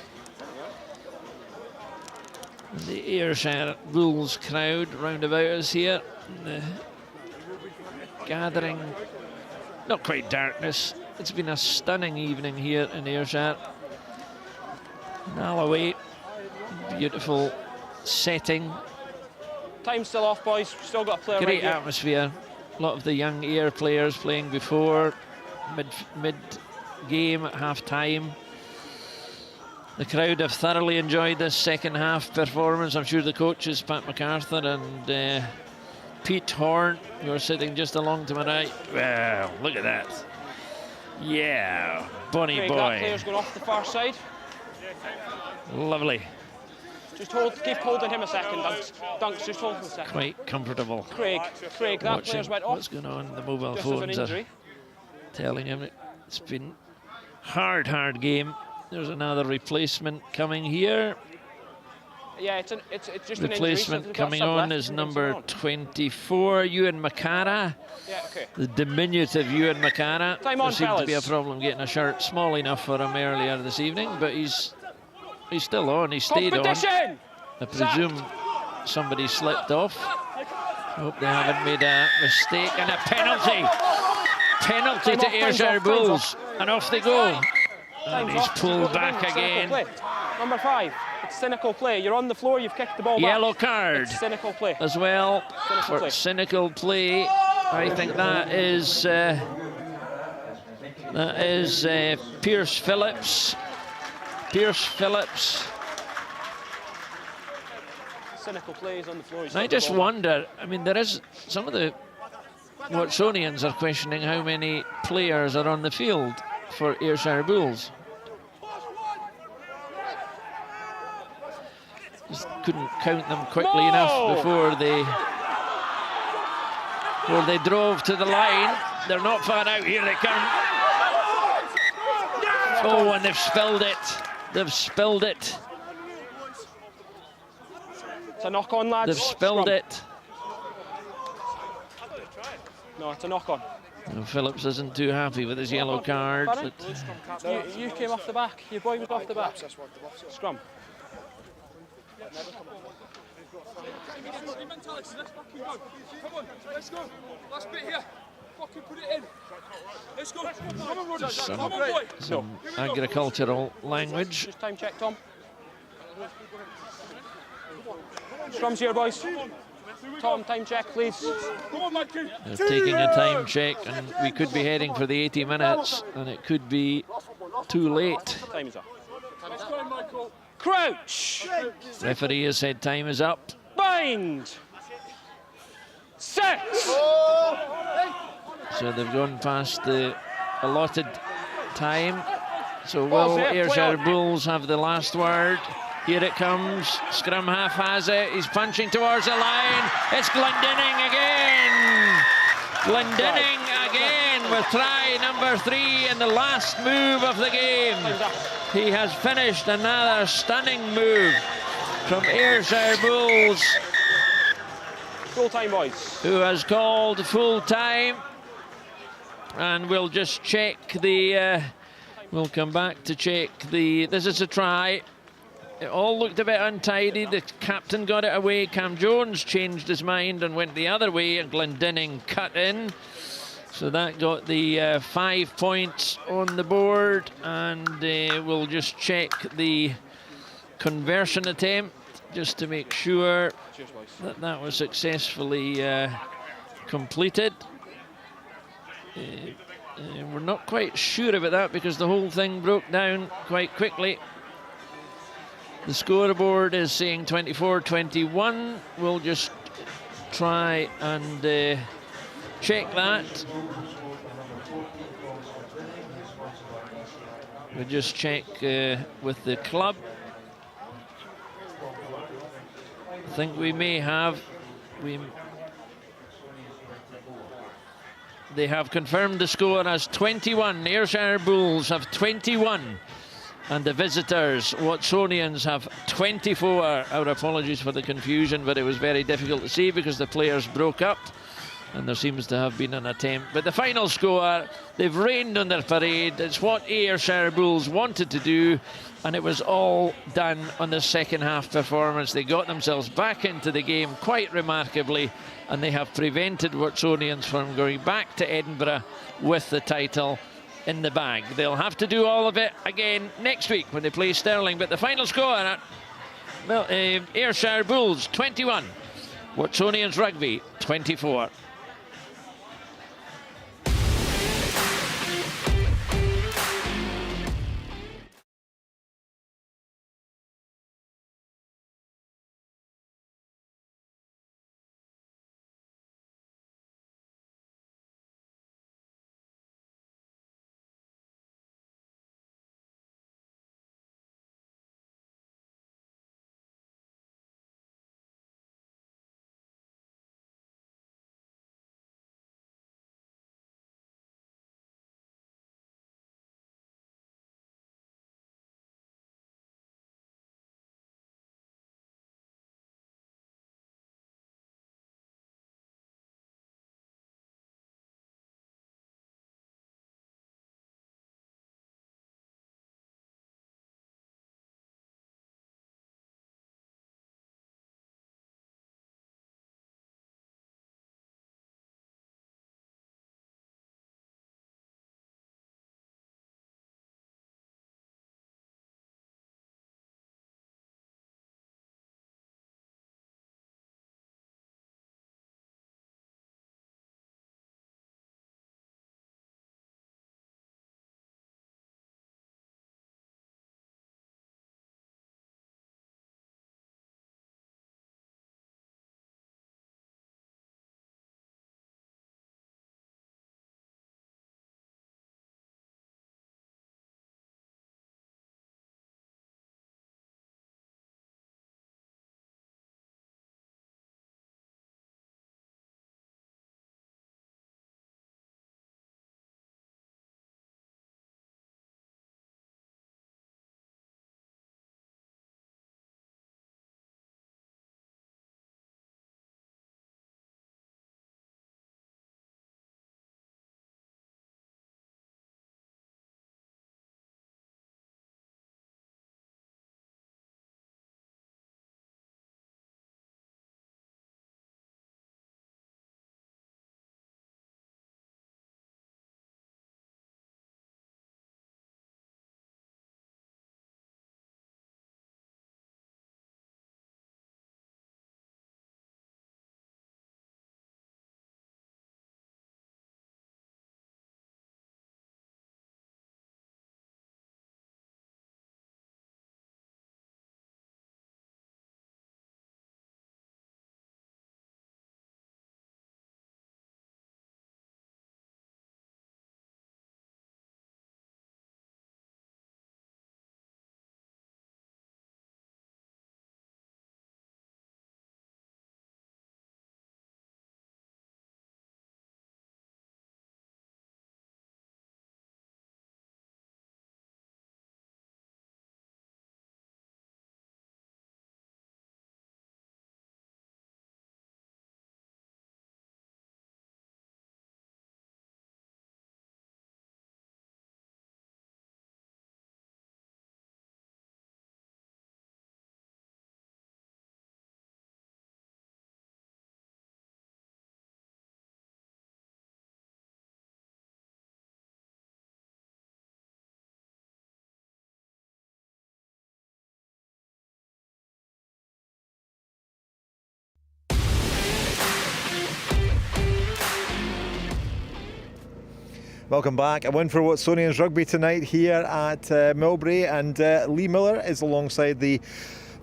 [SPEAKER 5] And the Ayrshire Bulls crowd round about us here. Gathering, not quite darkness. It's been a stunning evening here in Ayrshire. Alloway, beautiful setting.
[SPEAKER 7] Time's still off, boys. Still got a player
[SPEAKER 5] Great
[SPEAKER 7] right here.
[SPEAKER 5] atmosphere. A lot of the young Ayr players playing before mid-game at half-time. The crowd have thoroughly enjoyed this second half performance. I'm sure the coaches, Pat MacArthur and Pete Horn, who are sitting just along to my right. Well, look at that. Yeah, bonny
[SPEAKER 7] Craig,
[SPEAKER 5] boy.
[SPEAKER 7] that player's going off the far side.
[SPEAKER 5] Lovely.
[SPEAKER 7] Just keep holding him a second, Dunks. Dunks, just hold him a second.
[SPEAKER 5] Quite comfortable.
[SPEAKER 7] Craig, that
[SPEAKER 5] Watching
[SPEAKER 7] player's went off.
[SPEAKER 5] what's going on. The mobile
[SPEAKER 7] Just of an
[SPEAKER 5] phones are
[SPEAKER 7] injury.
[SPEAKER 5] telling him it's been hard game. There's another replacement coming here.
[SPEAKER 7] Yeah, it's just an injury. So
[SPEAKER 5] Replacement
[SPEAKER 7] they've got
[SPEAKER 5] coming
[SPEAKER 7] sub
[SPEAKER 5] on
[SPEAKER 7] left,
[SPEAKER 5] is
[SPEAKER 7] and
[SPEAKER 5] number
[SPEAKER 7] on.
[SPEAKER 5] 24, Ewan McCara.
[SPEAKER 7] Yeah, okay.
[SPEAKER 5] The diminutive Ewan McCara.
[SPEAKER 7] Time
[SPEAKER 5] There
[SPEAKER 7] on,
[SPEAKER 5] seemed to be a
[SPEAKER 7] fellas.
[SPEAKER 5] problem getting a shirt small enough for him earlier this evening, but he's still on. He stayed on.
[SPEAKER 7] Competition!
[SPEAKER 5] I presume somebody slipped off. Hope they haven't made a mistake. And a penalty. Penalty to Ayrshire Bulls. And off they go. And he's pulled back again.
[SPEAKER 7] Play. Number 5. It's cynical play. You're on the floor. You've kicked the ball
[SPEAKER 5] Yellow
[SPEAKER 7] back.
[SPEAKER 5] card
[SPEAKER 7] It's cynical play.
[SPEAKER 5] as well
[SPEAKER 7] Cynical
[SPEAKER 5] for
[SPEAKER 7] play.
[SPEAKER 5] cynical play. I think that is Pierce Phillips. Pierce Phillips.
[SPEAKER 7] Cynical plays on the floor.
[SPEAKER 5] I just wonder, I mean, there is some of the Watsonians are questioning how many players are on the field for Ayrshire Bulls. Just couldn't count them quickly enough before they drove to the line. They're not far out. Here they come. Oh, and they've spilled it. They've spilled it.
[SPEAKER 7] It's a knock-on, lads.
[SPEAKER 5] They've spilled
[SPEAKER 7] Scrum.
[SPEAKER 5] it.
[SPEAKER 7] No, it's a knock-on.
[SPEAKER 5] And Phillips isn't too happy with his yellow card.
[SPEAKER 7] Pardon?
[SPEAKER 5] But
[SPEAKER 7] You came off the back. Your boy was off the back. Scrum.
[SPEAKER 9] Come on, let's go. Last bit here. Fucking put it in. Let's go. Come on, Rodgers. Come on, boy.
[SPEAKER 5] some agricultural language.
[SPEAKER 7] Just time check, Tom. Scrum's here, boys. Tom, time check, please.
[SPEAKER 9] Come on, Mikey.
[SPEAKER 5] They're taking a time check, and we could be heading for the 80 minutes, and it could be too late.
[SPEAKER 7] Time is up.
[SPEAKER 9] Let's go, Michael.
[SPEAKER 7] Crouch.
[SPEAKER 5] Referee has said time is up.
[SPEAKER 7] Bind. Set.
[SPEAKER 5] So they've gone past the allotted time. So will Ayrshire Bulls have the last word? Here it comes. Scrum half has it. He's punching towards the line. It's Glendinning again. Glendinning again with try number 3 in the last move of the game. He has finished another stunning move from Ayrshire Bulls,
[SPEAKER 7] Full time, boys.
[SPEAKER 5] who has called full time. And we'll just check the, we'll come back to check the, this is a try. It all looked a bit untidy. The captain got it away. Cam Jones changed his mind and went the other way, and Glendinning cut in. So that got the 5 points on the board, and we'll just check the conversion attempt just to make sure that that was successfully completed. We're not quite sure about that because the whole thing broke down quite quickly. The scoreboard is saying 24-21. We'll just try and check that. We'll just check with the club. I think we may have. They have confirmed the score as 21. Ayrshire Bulls have 21. And the visitors, Watsonians, have 24. Our apologies for the confusion, but it was very difficult to see because the players broke up and there seems to have been an attempt. But the final score, they've rained on their parade. It's what Ayrshire Bulls wanted to do, and it was all done on the second half performance. They got themselves back into the game quite remarkably, and they have prevented Watsonians from going back to Edinburgh with the title in the bag. They'll have to do all of it again next week when they play Stirling, but the final score, Ayrshire Bulls 21, Watsonians Rugby 24.
[SPEAKER 1] Welcome back. A win for Watsonians Rugby tonight here at Millbrae, and Lee Miller is alongside the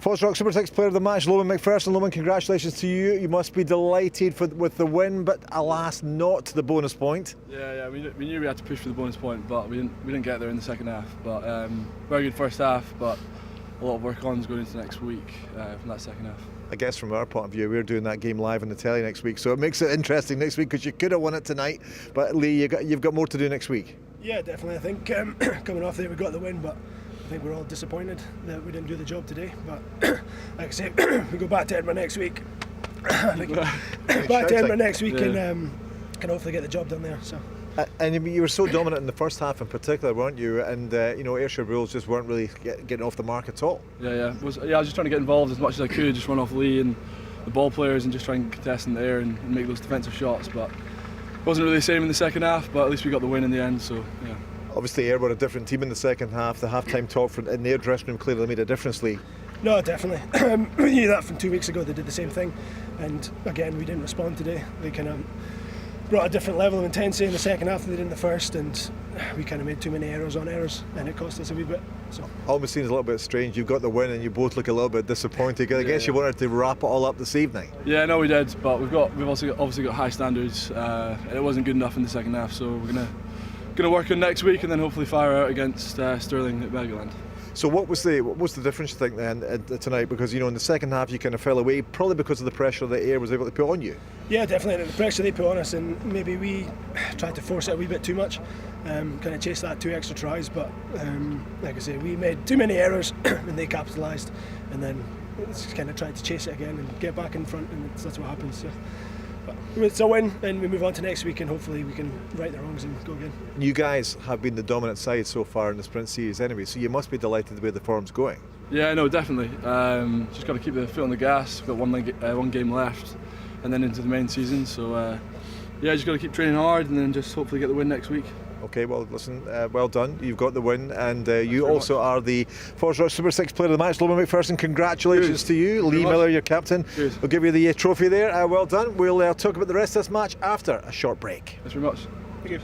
[SPEAKER 1] FOSROC Super6 Player of the Match, Loman McPherson. Loman, congratulations to you. You must be delighted with the win, but alas, not the bonus point.
[SPEAKER 10] Yeah, we knew we had to push for the bonus point, but we didn't get there in the second half. But very good first half, but a lot of work on going into next week from that second half.
[SPEAKER 1] I guess from our point of view, we're doing that game live on the telly next week, so it makes it interesting next week because you could have won it tonight. But Lee, you've got more to do next week.
[SPEAKER 11] Yeah, definitely. I think coming off there, we got the win, but I think we're all disappointed that we didn't do the job today. But like I say, we go back to Edinburgh next week. Back to Edinburgh next week, and can hopefully get the job done there. So.
[SPEAKER 1] And you were so dominant in the first half in particular, weren't you? And Ayrshire Bulls just weren't really getting off the mark at all.
[SPEAKER 10] I was just trying to get involved as much as I could, just run off Lee and the ball players and just try and contest in the air and make those defensive shots. But it wasn't really the same in the second half, but at least we got the win in the end, so yeah.
[SPEAKER 1] Obviously Ayr were a different team in the second half. The half-time talk in their dressing room clearly made a difference, Lee.
[SPEAKER 11] No, definitely. We knew that from 2 weeks ago. They did the same thing, and again we didn't respond today. They kind of brought a different level of intensity in the second half than they did in the first, and we kind of made too many errors on errors, and it cost us a wee bit. So
[SPEAKER 1] almost seems a little bit strange. You've got the win and you both look a little bit disappointed. I guess you wanted to wrap it all up this evening.
[SPEAKER 10] Yeah, no, we did, but we've obviously got high standards. It wasn't good enough in the second half, so we're gonna work on next week and then hopefully fire out against Stirling at MacLennan.
[SPEAKER 1] So what was the difference, you think, then tonight? Because in the second half you kind of fell away, probably because of the pressure that Ayr was able to put on you.
[SPEAKER 11] Yeah, definitely. The pressure they put on us, and maybe we tried to force it a wee bit too much, kind of chase that 2 extra tries. But like I say, we made too many errors and they capitalised, and then just kind of tried to chase it again and get back in front, and that's what happens. So. But it's a win, and we move on to next week, and hopefully we can right the wrongs and go again.
[SPEAKER 1] You guys have been the dominant side so far in the sprint series anyway, so you must be delighted the way the form's going.
[SPEAKER 10] Yeah, no, definitely. Just got to keep the foot on the gas. We've got one game left, and then into the main season. So yeah, just got to keep training hard, and then just hopefully get the win next week.
[SPEAKER 1] Okay, well, listen, well done. You've got the win, and you also are the FOSROC Super6 Player of the Match. Logan McPherson, congratulations to you. Lee Miller, your captain.
[SPEAKER 10] Cheers.
[SPEAKER 1] We'll give you the trophy there. Well done. We'll talk about the rest of this match after a short break.
[SPEAKER 10] Thanks very much.
[SPEAKER 11] Thank you.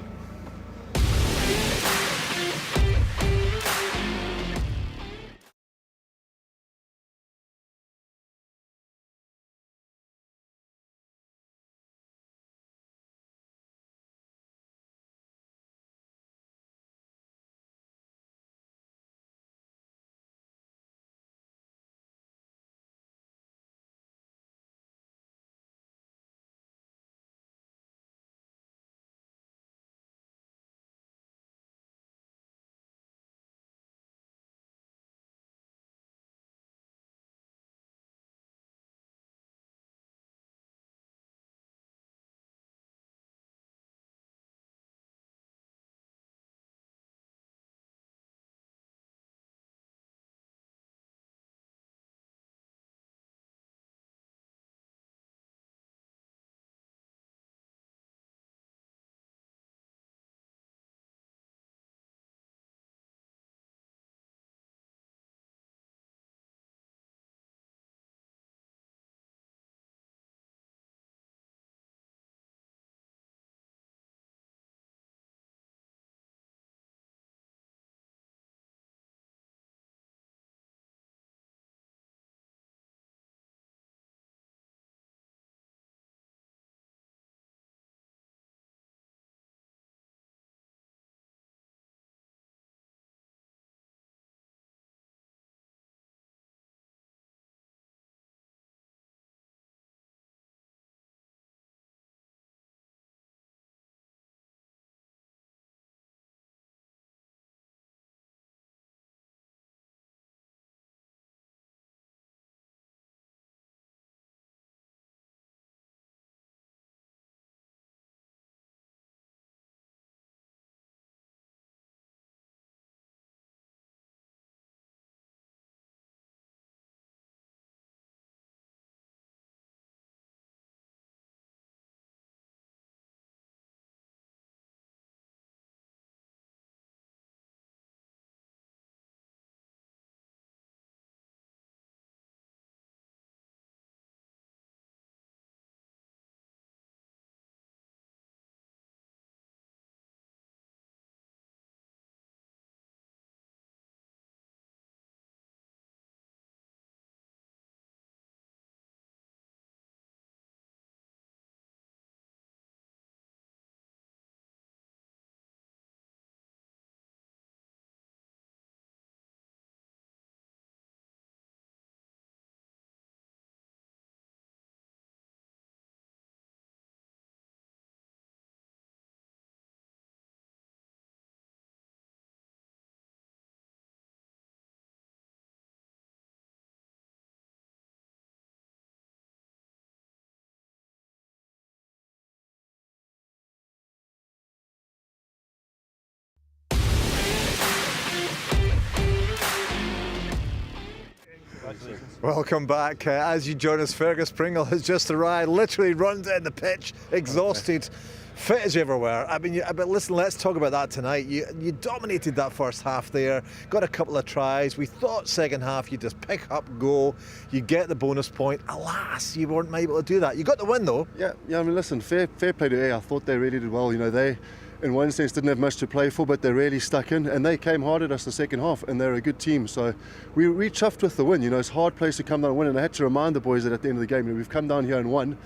[SPEAKER 1] Welcome back. As you join us, Fergus Pringle has just arrived, literally runs in the pitch, exhausted. Fit as you ever were. I mean, but listen, let's talk about that tonight. You dominated that first half there, got a couple of tries. We thought second half you'd just pick up, go, you get the bonus point. Alas, you weren't able to do that. You got the win though.
[SPEAKER 4] Yeah. I mean, listen, fair play to Ayr. I thought they really did well. You know, they, in one sense, didn't have much to play for, but they really stuck in, and they came hard at us the second half, and they're a good team. So we chuffed with the win. You know, it's a hard place to come down and win, and I had to remind the boys that at the end of the game, you know, we've come down here and won.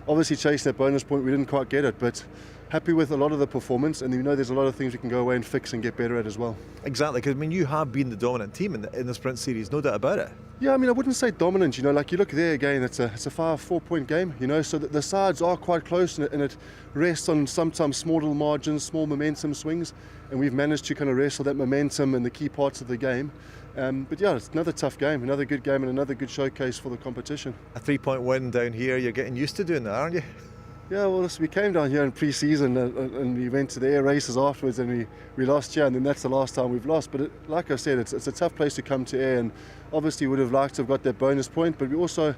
[SPEAKER 4] Obviously chasing that bonus point, we didn't quite get it, but happy with a lot of the performance, and you know there's a lot of things we can go away and fix and get better at as well.
[SPEAKER 1] Exactly, because I mean you have been the dominant team in the sprint series, no doubt about it.
[SPEAKER 4] Yeah, I mean I wouldn't say dominant, you know, like you look there again, it's a 4-point game, you know, so the sides are quite close, and it rests on sometimes small little margins, small momentum swings, and we've managed to kind of wrestle that momentum in the key parts of the game. But yeah, it's another tough game, another good game, and another good showcase for the competition.
[SPEAKER 1] A 3-point win down here, you're getting used to doing that, aren't you?
[SPEAKER 4] Yeah, well, we came down here in pre-season and we went to the air races afterwards, and we lost here, and then that's the last time we've lost. But like I said, it's a tough place to come to Ayr, and obviously would have liked to have got that bonus point, but we also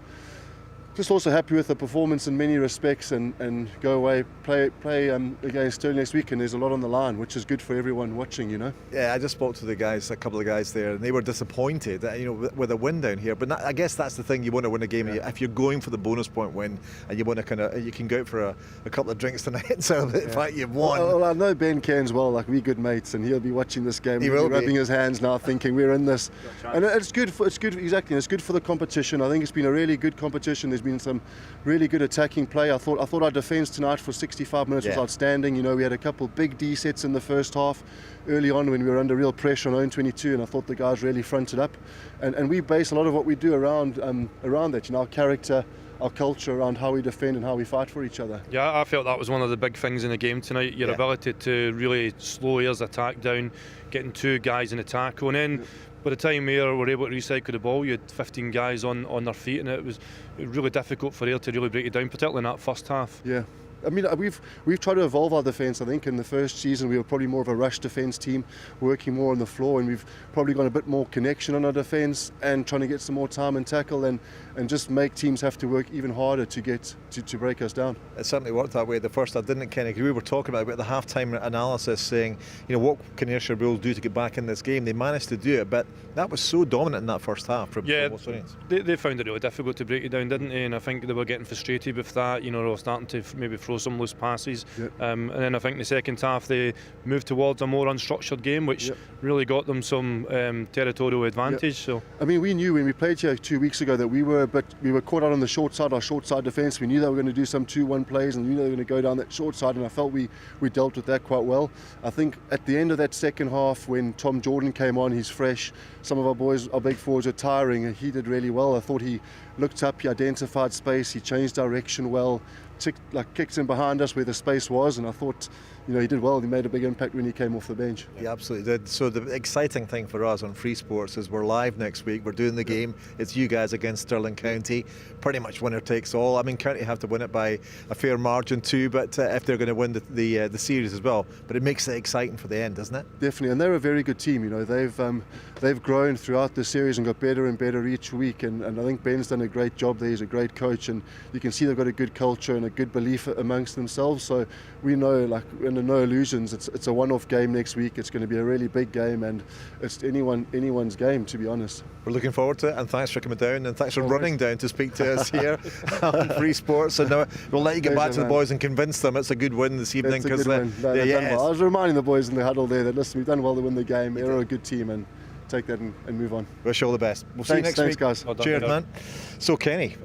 [SPEAKER 4] happy with the performance in many respects, and go away, play against Stirling next week, and there's a lot on the line, which is good for everyone watching, you know. Yeah,
[SPEAKER 1] I just spoke to a couple of guys there, and they were disappointed, you know, with a win down here. But I guess that's the thing, you want to win a game. Yeah. If you're going for the bonus point win, and you want to you can go out for a couple of drinks tonight and celebrate the fact you've won.
[SPEAKER 4] Well, I know Ben Cairns well, like we're good mates, and he'll be watching this game. He'll be rubbing his hands now, thinking we're in this, and it's good exactly. It's good for the competition. I think it's been a really good competition. There's been some really good attacking play. I thought our defence tonight for 65 minutes was outstanding. You know, we had a couple big D sets in the first half early on when we were under real pressure on own 22, and I thought the guys really fronted up. And we base a lot of what we do around that. You know, our character, our culture, around how we defend and how we fight for each other.
[SPEAKER 6] Yeah, I felt that was one of the big things in the game tonight. Your ability to really slow Ayer's attack down, getting two guys in the tackle, and then by the time Ayr were able to recycle the ball, you had 15 guys on their feet, and it was really difficult for Ayr to really break it down, particularly in that first half.
[SPEAKER 4] Yeah. I mean, we've tried to evolve our defence. I think in the first season we were probably more of a rush defence team, working more on the floor, and we've probably got a bit more connection on our defence and trying to get some more time and tackle, and just make teams have to work even harder to get to break us down.
[SPEAKER 1] It certainly worked that way the first half, didn't it, Kenny? We were talking about the half-time analysis, saying, you know, what can Ayrshire Bulls do to get back in this game? They managed to do it, but that was so dominant in that first half from Watsonians.
[SPEAKER 6] They found it really difficult to break it down, didn't they? And I think they were getting frustrated with that. You know, they were starting to maybe throw some loose passes. And then I think in the second half they moved towards a more unstructured game, which really got them some territorial advantage. So
[SPEAKER 4] I mean, we knew when we played here 2 weeks ago that we were caught out on the short side, our short side defence. We knew they were going to do some 2-1 plays, and we knew they were going to go down that short side, and I felt we dealt with that quite well. I think at the end of that second half, when Tom Jordan came on, he's fresh. Some of our boys, our big forwards, are tiring, and he did really well. I thought he looked up, he identified space, he changed direction well, kicked in behind us where the space was, and I thought, you know, he did well. He made a big impact when he came off the bench.
[SPEAKER 1] He absolutely did. So the exciting thing for us on FreeSports is we're live next week. We're doing the game. It's you guys against Stirling County. Pretty much winner takes all. I mean, County have to win it by a fair margin too, but if they're going to win the series as well. But it makes it exciting for the end, doesn't it?
[SPEAKER 4] Definitely, and they're a very good team. You know, they've grown throughout the series and got better and better each week. And I think Ben's done a great job there. He's a great coach, and you can see they've got a good culture and a good belief amongst themselves. So we know, like, under no illusions, it's a one-off game next week. It's going to be a really big game, and it's anyone's game, to be honest.
[SPEAKER 1] We're looking forward to it, and thanks for coming down, and thanks for running down to speak to us here on FreeSports. And now we'll let you get back to the boys and convince them it's a good win this evening.
[SPEAKER 4] It's a good win. I was reminding the boys in the huddle there that, listen, we've done well to win the game. They're a good team, and take that and move on.
[SPEAKER 1] Wish you all the best. We'll see you next week,
[SPEAKER 4] guys.
[SPEAKER 1] Cheers, man. So Kenny,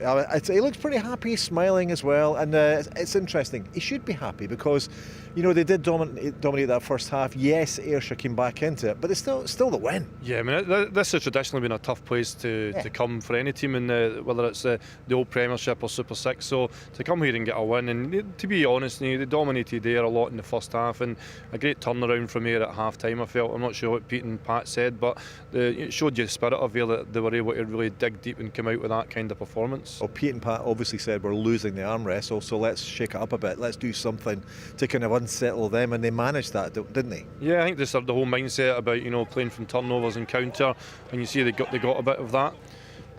[SPEAKER 1] he looks pretty happy, smiling as well, and it's interesting. He should be happy because, you know, they did dominate that first half. Yes, Ayrshire came back into it, but it's still the win.
[SPEAKER 6] Yeah, I mean, this has traditionally been a tough place to come for any team, in whether it's the old Premiership or Super 6. So to come here and get a win, and to be honest, they dominated there a lot in the first half, and a great turnaround from here at half time. I felt, I'm not sure what Pete and Pat said, but it showed you the spirit of here, that they were able to really dig deep and come out with that kind of performance.
[SPEAKER 1] Well, Pete and Pat obviously said we're losing the arm wrestle, so let's shake it up a bit. Let's do something to kind of unsettle them, and they managed that, didn't they?
[SPEAKER 6] Yeah, I think the whole mindset about, you know, playing from turnovers and counter, and you see they got a bit of that.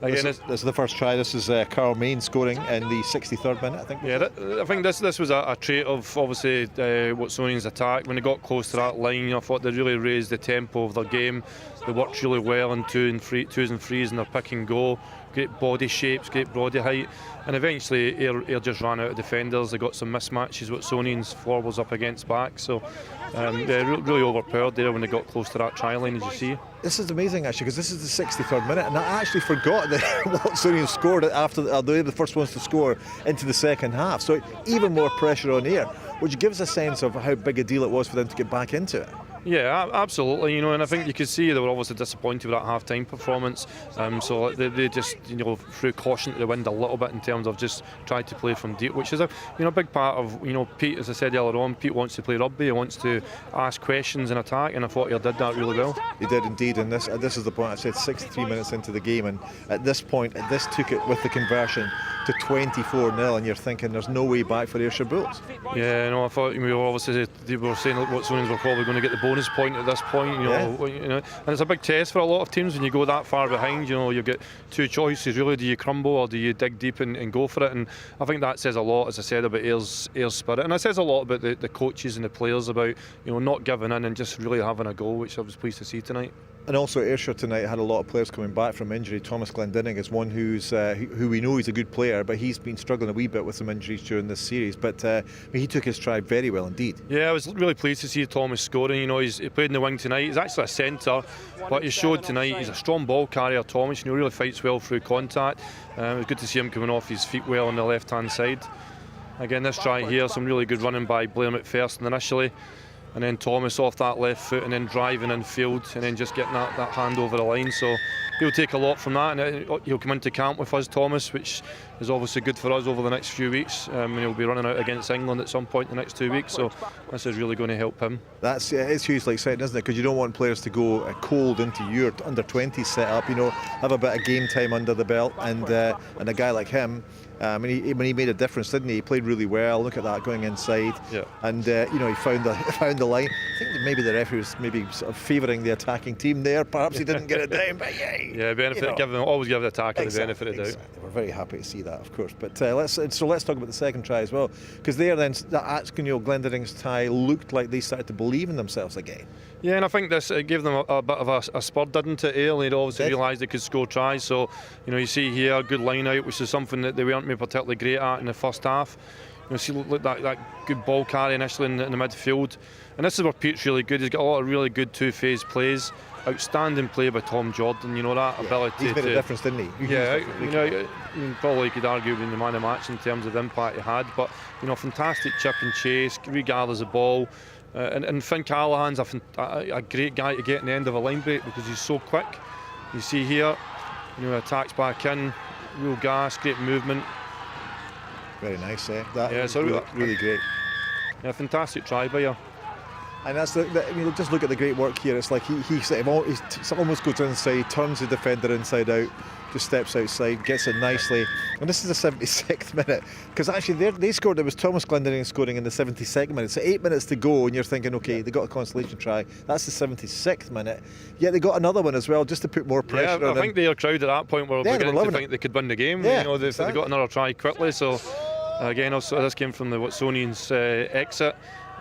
[SPEAKER 2] Again,
[SPEAKER 1] this is the first try. This is Carl Main scoring in the 63rd minute, I think.
[SPEAKER 2] Yeah, I think this was a trait of obviously Watsonians' attack. When they got close to that line, I thought they really raised the tempo of their game. They worked really well in twos and threes in their pick and go. Great body shapes, great body height, and eventually Ayr just ran out of defenders. They got some mismatches with Watsonians forwards up against back, so really overpowered there when they got close to that try line, as you see.
[SPEAKER 1] This is amazing actually, because this is the 63rd minute, and I actually forgot that Watsonians scored it after they were the first ones to score into the second half. So even more pressure on Ayr, which gives a sense of how big a deal it was for them to get back into it.
[SPEAKER 2] Yeah, absolutely. And I think you could see they were obviously disappointed with that half-time performance. So they just, threw caution to the wind a little bit in terms of just trying to play from deep, which is a big part of Pete. As I said earlier on, Pete wants to play rugby. He wants to ask questions and attack, and I thought he did that really well.
[SPEAKER 1] He did indeed, and this is the point. I said 63 minutes into the game, and at this point, this took it with the conversion to 24-0, and you're thinking there's no way back for the Ayrshire Bulls.
[SPEAKER 2] Yeah, I thought we were saying that Watsonians were probably going to get the bonus point at this point, and it's a big test for a lot of teams when you go that far behind. You get two choices really: do you crumble or do you dig deep and go for it? And I think that says a lot, as I said, about Ayr's spirit, and it says a lot about the coaches and the players about not giving in and just really having a go, which I was pleased to see tonight.
[SPEAKER 1] And also Ayrshire tonight had a lot of players coming back from injury. Thomas Glendinning is one who we know he's a good player, but he's been struggling a wee bit with some injuries during this series. But he took his stride very well indeed. Yeah,
[SPEAKER 2] I was really pleased to see Thomas scoring. He played in the wing tonight. He's actually a centre, but he showed tonight he's a strong ball carrier, Thomas. He really fights well through contact. It was good to see him coming off his feet well on the left-hand side. Again, this try here, some really good running by Blair McPherson initially. And then Thomas off that left foot and then driving in field and then just getting that hand over the line. So he'll take a lot from that, and he'll come into camp with us, Thomas, which is obviously good for us over the next few weeks. And he'll be running out against England at some point in the next 2 weeks, so this is really going to help him.
[SPEAKER 1] It's hugely exciting, isn't it? Because you don't want players to go cold into your under-20 setup. Have a bit of game time under the belt, and a guy like him. He made a difference, didn't he? He played really well. Look at that, going inside, and he found the line. I think that maybe the referee was sort of favouring the attacking team there. Perhaps he didn't get it down, but
[SPEAKER 2] always give the attacker the benefit of the doubt.
[SPEAKER 1] We're very happy to see that, of course. But let's talk about the second try as well, because there then that Glendinnings's tie looked like they started to believe in themselves again.
[SPEAKER 2] Yeah, and I think this gave them a bit of a spur, didn't it? Ayr, they'd obviously realised they could score tries. So you see here, good line out, which is something that they weren't particularly great at in the first half. See, look that good ball carry initially in the midfield, and this is where Pete's really good. He's got a lot of really good two-phase plays. Outstanding play by Tom Jordan. That ability.
[SPEAKER 1] He's made a difference, didn't he?
[SPEAKER 2] Probably could argue being the man of the match in terms of the impact he had. But fantastic chip and chase, regathers the ball. And Finn Callahan's a great guy to get in the end of a line break because he's so quick. You see here, attacks back in, real gas, great movement.
[SPEAKER 1] Very nice, eh?
[SPEAKER 2] It's
[SPEAKER 1] really great.
[SPEAKER 2] Yeah, fantastic try by you.
[SPEAKER 1] And that's just look at the great work here. It's like he almost goes inside, turns the defender inside out, just steps outside, gets it nicely. And this is the 76th minute, because actually they scored. It was Thomas Glendinning scoring in the 72nd minute. So 8 minutes to go, and you're thinking, okay, they got a consolation try. That's the 76th minute. Yet they got another one as well, just to put more pressure on them.
[SPEAKER 2] I think their crowd at that point were beginning to think they could win the game. They got another try quickly. So again, also this came from the Watsonians exit.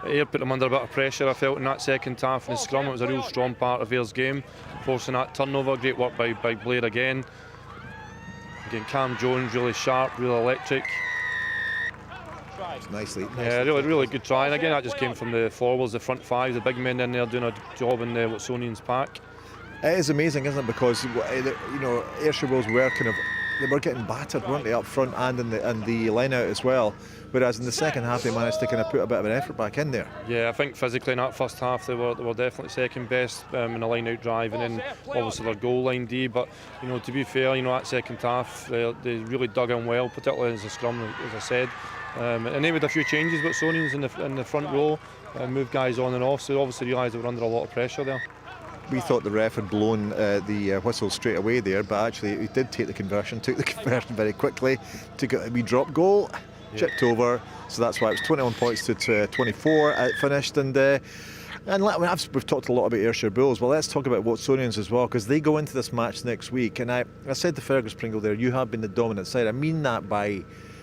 [SPEAKER 2] Ayr put them under a bit of pressure, I felt, in that second half in the scrum. It was a real strong part of Ayr's game, forcing that turnover. Great work by Blair again. Again, Cam Jones, really sharp, really electric.
[SPEAKER 1] Nicely.
[SPEAKER 2] Really good try. And again, that just came from the forwards, the front five, the big men in there doing a job in the Watsonians pack.
[SPEAKER 1] It is amazing, isn't it? Because Ayrshire Bulls they were getting battered, weren't they, up front and in the line out as well. Whereas in the second half they managed to kind of put a bit of an effort back in there.
[SPEAKER 2] Yeah, I think physically in that first half they were definitely second best in the line out drive, and then obviously their goal line D. But to be fair, that second half they really dug in well, particularly as a scrum, as I said. And they made a few changes, Watsonians in the front row, moved guys on and off. So they obviously realised they were under a lot of pressure there.
[SPEAKER 1] We thought the ref had blown the whistle straight away there, but actually he did take the conversion, took the conversion very quickly, took a wee drop goal, chipped over, so that's why it was 21 points to 24 finished. And And we've talked a lot about Ayrshire Bulls, well, let's talk about Watsonians as well, because they go into this match next week. And I said to Fergus Pringle there, you have been the dominant side. I mean that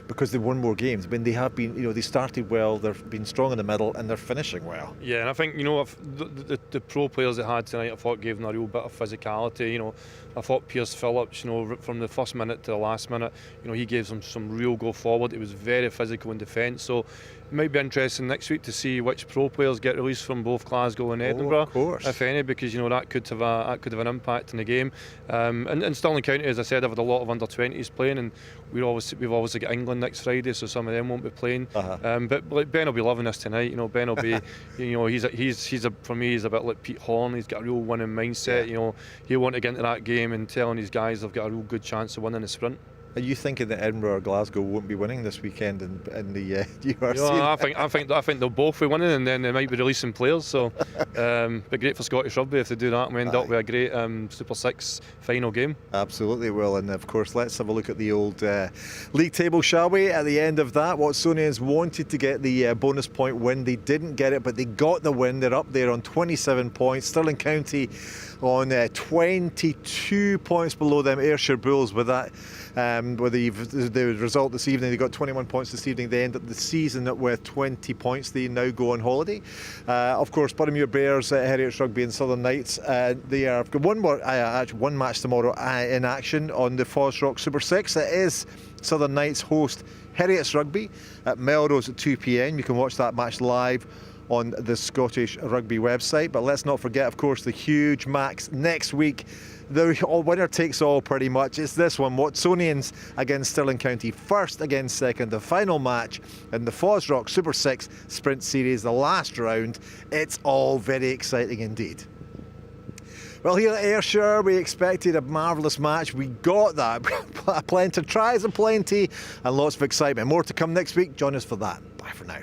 [SPEAKER 1] because they've won more games. I mean, they have been, they started well, they've been strong in the middle, and they're finishing well.
[SPEAKER 6] Yeah, and I think, if the pro players they had tonight, I thought gave them a real bit of physicality. I thought Pierce Phillips, from the first minute to the last minute, he gave them some real go forward. It was very physical in defence. So it might be interesting next week to see which pro players get released from both Glasgow and Edinburgh,
[SPEAKER 1] of course,
[SPEAKER 6] if any, because that could have an impact in the game. And Stirling County, as I said, have had a lot of under-20s playing, and we've obviously got England next Friday, so some of them won't be playing. But Ben will be loving this tonight. Ben will be, for me, he's a bit like Pete Horn. He's got a real winning mindset.
[SPEAKER 1] Yeah.
[SPEAKER 6] He'll want to get into that game and telling his guys they've got a real good chance of winning the sprint.
[SPEAKER 1] Are you thinking that Edinburgh or Glasgow won't be winning this weekend in the URC?
[SPEAKER 6] I think they'll both be winning, and then they might be releasing players. So, be great for Scottish Rugby if they do that. And we end up with a great Super 6 final game.
[SPEAKER 1] Absolutely will. And of course, let's have a look at the old league table, shall we? At the end of that, Watsonians wanted to get the bonus point win. They didn't get it, but they got the win. They're up there on 27 points. Stirling County on 22 points below them. Ayrshire Bulls with that. With the result this evening, they got 21 points this evening. They end up the season with 20 points. They now go on holiday. Of course, Boroughmuir Bears, Heritage Rugby and Southern Knights, they are one match tomorrow in action on the FOSROC Super 6. It is Southern Knights host Heritage Rugby at Melrose at 2 p.m. You can watch that match live on the Scottish Rugby website. But let's not forget, of course, the huge max next week. The winner takes all pretty much. It's this one, Watsonians against Stirling County, first against second, the final match in the FOSROC Super 6 Sprint Series, the last round. It's all very exciting indeed. Well, here at Ayrshire, we expected a marvellous match. We got that. Plenty of tries and plenty, and lots of excitement. More to come next week. Join us for that. Bye for now.